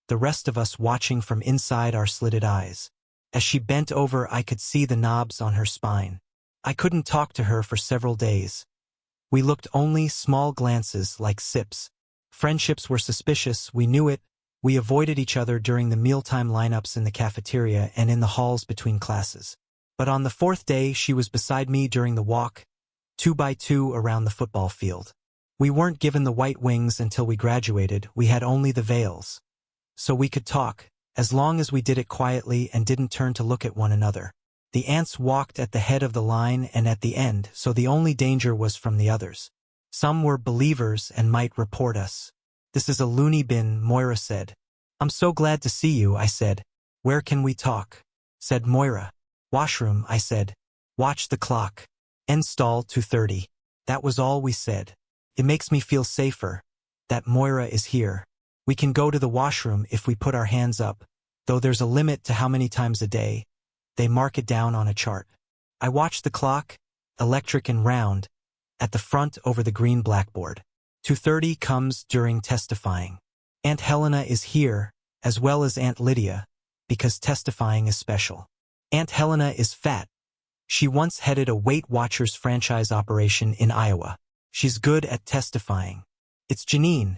the rest of us watching from inside our slitted eyes. As she bent over, I could see the knobs on her spine. I couldn't talk to her for several days. We looked only small glances like sips. Friendships were suspicious, we knew it. We avoided each other during the mealtime lineups in the cafeteria and in the halls between classes. But on the 4th day, she was beside me during the walk, 2 by 2 around the football field. We weren't given the white wings until we graduated, we had only the veils. So we could talk, as long as we did it quietly and didn't turn to look at one another. The aunts walked at the head of the line and at the end, so the only danger was from the others. Some were believers and might report us. "This is a loony bin," Moira said. "I'm so glad to see you," I said. "Where can we talk?" said Moira. "Washroom," I said. "Watch the clock. End stall 2:30. That was all we said. It makes me feel safer that Moira is here. We can go to the washroom if we put our hands up, though there's a limit to how many times a day. They mark it down on a chart. I watched the clock, electric and round, at the front over the green blackboard. 2:30 comes during testifying. Aunt Helena is here, as well as Aunt Lydia, because testifying is special. Aunt Helena is fat. She once headed a Weight Watchers franchise operation in Iowa. She's good at testifying. It's Janine,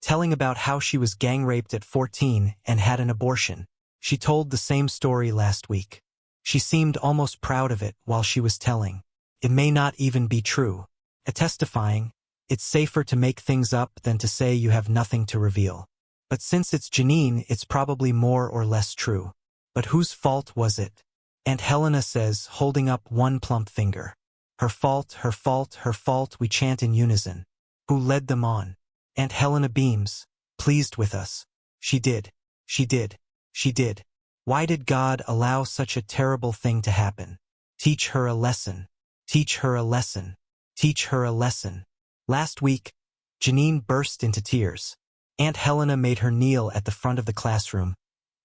telling about how she was gang-raped at 14 and had an abortion. She told the same story last week. She seemed almost proud of it while she was telling. It may not even be true. At testifying, it's safer to make things up than to say you have nothing to reveal. But since it's Janine, it's probably more or less true. But whose fault was it? Aunt Helena says, holding up one plump finger. Her fault, her fault, her fault, we chant in unison. Who led them on? Aunt Helena beams, pleased with us. She did. She did. She did. Why did God allow such a terrible thing to happen? Teach her a lesson. Teach her a lesson. Teach her a lesson. Last week, Janine burst into tears. Aunt Helena made her kneel at the front of the classroom,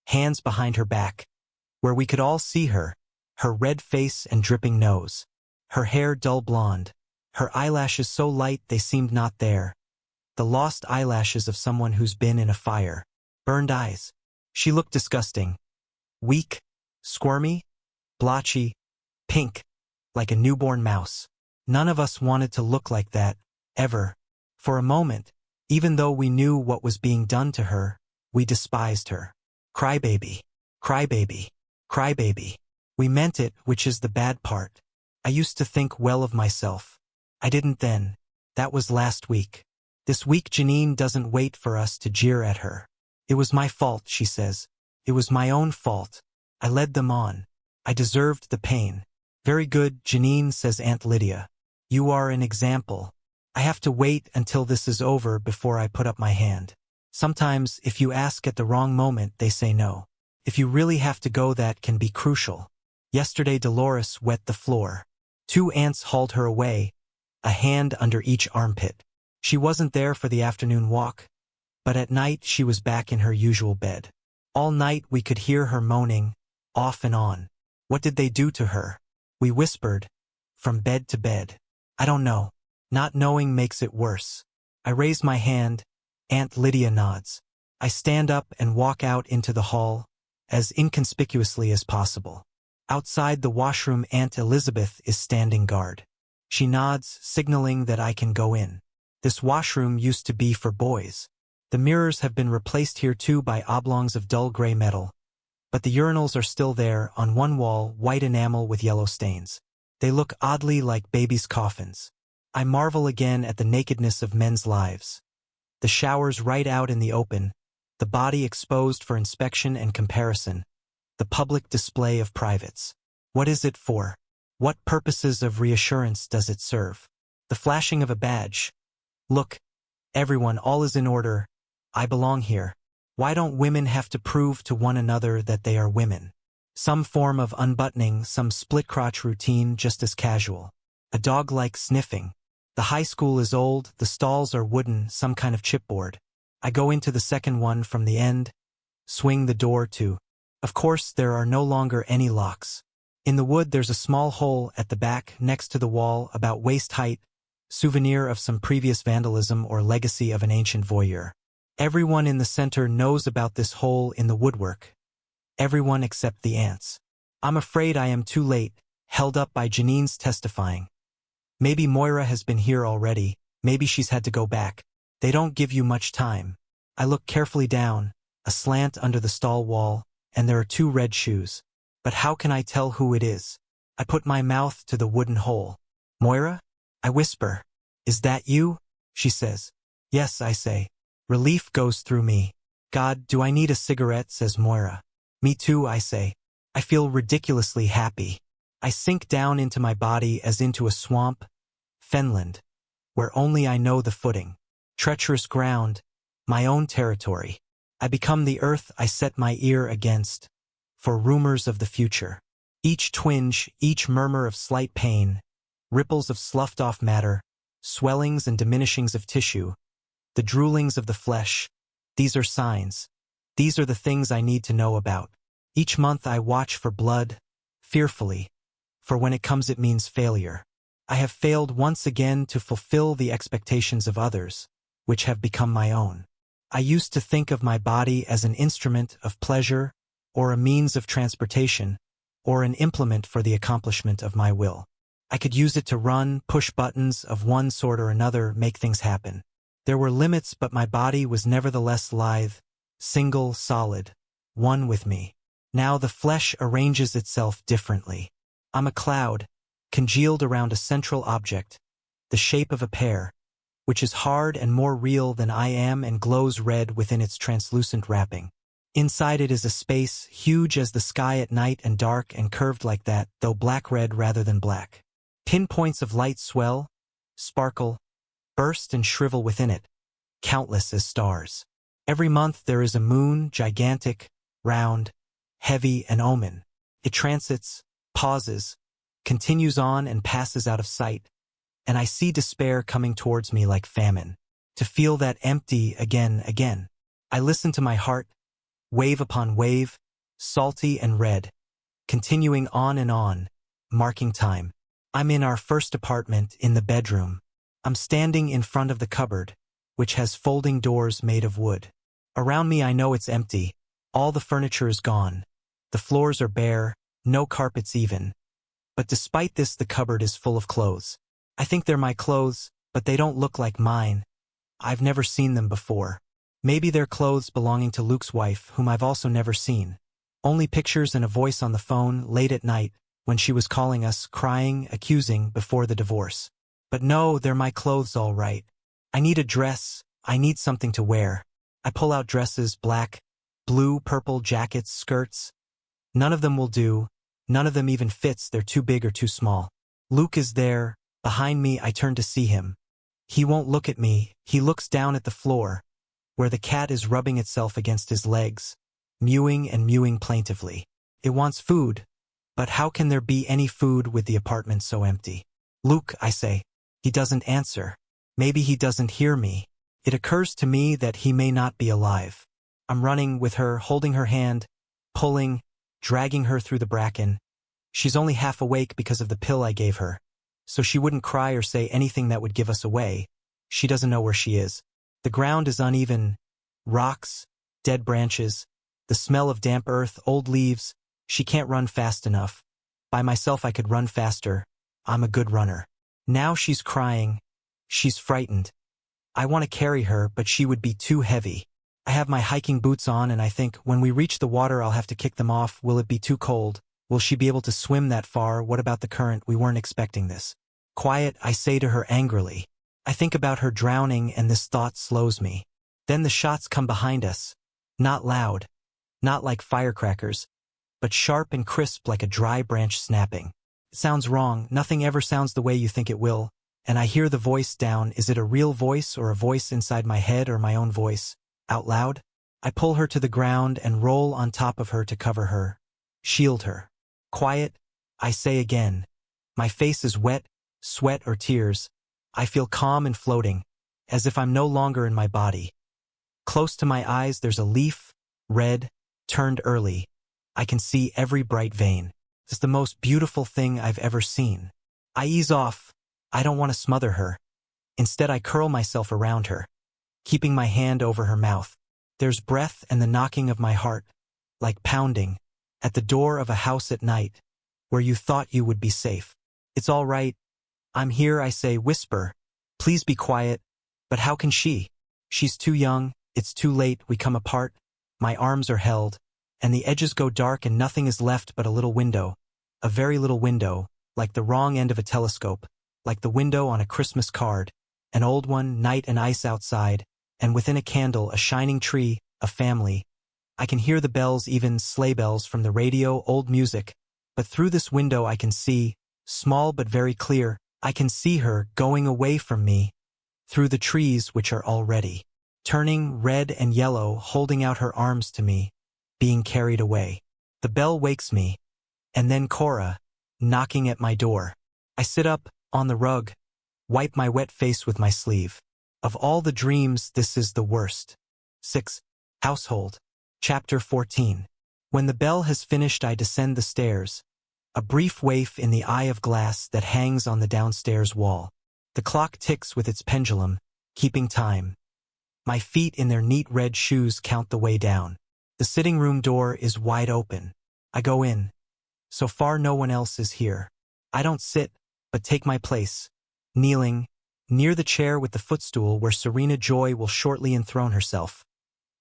hands behind her back, where we could all see her red face and dripping nose, her hair dull blonde, her eyelashes so light they seemed not there, the lost eyelashes of someone who's been in a fire, burned eyes. She looked disgusting. Weak, squirmy, blotchy, pink, like a newborn mouse. None of us wanted to look like that, ever. For a moment, even though we knew what was being done to her, we despised her. Crybaby, crybaby, crybaby. We meant it, which is the bad part. I used to think well of myself. I didn't then. That was last week. This week Janine doesn't wait for us to jeer at her. It was my fault, she says. It was my own fault. I led them on. I deserved the pain. Very good, Janine, says Aunt Lydia. You are an example. I have to wait until this is over before I put up my hand. Sometimes, if you ask at the wrong moment, they say no. If you really have to go, that can be crucial. Yesterday Dolores wet the floor. 2 aunts hauled her away, a hand under each armpit. She wasn't there for the afternoon walk, but at night she was back in her usual bed. All night we could hear her moaning, off and on. What did they do to her? We whispered, from bed to bed. I don't know. Not knowing makes it worse. I raise my hand. Aunt Lydia nods. I stand up and walk out into the hall, as inconspicuously as possible. Outside the washroom, Aunt Elizabeth is standing guard. She nods, signaling that I can go in. This washroom used to be for boys. The mirrors have been replaced here too by oblongs of dull gray metal, but the urinals are still there, on one wall, white enamel with yellow stains. They look oddly like babies' coffins. I marvel again at the nakedness of men's lives. The showers right out in the open, the body exposed for inspection and comparison, the public display of privates. What is it for? What purposes of reassurance does it serve? The flashing of a badge. Look, everyone, all is in order. I belong here. Why don't women have to prove to one another that they are women? Some form of unbuttoning, some split-crotch routine just as casual. A dog-like sniffing. The high school is old, the stalls are wooden, some kind of chipboard. I go into the second one from the end, swing the door to. Of course, there are no longer any locks. In the wood there's a small hole at the back next to the wall about waist height, souvenir of some previous vandalism or legacy of an ancient voyeur. Everyone in the center knows about this hole in the woodwork. Everyone except the aunts. I'm afraid I am too late, held up by Janine's testifying. Maybe Moira has been here already, maybe she's had to go back. They don't give you much time. I look carefully down, a slant under the stall wall, and there are 2 red shoes. But how can I tell who it is? I put my mouth to the wooden hole. Moira? I whisper. Is that you? She says. Yes, I say. Relief goes through me. God, do I need a cigarette, says Moira. Me too, I say. I feel ridiculously happy. I sink down into my body as into a swamp, fenland, where only I know the footing. Treacherous ground, my own territory. I become the earth I set my ear against, for rumors of the future. Each twinge, each murmur of slight pain, ripples of sloughed-off matter, swellings and diminishings of tissue, the droolings of the flesh, these are signs. These are the things I need to know about. Each month I watch for blood, fearfully, for when it comes it means failure. I have failed once again to fulfill the expectations of others, which have become my own. I used to think of my body as an instrument of pleasure, or a means of transportation, or an implement for the accomplishment of my will. I could use it to run, push buttons of one sort or another, make things happen. There were limits, but my body was nevertheless lithe, single, solid, one with me. Now the flesh arranges itself differently. I'm a cloud, congealed around a central object, the shape of a pear, which is hard and more real than I am and glows red within its translucent wrapping. Inside it is a space, huge as the sky at night and dark and curved like that, though black-red rather than black. Pinpoints of light swell, sparkle, burst and shrivel within it, countless as stars. Every month there is a moon, gigantic, round, heavy, an omen. It transits, pauses, continues on and passes out of sight, and I see despair coming towards me like famine. To feel that empty again. I listen to my heart, wave upon wave, salty and red, continuing on and on, marking time. I'm in our first apartment, in the bedroom. I'm standing in front of the cupboard, which has folding doors made of wood. Around me I know it's empty. All the furniture is gone. The floors are bare, no carpets even. But despite this, the cupboard is full of clothes. I think they're my clothes, but they don't look like mine. I've never seen them before. Maybe they're clothes belonging to Luke's wife, whom I've also never seen. Only pictures and a voice on the phone late at night when she was calling us, crying, accusing before the divorce. But no, they're my clothes all right. I need a dress. I need something to wear. I pull out dresses, black, blue, purple, jackets, skirts. None of them will do. None of them even fits. They're too big or too small. Luke is there. Behind me, I turn to see him. He won't look at me. He looks down at the floor, where the cat is rubbing itself against his legs, mewing and mewing plaintively. It wants food, but how can there be any food with the apartment so empty? Luke, I say. He doesn't answer. Maybe he doesn't hear me. It occurs to me that he may not be alive. I'm running with her, holding her hand, pulling, dragging her through the bracken. She's only half awake because of the pill I gave her, so she wouldn't cry or say anything that would give us away. She doesn't know where she is. The ground is uneven, rocks, dead branches, the smell of damp earth, old leaves. She can't run fast enough. By myself I could run faster. I'm a good runner. Now she's crying. She's frightened. I want to carry her, but she would be too heavy. I have my hiking boots on and I think, when we reach the water I'll have to kick them off. Will it be too cold? Will she be able to swim that far? What about the current? We weren't expecting this. Quiet, I say to her angrily. I think about her drowning and this thought slows me. Then the shots come behind us. Not loud. Not like firecrackers. But sharp and crisp like a dry branch snapping. It sounds wrong. Nothing ever sounds the way you think it will. And I hear the voice down. Is it a real voice or a voice inside my head or my own voice? Out loud? I pull her to the ground and roll on top of her to cover her. Shield her. Quiet, I say again. My face is wet, sweat or tears. I feel calm and floating, as if I'm no longer in my body. Close to my eyes there's a leaf, red, turned early. I can see every bright vein. It's the most beautiful thing I've ever seen. I ease off. I don't want to smother her. Instead I curl myself around her, keeping my hand over her mouth. There's breath and the knocking of my heart, like pounding, at the door of a house at night, where you thought you would be safe. It's all right. I'm here, I say, whisper. Please be quiet. But how can she? She's too young. It's too late. We come apart. My arms are held, and the edges go dark and nothing is left but a little window. A very little window, like the wrong end of a telescope, like the window on a Christmas card, an old one, night and ice outside, and within a candle, a shining tree, a family. I can hear the bells, even sleigh bells from the radio, old music. But through this window I can see, small but very clear, I can see her going away from me, through the trees which are already turning red and yellow, holding out her arms to me, being carried away. The bell wakes me, and then Cora, knocking at my door. I sit up, on the rug, wipe my wet face with my sleeve. Of all the dreams, this is the worst. 6. Household. Chapter 14. When the bell has finished I descend the stairs, a brief waif in the eye of glass that hangs on the downstairs wall. The clock ticks with its pendulum, keeping time. My feet in their neat red shoes count the way down. The sitting room door is wide open. I go in. So far no one else is here. I don't sit, but take my place, kneeling, near the chair with the footstool where Serena Joy will shortly enthrone herself,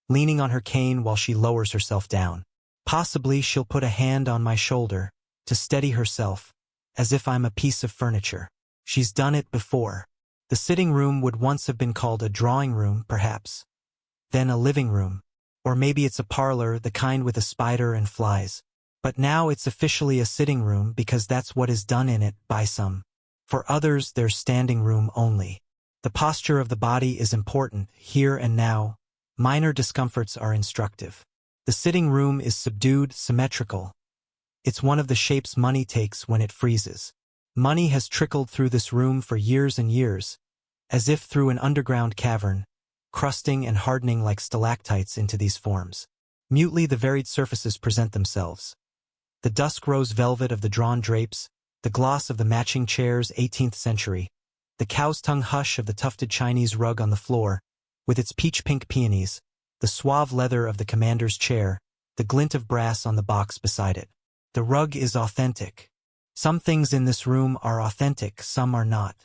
leaning on her cane while she lowers herself down. Possibly she'll put a hand on my shoulder, to steady herself, as if I'm a piece of furniture. She's done it before. The sitting room would once have been called a drawing room, perhaps. Then a living room. Or maybe it's a parlor, the kind with a spider and flies. But now it's officially a sitting room because that's what is done in it by some. For others there's standing room only. The posture of the body is important, here and now. Minor discomforts are instructive. The sitting room is subdued, symmetrical. It's one of the shapes money takes when it freezes. Money has trickled through this room for years and years, as if through an underground cavern, crusting and hardening like stalactites into these forms. Mutely the varied surfaces present themselves. The dusk rose velvet of the drawn drapes, the gloss of the matching chairs, 18th century, the cow's tongue hush of the tufted Chinese rug on the floor, with its peach-pink peonies, the suave leather of the commander's chair, the glint of brass on the box beside it. The rug is authentic. Some things in this room are authentic, some are not.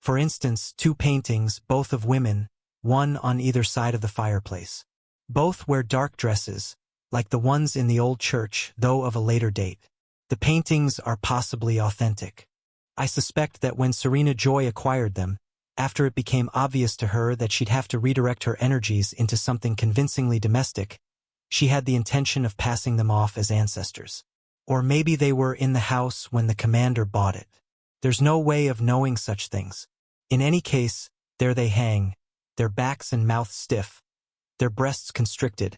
For instance, 2 paintings, both of women, one on either side of the fireplace. Both wear dark dresses, like the ones in the old church, though of a later date. The paintings are possibly authentic. I suspect that when Serena Joy acquired them, after it became obvious to her that she'd have to redirect her energies into something convincingly domestic, she had the intention of passing them off as ancestors. Or maybe they were in the house when the commander bought it. There's no way of knowing such things. In any case, there they hang, their backs and mouths stiff, their breasts constricted,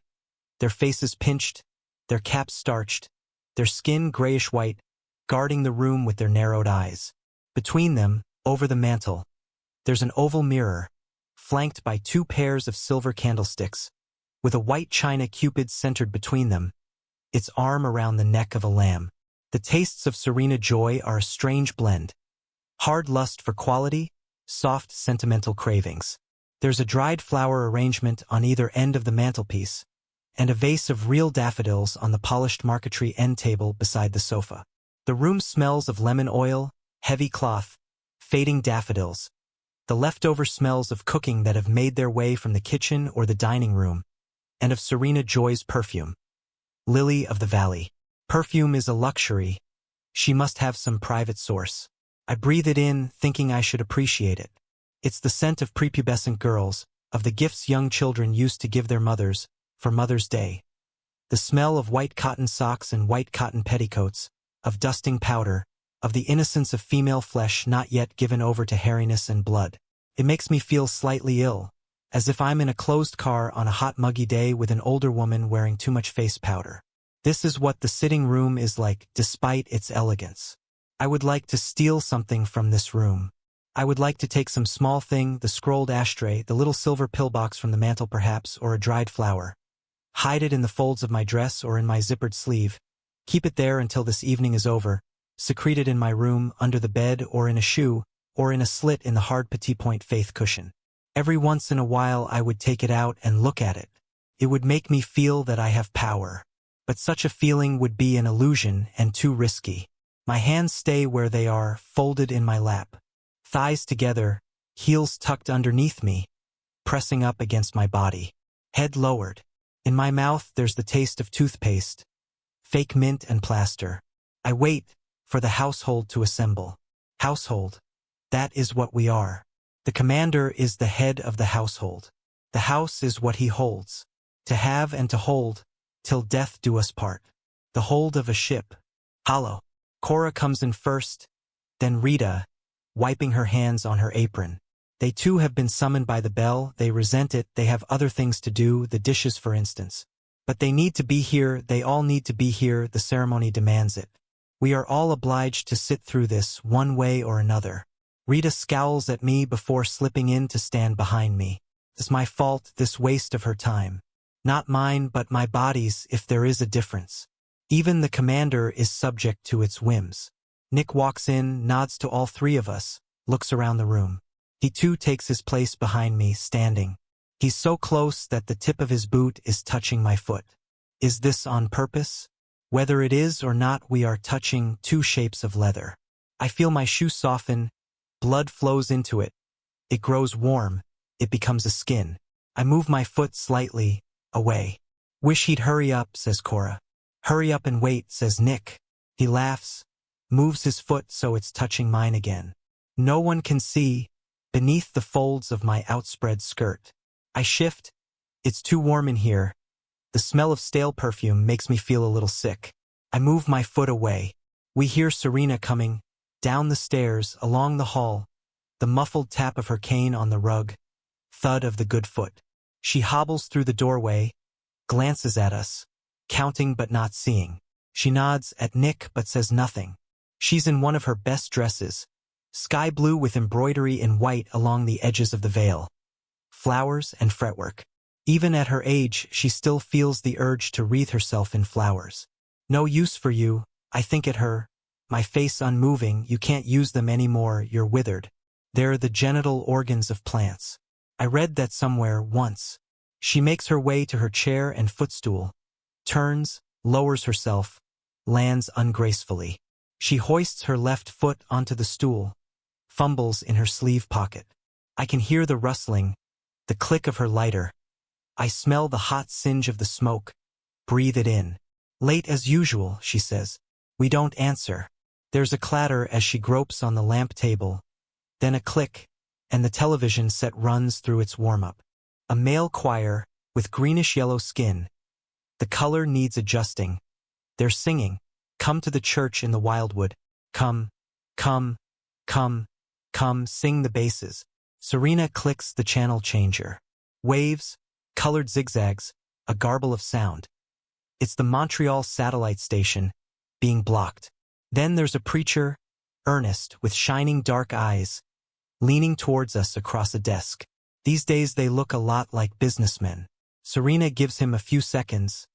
their faces pinched, their caps starched, their skin grayish-white, guarding the room with their narrowed eyes. Between them, over the mantel, there's an oval mirror, flanked by 2 pairs of silver candlesticks, with a white china cupid centered between them, its arm around the neck of a lamb. The tastes of Serena Joy are a strange blend. Hard lust for quality, soft sentimental cravings. There's a dried flower arrangement on either end of the mantelpiece, and a vase of real daffodils on the polished marquetry end table beside the sofa. The room smells of lemon oil, heavy cloth, fading daffodils, the leftover smells of cooking that have made their way from the kitchen or the dining room, and of Serena Joy's perfume. Lily of the Valley. Perfume is a luxury. She must have some private source. I breathe it in, thinking I should appreciate it. It's the scent of prepubescent girls, of the gifts young children used to give their mothers for Mother's Day. The smell of white cotton socks and white cotton petticoats, of dusting powder, of the innocence of female flesh not yet given over to hairiness and blood. It makes me feel slightly ill, as if I'm in a closed car on a hot muggy day with an older woman wearing too much face powder. This is what the sitting room is like, despite its elegance. I would like to steal something from this room. I would like to take some small thing, the scrolled ashtray, the little silver pillbox from the mantel perhaps, or a dried flower. Hide it in the folds of my dress or in my zippered sleeve. Keep it there until this evening is over. Secrete it in my room, under the bed, or in a shoe, or in a slit in the hard petit point faith cushion. Every once in a while I would take it out and look at it. It would make me feel that I have power. But such a feeling would be an illusion and too risky. My hands stay where they are, folded in my lap. Thighs together, heels tucked underneath me, pressing up against my body. Head lowered. In my mouth there's the taste of toothpaste, fake mint and plaster. I wait for the household to assemble. Household. That is what we are. The commander is the head of the household. The house is what he holds. To have and to hold, till death do us part. The hold of a ship. Hollow. Cora comes in first, then Rita, wiping her hands on her apron. They too have been summoned by the bell, they resent it, they have other things to do, the dishes for instance. But they need to be here, they all need to be here, the ceremony demands it. We are all obliged to sit through this, one way or another. Rita scowls at me before slipping in to stand behind me. It's my fault, this waste of her time. Not mine, but my body's, if there is a difference. Even the commander is subject to its whims. Nick walks in, nods to all three of us, looks around the room. He too takes his place behind me, standing. He's so close that the tip of his boot is touching my foot. Is this on purpose? Whether it is or not, we are touching two shapes of leather. I feel my shoe soften, blood flows into it. It grows warm, it becomes a skin. I move my foot slightly, away. Wish he'd hurry up, says Cora. Hurry up and wait, says Nick. He laughs, moves his foot so it's touching mine again. No one can see, beneath the folds of my outspread skirt. I shift. It's too warm in here. The smell of stale perfume makes me feel a little sick. I move my foot away. We hear Serena coming, down the stairs, along the hall, the muffled tap of her cane on the rug, thud of the good foot. She hobbles through the doorway, glances at us, counting but not seeing. She nods at Nick but says nothing. She's in one of her best dresses, sky blue with embroidery in white along the edges of the veil. Flowers and fretwork. Even at her age, she still feels the urge to wreathe herself in flowers. No use for you, I think at her, my face unmoving, you can't use them anymore, you're withered. They're the genital organs of plants. I read that somewhere, once. She makes her way to her chair and footstool, turns, lowers herself, lands ungracefully. She hoists her left foot onto the stool, fumbles in her sleeve pocket. I can hear the rustling, the click of her lighter. I smell the hot singe of the smoke, breathe it in. Late as usual, she says. We don't answer. There's a clatter as she gropes on the lamp table, then a click, and the television set runs through its warm-up. A male choir, with greenish-yellow skin. The color needs adjusting. They're singing, "Come to the church in the wildwood. Come, come, come, come," sing the basses. Serena clicks the channel changer. Waves, colored zigzags, a garble of sound. It's the Montreal satellite station, being blocked. Then there's a preacher, earnest, with shining dark eyes, leaning towards us across a desk. These days they look a lot like businessmen. Serena gives him a few seconds,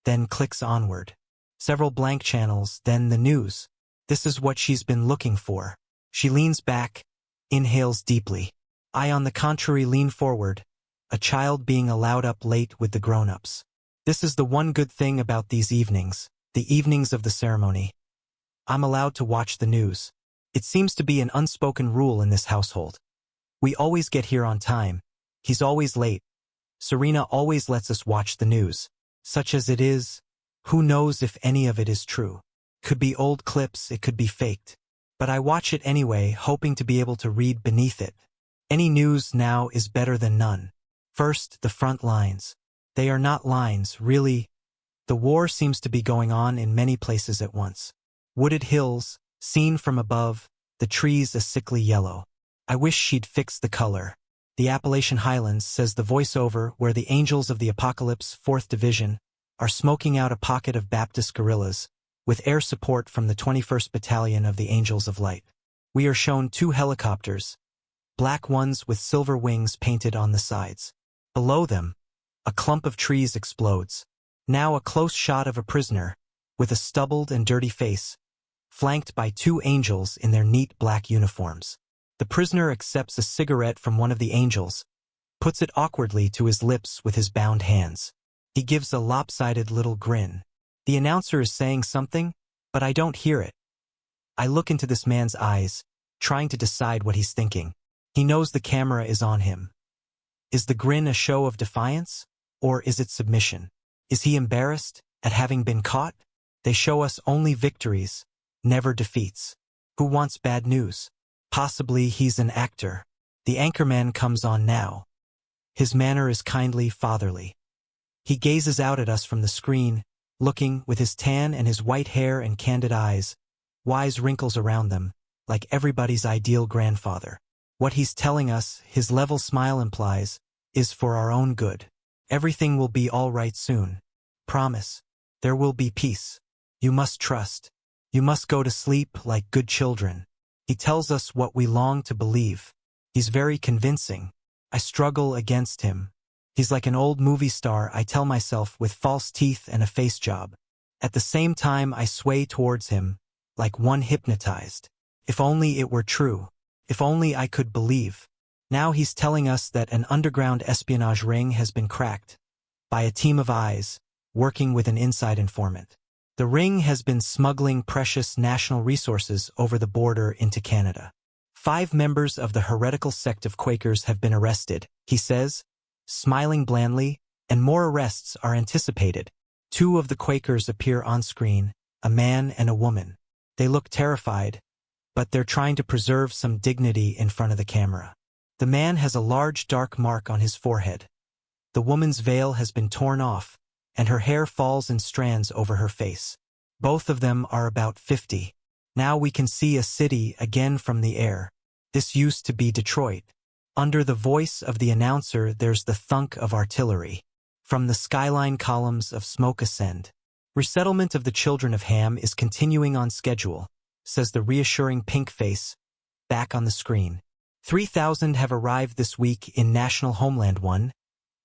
then clicks onward. Several blank channels, then the news. This is what she's been looking for. She leans back, inhales deeply. I, on the contrary, lean forward, a child being allowed up late with the grown-ups. This is the one good thing about these evenings, the evenings of the ceremony. I'm allowed to watch the news. It seems to be an unspoken rule in this household. We always get here on time. He's always late. Serena always lets us watch the news. Such as it is, who knows if any of it is true. Could be old clips, it could be faked. But I watch it anyway, hoping to be able to read beneath it. Any news now is better than none. First, the front lines. They are not lines, really. The war seems to be going on in many places at once. Wooded hills, seen from above, the trees a sickly yellow. I wish she'd fix the color. The Appalachian Highlands, says the voiceover, where the Angels of the Apocalypse, 4th Division, are smoking out a pocket of Baptist guerrillas, with air support from the 21st Battalion of the Angels of Light. We are shown 2 helicopters, black ones with silver wings painted on the sides. Below them, a clump of trees explodes. Now a close shot of a prisoner, with a stubbled and dirty face, flanked by 2 angels in their neat black uniforms. The prisoner accepts a cigarette from one of the angels, puts it awkwardly to his lips with his bound hands. He gives a lopsided little grin. The announcer is saying something, but I don't hear it. I look into this man's eyes, trying to decide what he's thinking. He knows the camera is on him. Is the grin a show of defiance, or is it submission? Is he embarrassed at having been caught? They show us only victories, never defeats. Who wants bad news? Possibly he's an actor. The anchorman comes on now. His manner is kindly, fatherly. He gazes out at us from the screen, looking, with his tan and his white hair and candid eyes, wise wrinkles around them, like everybody's ideal grandfather. What he's telling us, his level smile implies, is for our own good. Everything will be all right soon. Promise. There will be peace. You must trust. You must go to sleep like good children. He tells us what we long to believe. He's very convincing. I struggle against him. He's like an old movie star, I tell myself, with false teeth and a face job. At the same time I sway towards him, like one hypnotized. If only it were true. If only I could believe. Now he's telling us that an underground espionage ring has been cracked by a team of eyes, working with an inside informant. The ring has been smuggling precious national resources over the border into Canada. 5 members of the heretical sect of Quakers have been arrested, he says, smiling blandly, and more arrests are anticipated. 2 of the Quakers appear on screen, a man and a woman. They look terrified, but they're trying to preserve some dignity in front of the camera. The man has a large dark mark on his forehead. The woman's veil has been torn off, and her hair falls in strands over her face. Both of them are about 50. Now we can see a city again from the air. This used to be Detroit. Under the voice of the announcer there's the thunk of artillery. From the skyline columns of smoke ascend. Resettlement of the children of Ham is continuing on schedule, says the reassuring pink face, back on the screen. 3,000 have arrived this week in National Homeland 1,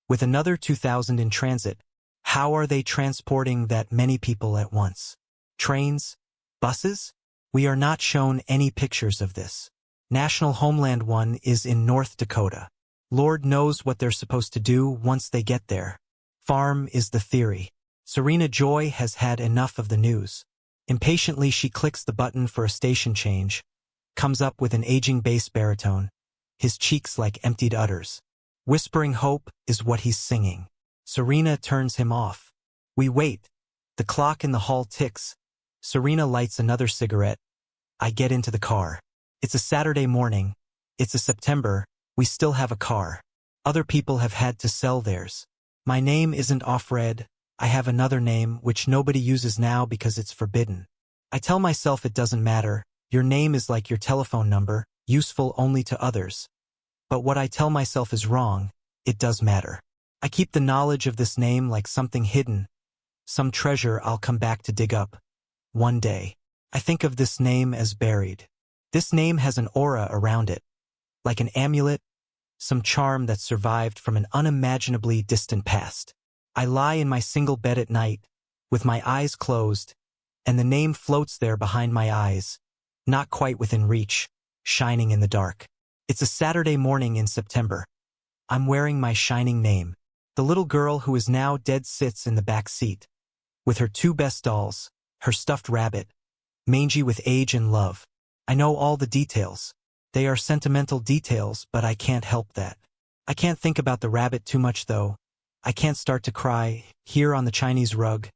with another 2,000 in transit. How are they transporting that many people at once? Trains? Buses? We are not shown any pictures of this. National Homeland 1 is in North Dakota. Lord knows what they're supposed to do once they get there. Farm is the theory. Serena Joy has had enough of the news. Impatiently she clicks the button for a station change, comes up with an aging bass baritone, his cheeks like emptied udders. Whispering hope is what he's singing. Serena turns him off. We wait. The clock in the hall ticks. Serena lights another cigarette. I get into the car. It's a Saturday morning. It's a September. We still have a car. Other people have had to sell theirs. My name isn't Offred. I have another name which nobody uses now because it's forbidden. I tell myself it doesn't matter. Your name is like your telephone number, useful only to others. But what I tell myself is wrong. It does matter. I keep the knowledge of this name like something hidden, some treasure I'll come back to dig up. One day. I think of this name as buried. This name has an aura around it, like an amulet, some charm that survived from an unimaginably distant past. I lie in my single bed at night, with my eyes closed, and the name floats there behind my eyes, not quite within reach, shining in the dark. It's a Saturday morning in September. I'm wearing my shining name. The little girl who is now dead sits in the back seat, with her two best dolls, her stuffed rabbit, mangy with age and love. I know all the details. They are sentimental details, but I can't help that. I can't think about the rabbit too much though. I can't start to cry, here on the Chinese rug,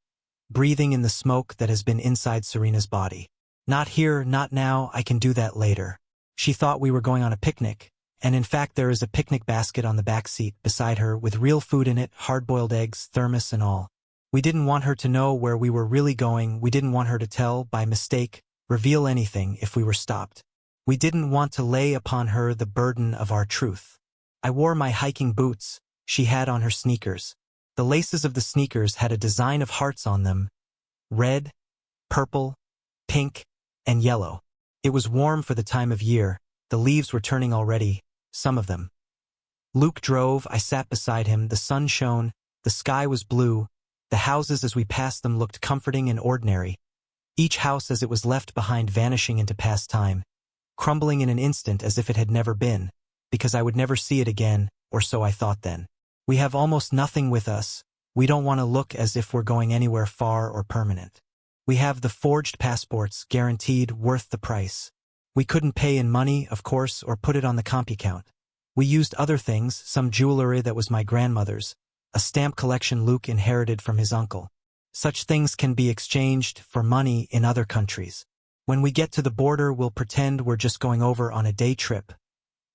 breathing in the smoke that has been inside Serena's body. Not here, not now, I can do that later. She thought we were going on a picnic, and in fact there is a picnic basket on the back seat beside her with real food in it, hard-boiled eggs, thermos and all. We didn't want her to know where we were really going, we didn't want her to tell, by mistake, reveal anything if we were stopped. We didn't want to lay upon her the burden of our truth. I wore my hiking boots, she had on her sneakers. The laces of the sneakers had a design of hearts on them, red, purple, pink, and yellow. It was warm for the time of year, the leaves were turning already, some of them. Luke drove, I sat beside him, the sun shone, the sky was blue, the houses as we passed them looked comforting and ordinary, each house as it was left behind vanishing into past time, crumbling in an instant as if it had never been, because I would never see it again, or so I thought then. We have almost nothing with us, we don't want to look as if we're going anywhere far or permanent. We have the forged passports, guaranteed, worth the price. We couldn't pay in money, of course, or put it on the comp account. We used other things, some jewelry that was my grandmother's, a stamp collection Luke inherited from his uncle. Such things can be exchanged for money in other countries. When we get to the border, we'll pretend we're just going over on a day trip.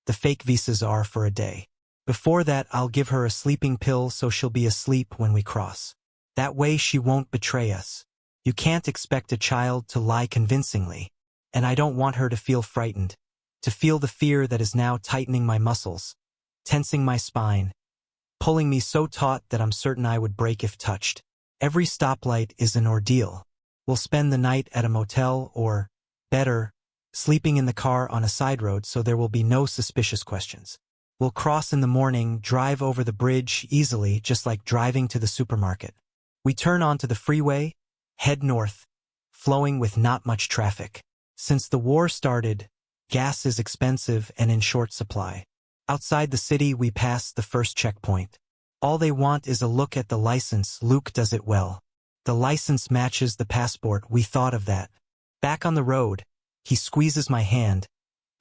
The fake visas are for a day. Before that, I'll give her a sleeping pill so she'll be asleep when we cross. That way she won't betray us. You can't expect a child to lie convincingly, and I don't want her to feel frightened, to feel the fear that is now tightening my muscles, tensing my spine, pulling me so taut that I'm certain I would break if touched. Every stoplight is an ordeal. We'll spend the night at a motel or, better, sleeping in the car on a side road so there will be no suspicious questions. We'll cross in the morning, drive over the bridge easily, just like driving to the supermarket. We turn onto the freeway, head north, flowing with not much traffic. Since the war started, gas is expensive and in short supply. Outside the city, we pass the first checkpoint. All they want is a look at the license. Luke does it well. The license matches the passport, we thought of that. Back on the road, he squeezes my hand,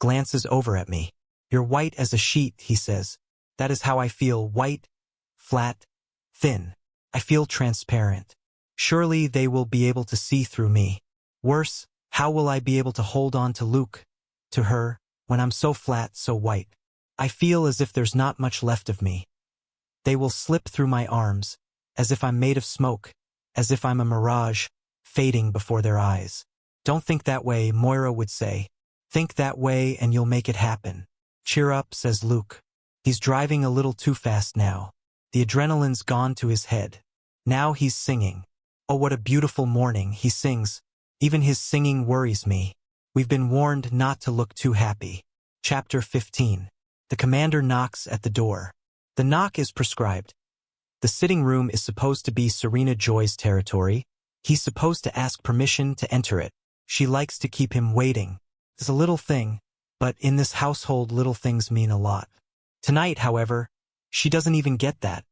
glances over at me. You're white as a sheet, he says. That is how I feel, white, flat, thin. I feel transparent. Surely they will be able to see through me. Worse, how will I be able to hold on to Luke, to her, when I'm so flat, so white? I feel as if there's not much left of me. They will slip through my arms, as if I'm made of smoke, as if I'm a mirage, fading before their eyes. Don't think that way, Moira would say. Think that way and you'll make it happen. Cheer up, says Luke. He's driving a little too fast now. The adrenaline's gone to his head. Now he's singing. Oh, what a beautiful morning, he sings. Even his singing worries me. We've been warned not to look too happy. Chapter 15. The commander knocks at the door. The knock is prescribed. The sitting room is supposed to be Serena Joy's territory. He's supposed to ask permission to enter it. She likes to keep him waiting. It's a little thing, but in this household little things mean a lot. Tonight, however, she doesn't even get that,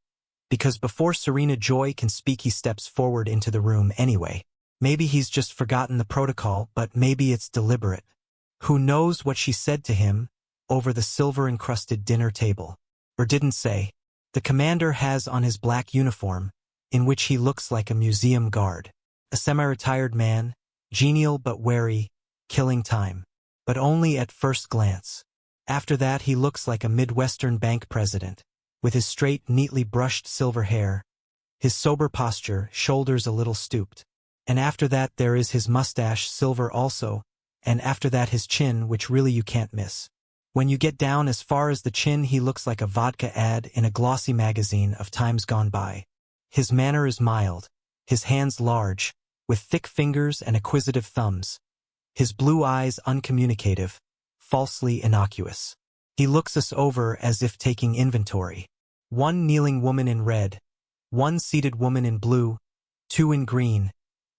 because before Serena Joy can speak he steps forward into the room anyway. Maybe he's just forgotten the protocol, but maybe it's deliberate. Who knows what she said to him over the silver-encrusted dinner table, or didn't say. The commander has on his black uniform, in which he looks like a museum guard. A semi-retired man, genial but wary, killing time. But only at first glance. After that he looks like a Midwestern bank president, with his straight, neatly brushed silver hair, his sober posture, shoulders a little stooped. And after that there is his mustache, silver also, and after that his chin, which really you can't miss. When you get down as far as the chin he looks like a vodka ad in a glossy magazine of times gone by. His manner is mild, his hands large, with thick fingers and acquisitive thumbs. His blue eyes uncommunicative, falsely innocuous. He looks us over as if taking inventory. One kneeling woman in red, one seated woman in blue, two in green,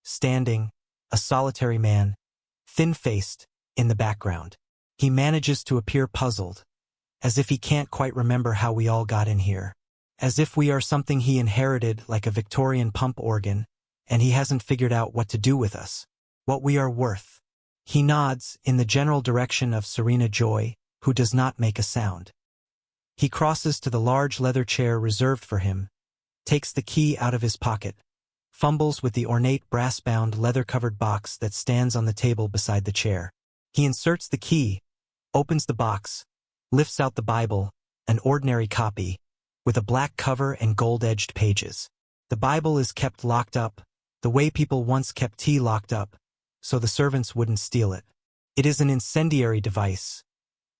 standing, a solitary man, thin-faced, in the background. He manages to appear puzzled, as if he can't quite remember how we all got in here. As if we are something he inherited like a Victorian pump organ, and he hasn't figured out what to do with us. What we are worth. He nods in the general direction of Serena Joy, who does not make a sound. He crosses to the large leather chair reserved for him, takes the key out of his pocket, fumbles with the ornate brass-bound leather-covered box that stands on the table beside the chair. He inserts the key, opens the box, lifts out the Bible, an ordinary copy, with a black cover and gold-edged pages. The Bible is kept locked up, the way people once kept tea locked up, so the servants wouldn't steal it. It is an incendiary device.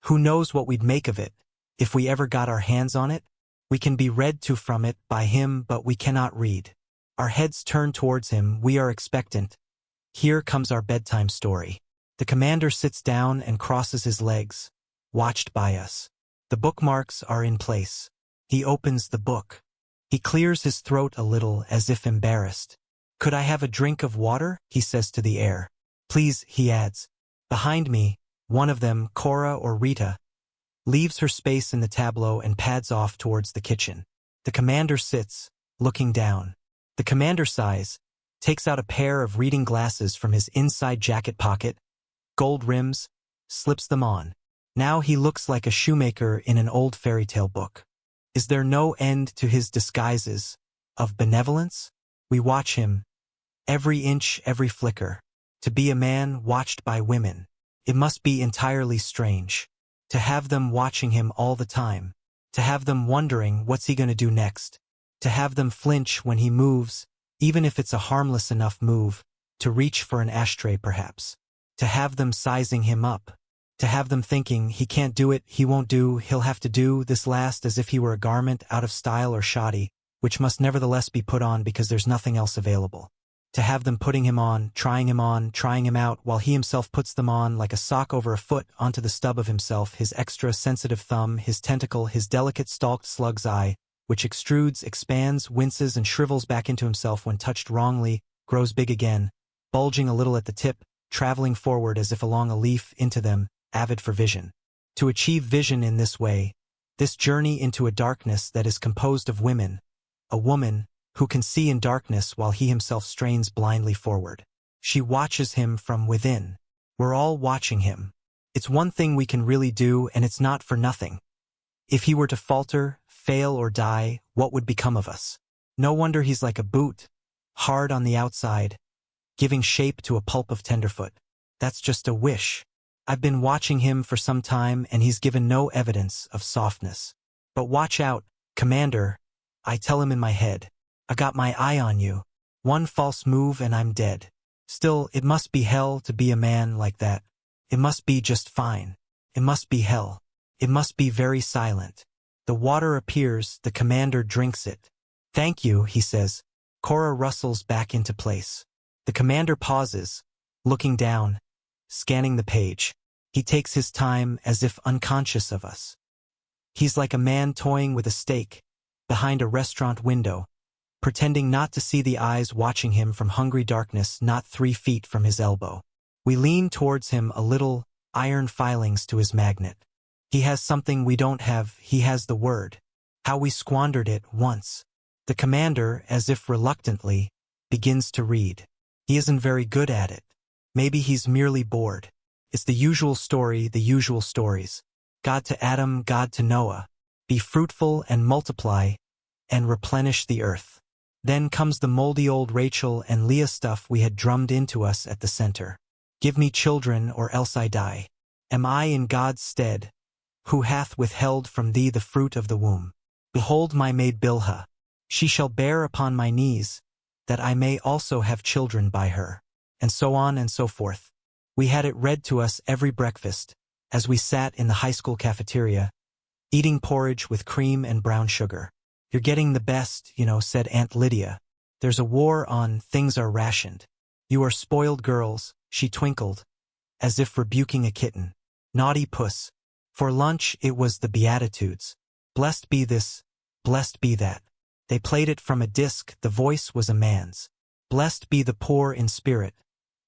Who knows what we'd make of it, if we ever got our hands on it? We can be read to from it by him, but we cannot read. Our heads turn towards him, we are expectant. Here comes our bedtime story. The commander sits down and crosses his legs, watched by us. The bookmarks are in place. He opens the book. He clears his throat a little as if embarrassed. "Could I have a drink of water?" he says to the air. "Please," he adds. Behind me, one of them, Cora or Rita, leaves her space in the tableau and pads off towards the kitchen. The commander sits, looking down. The commander sighs, takes out a pair of reading glasses from his inside jacket pocket, gold rims, slips them on. Now he looks like a shoemaker in an old fairy tale book. Is there no end to his disguises of benevolence? We watch him, every inch, every flicker. To be a man watched by women, it must be entirely strange. To have them watching him all the time. To have them wondering what's he going to do next. To have them flinch when he moves, even if it's a harmless enough move, to reach for an ashtray perhaps. To have them sizing him up. To have them thinking, he can't do it, he won't do, he'll have to do this last, as if he were a garment out of style or shoddy, which must nevertheless be put on because there's nothing else available. To have them putting him on, trying him out, while he himself puts them on like a sock over a foot onto the stub of himself, his extra sensitive thumb, his tentacle, his delicate stalked slug's eye, which extrudes, expands, winces, and shrivels back into himself when touched wrongly, grows big again, bulging a little at the tip, traveling forward as if along a leaf into them, avid for vision. To achieve vision in this way, this journey into a darkness that is composed of women, a woman who can see in darkness while he himself strains blindly forward. She watches him from within. We're all watching him. It's one thing we can really do, and it's not for nothing. If he were to falter, fail, or die, what would become of us? No wonder he's like a boot, hard on the outside, giving shape to a pulp of tenderfoot. That's just a wish. I've been watching him for some time, and he's given no evidence of softness. But watch out, Commander, I tell him in my head. I got my eye on you. One false move and I'm dead. Still, it must be hell to be a man like that. It must be just fine. It must be hell. It must be very silent. The water appears, the commander drinks it. "Thank you," he says. Cora rustles back into place. The commander pauses, looking down, scanning the page. He takes his time as if unconscious of us. He's like a man toying with a steak behind a restaurant window, pretending not to see the eyes watching him from hungry darkness not 3 feet from his elbow. We lean towards him a little, iron filings to his magnet. He has something we don't have, he has the word. How we squandered it once. The commander, as if reluctantly, begins to read. He isn't very good at it. Maybe he's merely bored. It's the usual story, the usual stories. God to Adam, God to Noah. Be fruitful and multiply, and replenish the earth. Then comes the moldy old Rachel and Leah stuff we had drummed into us at the center. Give me children, or else I die. Am I in God's stead, who hath withheld from thee the fruit of the womb? Behold my maid Bilhah. She shall bear upon my knees, that I may also have children by her. And so on and so forth. We had it read to us every breakfast, as we sat in the high school cafeteria, eating porridge with cream and brown sugar. You're getting the best, said Aunt Lydia. There's a war on, things are rationed. You are spoiled girls, she twinkled, as if rebuking a kitten. Naughty puss. For lunch it was the Beatitudes. Blessed be this, blessed be that. They played it from a disc, the voice was a man's. Blessed be the poor in spirit,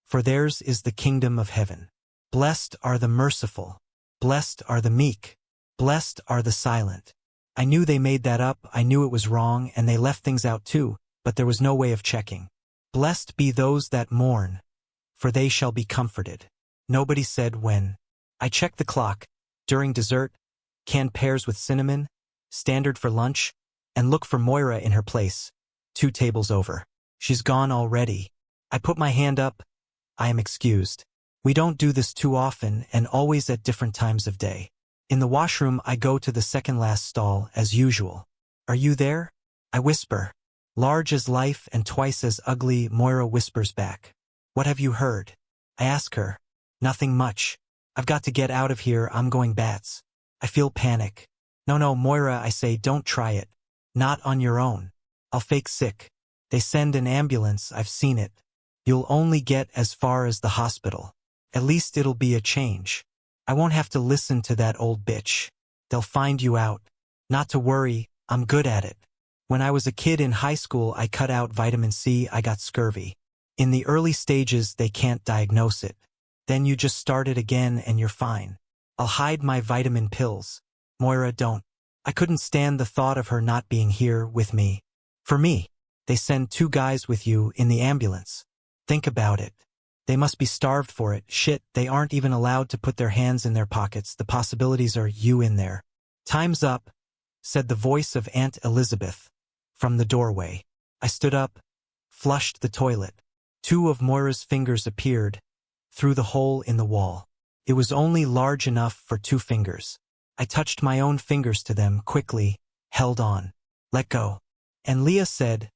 for theirs is the kingdom of heaven. Blessed are the merciful. Blessed are the meek. Blessed are the silent. I knew they made that up, I knew it was wrong, and they left things out too, but there was no way of checking. Blessed be those that mourn, for they shall be comforted. Nobody said when. I checked the clock. During dessert, canned pears with cinnamon, standard for lunch, and look for Moira in her place, 2 tables over. She's gone already. I put my hand up. I am excused. We don't do this too often and always at different times of day. In the washroom, I go to the second-last stall, as usual. Are you there? I whisper. Large as life and twice as ugly, Moira whispers back. What have you heard? I ask her. Nothing much. I've got to get out of here, I'm going bats. I feel panic. No, Moira, I say, don't try it. Not on your own. I'll fake sick. They send an ambulance, I've seen it. You'll only get as far as the hospital. At least it'll be a change. I won't have to listen to that old bitch. They'll find you out. Not to worry, I'm good at it. When I was a kid in high school, I cut out vitamin C, I got scurvy. In the early stages, they can't diagnose it. Then you just start it again and you're fine. I'll hide my vitamin pills. Moira, don't. I couldn't stand the thought of her not being here with me. For me, they send 2 guys with you in the ambulance. Think about it. They must be starved for it. Shit, they aren't even allowed to put their hands in their pockets. The possibilities are you in there. Time's up, said the voice of Aunt Elizabeth from the doorway. I stood up, flushed the toilet. 2 of Moira's fingers appeared through the hole in the wall. It was only large enough for 2 fingers. I touched my own fingers to them quickly, held on. Let go. And Leah said,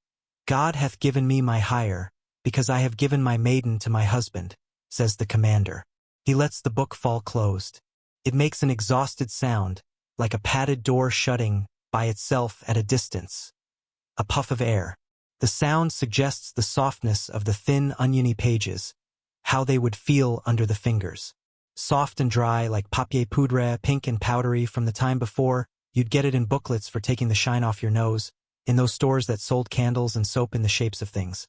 God hath given me my hire, because I have given my maiden to my husband, says the commander. He lets the book fall closed. It makes an exhausted sound, like a padded door shutting by itself at a distance. A puff of air. The sound suggests the softness of the thin, oniony pages, how they would feel under the fingers. Soft and dry like papier poudre, pink and powdery from the time before. You'd get it in booklets for taking the shine off your nose, in those stores that sold candles and soap in the shapes of things.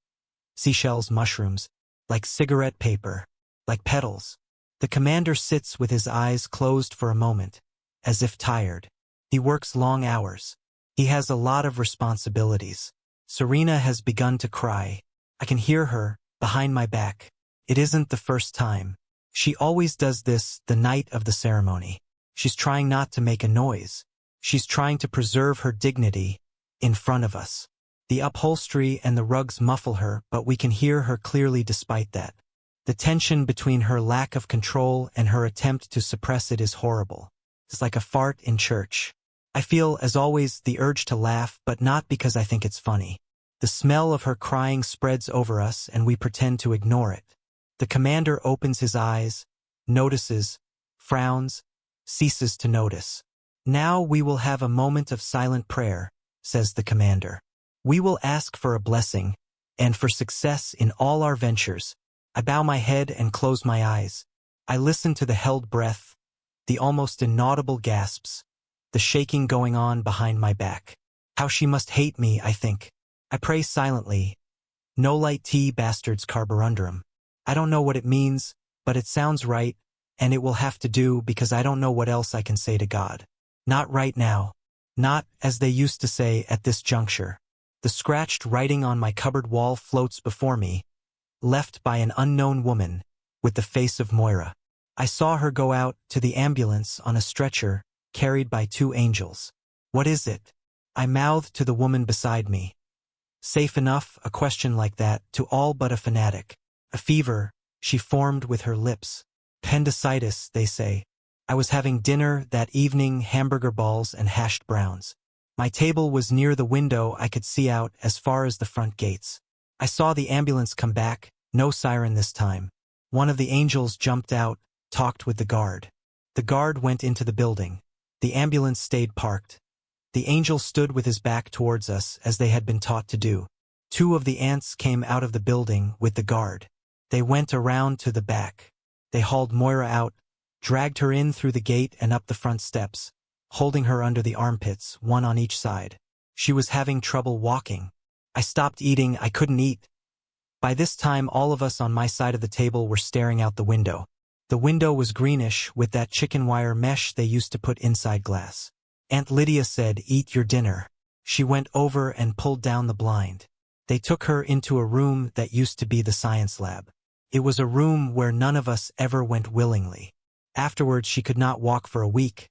Seashells, mushrooms, like cigarette paper, like petals. The commander sits with his eyes closed for a moment, as if tired. He works long hours. He has a lot of responsibilities. Serena has begun to cry. I can hear her, behind my back. It isn't the first time. She always does this the night of the ceremony. She's trying not to make a noise. She's trying to preserve her dignity in front of us. The upholstery and the rugs muffle her, but we can hear her clearly despite that. The tension between her lack of control and her attempt to suppress it is horrible. It's like a fart in church. I feel, as always, the urge to laugh, but not because I think it's funny. The smell of her crying spreads over us and we pretend to ignore it. The commander opens his eyes, notices, frowns, ceases to notice. Now we will have a moment of silent prayer, says the commander. We will ask for a blessing, and for success in all our ventures. I bow my head and close my eyes. I listen to the held breath, the almost inaudible gasps, the shaking going on behind my back. How she must hate me, I think. I pray silently. No light tea, bastards carborundum. I don't know what it means, but it sounds right, and it will have to do because I don't know what else I can say to God. Not right now. Not, as they used to say, at this juncture. The scratched writing on my cupboard wall floats before me, left by an unknown woman, with the face of Moira. I saw her go out to the ambulance on a stretcher, carried by 2 angels. What is it? I mouthed to the woman beside me. Safe enough, a question like that, to all but a fanatic. A fever, she formed with her lips. Appendicitis, they say. I was having dinner that evening, hamburger balls and hashed browns. My table was near the window. I could see out as far as the front gates. I saw the ambulance come back, no siren this time. One of the angels jumped out, talked with the guard. The guard went into the building. The ambulance stayed parked. The angel stood with his back towards us as they had been taught to do. 2 of the aunts came out of the building with the guard. They went around to the back. They hauled Moira out, dragged her in through the gate and up the front steps, holding her under the armpits, 1 on each side. She was having trouble walking. I stopped eating. I couldn't eat. By this time, all of us on my side of the table were staring out the window. The window was greenish with that chicken wire mesh they used to put inside glass. Aunt Lydia said, "Eat your dinner." She went over and pulled down the blind. They took her into a room that used to be the science lab. It was a room where none of us ever went willingly. Afterwards, she could not walk for a week.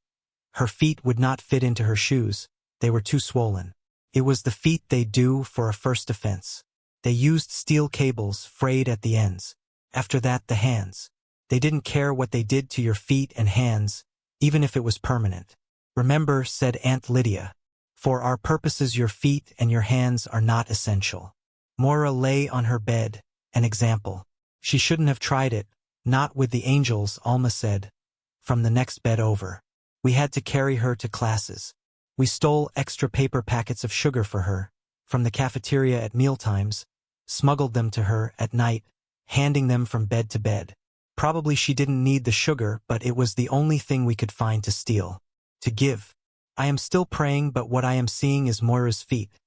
Her feet would not fit into her shoes. They were too swollen. It was the feet they do for a first offense. They used steel cables frayed at the ends. After that, the hands. They didn't care what they did to your feet and hands, even if it was permanent. "Remember," said Aunt Lydia, "for our purposes your feet and your hands are not essential." Moira lay on her bed, an example. She shouldn't have tried it, not with the angels, Alma said. From the next bed over. We had to carry her to classes. We stole extra paper packets of sugar for her, from the cafeteria at mealtimes, smuggled them to her at night, handing them from bed to bed. Probably she didn't need the sugar, but it was the only thing we could find to steal, to give. I am still praying, but what I am seeing is Moira's feet,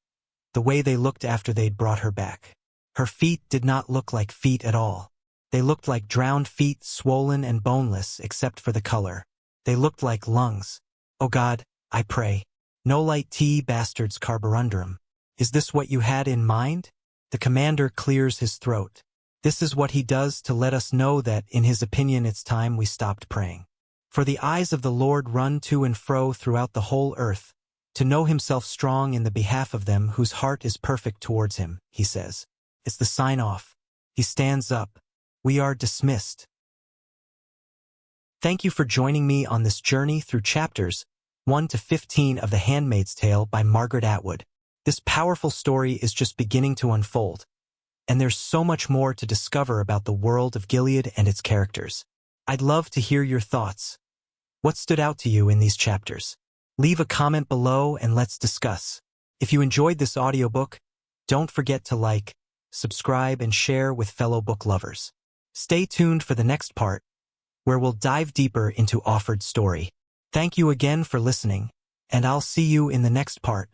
the way they looked after they'd brought her back. Her feet did not look like feet at all. They looked like drowned feet, swollen and boneless except for the color. They looked like lungs. Oh God, I pray. No light tea, bastards carborundum. Is this what you had in mind? The commander clears his throat. This is what he does to let us know that, in his opinion, it's time we stopped praying. For the eyes of the Lord run to and fro throughout the whole earth, to know himself strong in the behalf of them whose heart is perfect towards him, he says. It's the sign-off. He stands up. We are dismissed. Thank you for joining me on this journey through chapters 1 to 15 of The Handmaid's Tale by Margaret Atwood. This powerful story is just beginning to unfold, and there's so much more to discover about the world of Gilead and its characters. I'd love to hear your thoughts. What stood out to you in these chapters? Leave a comment below and let's discuss. If you enjoyed this audiobook, don't forget to like, subscribe, and share with fellow book lovers. Stay tuned for the next part, where we'll dive deeper into Offred's story. Thank you again for listening, and I'll see you in the next part.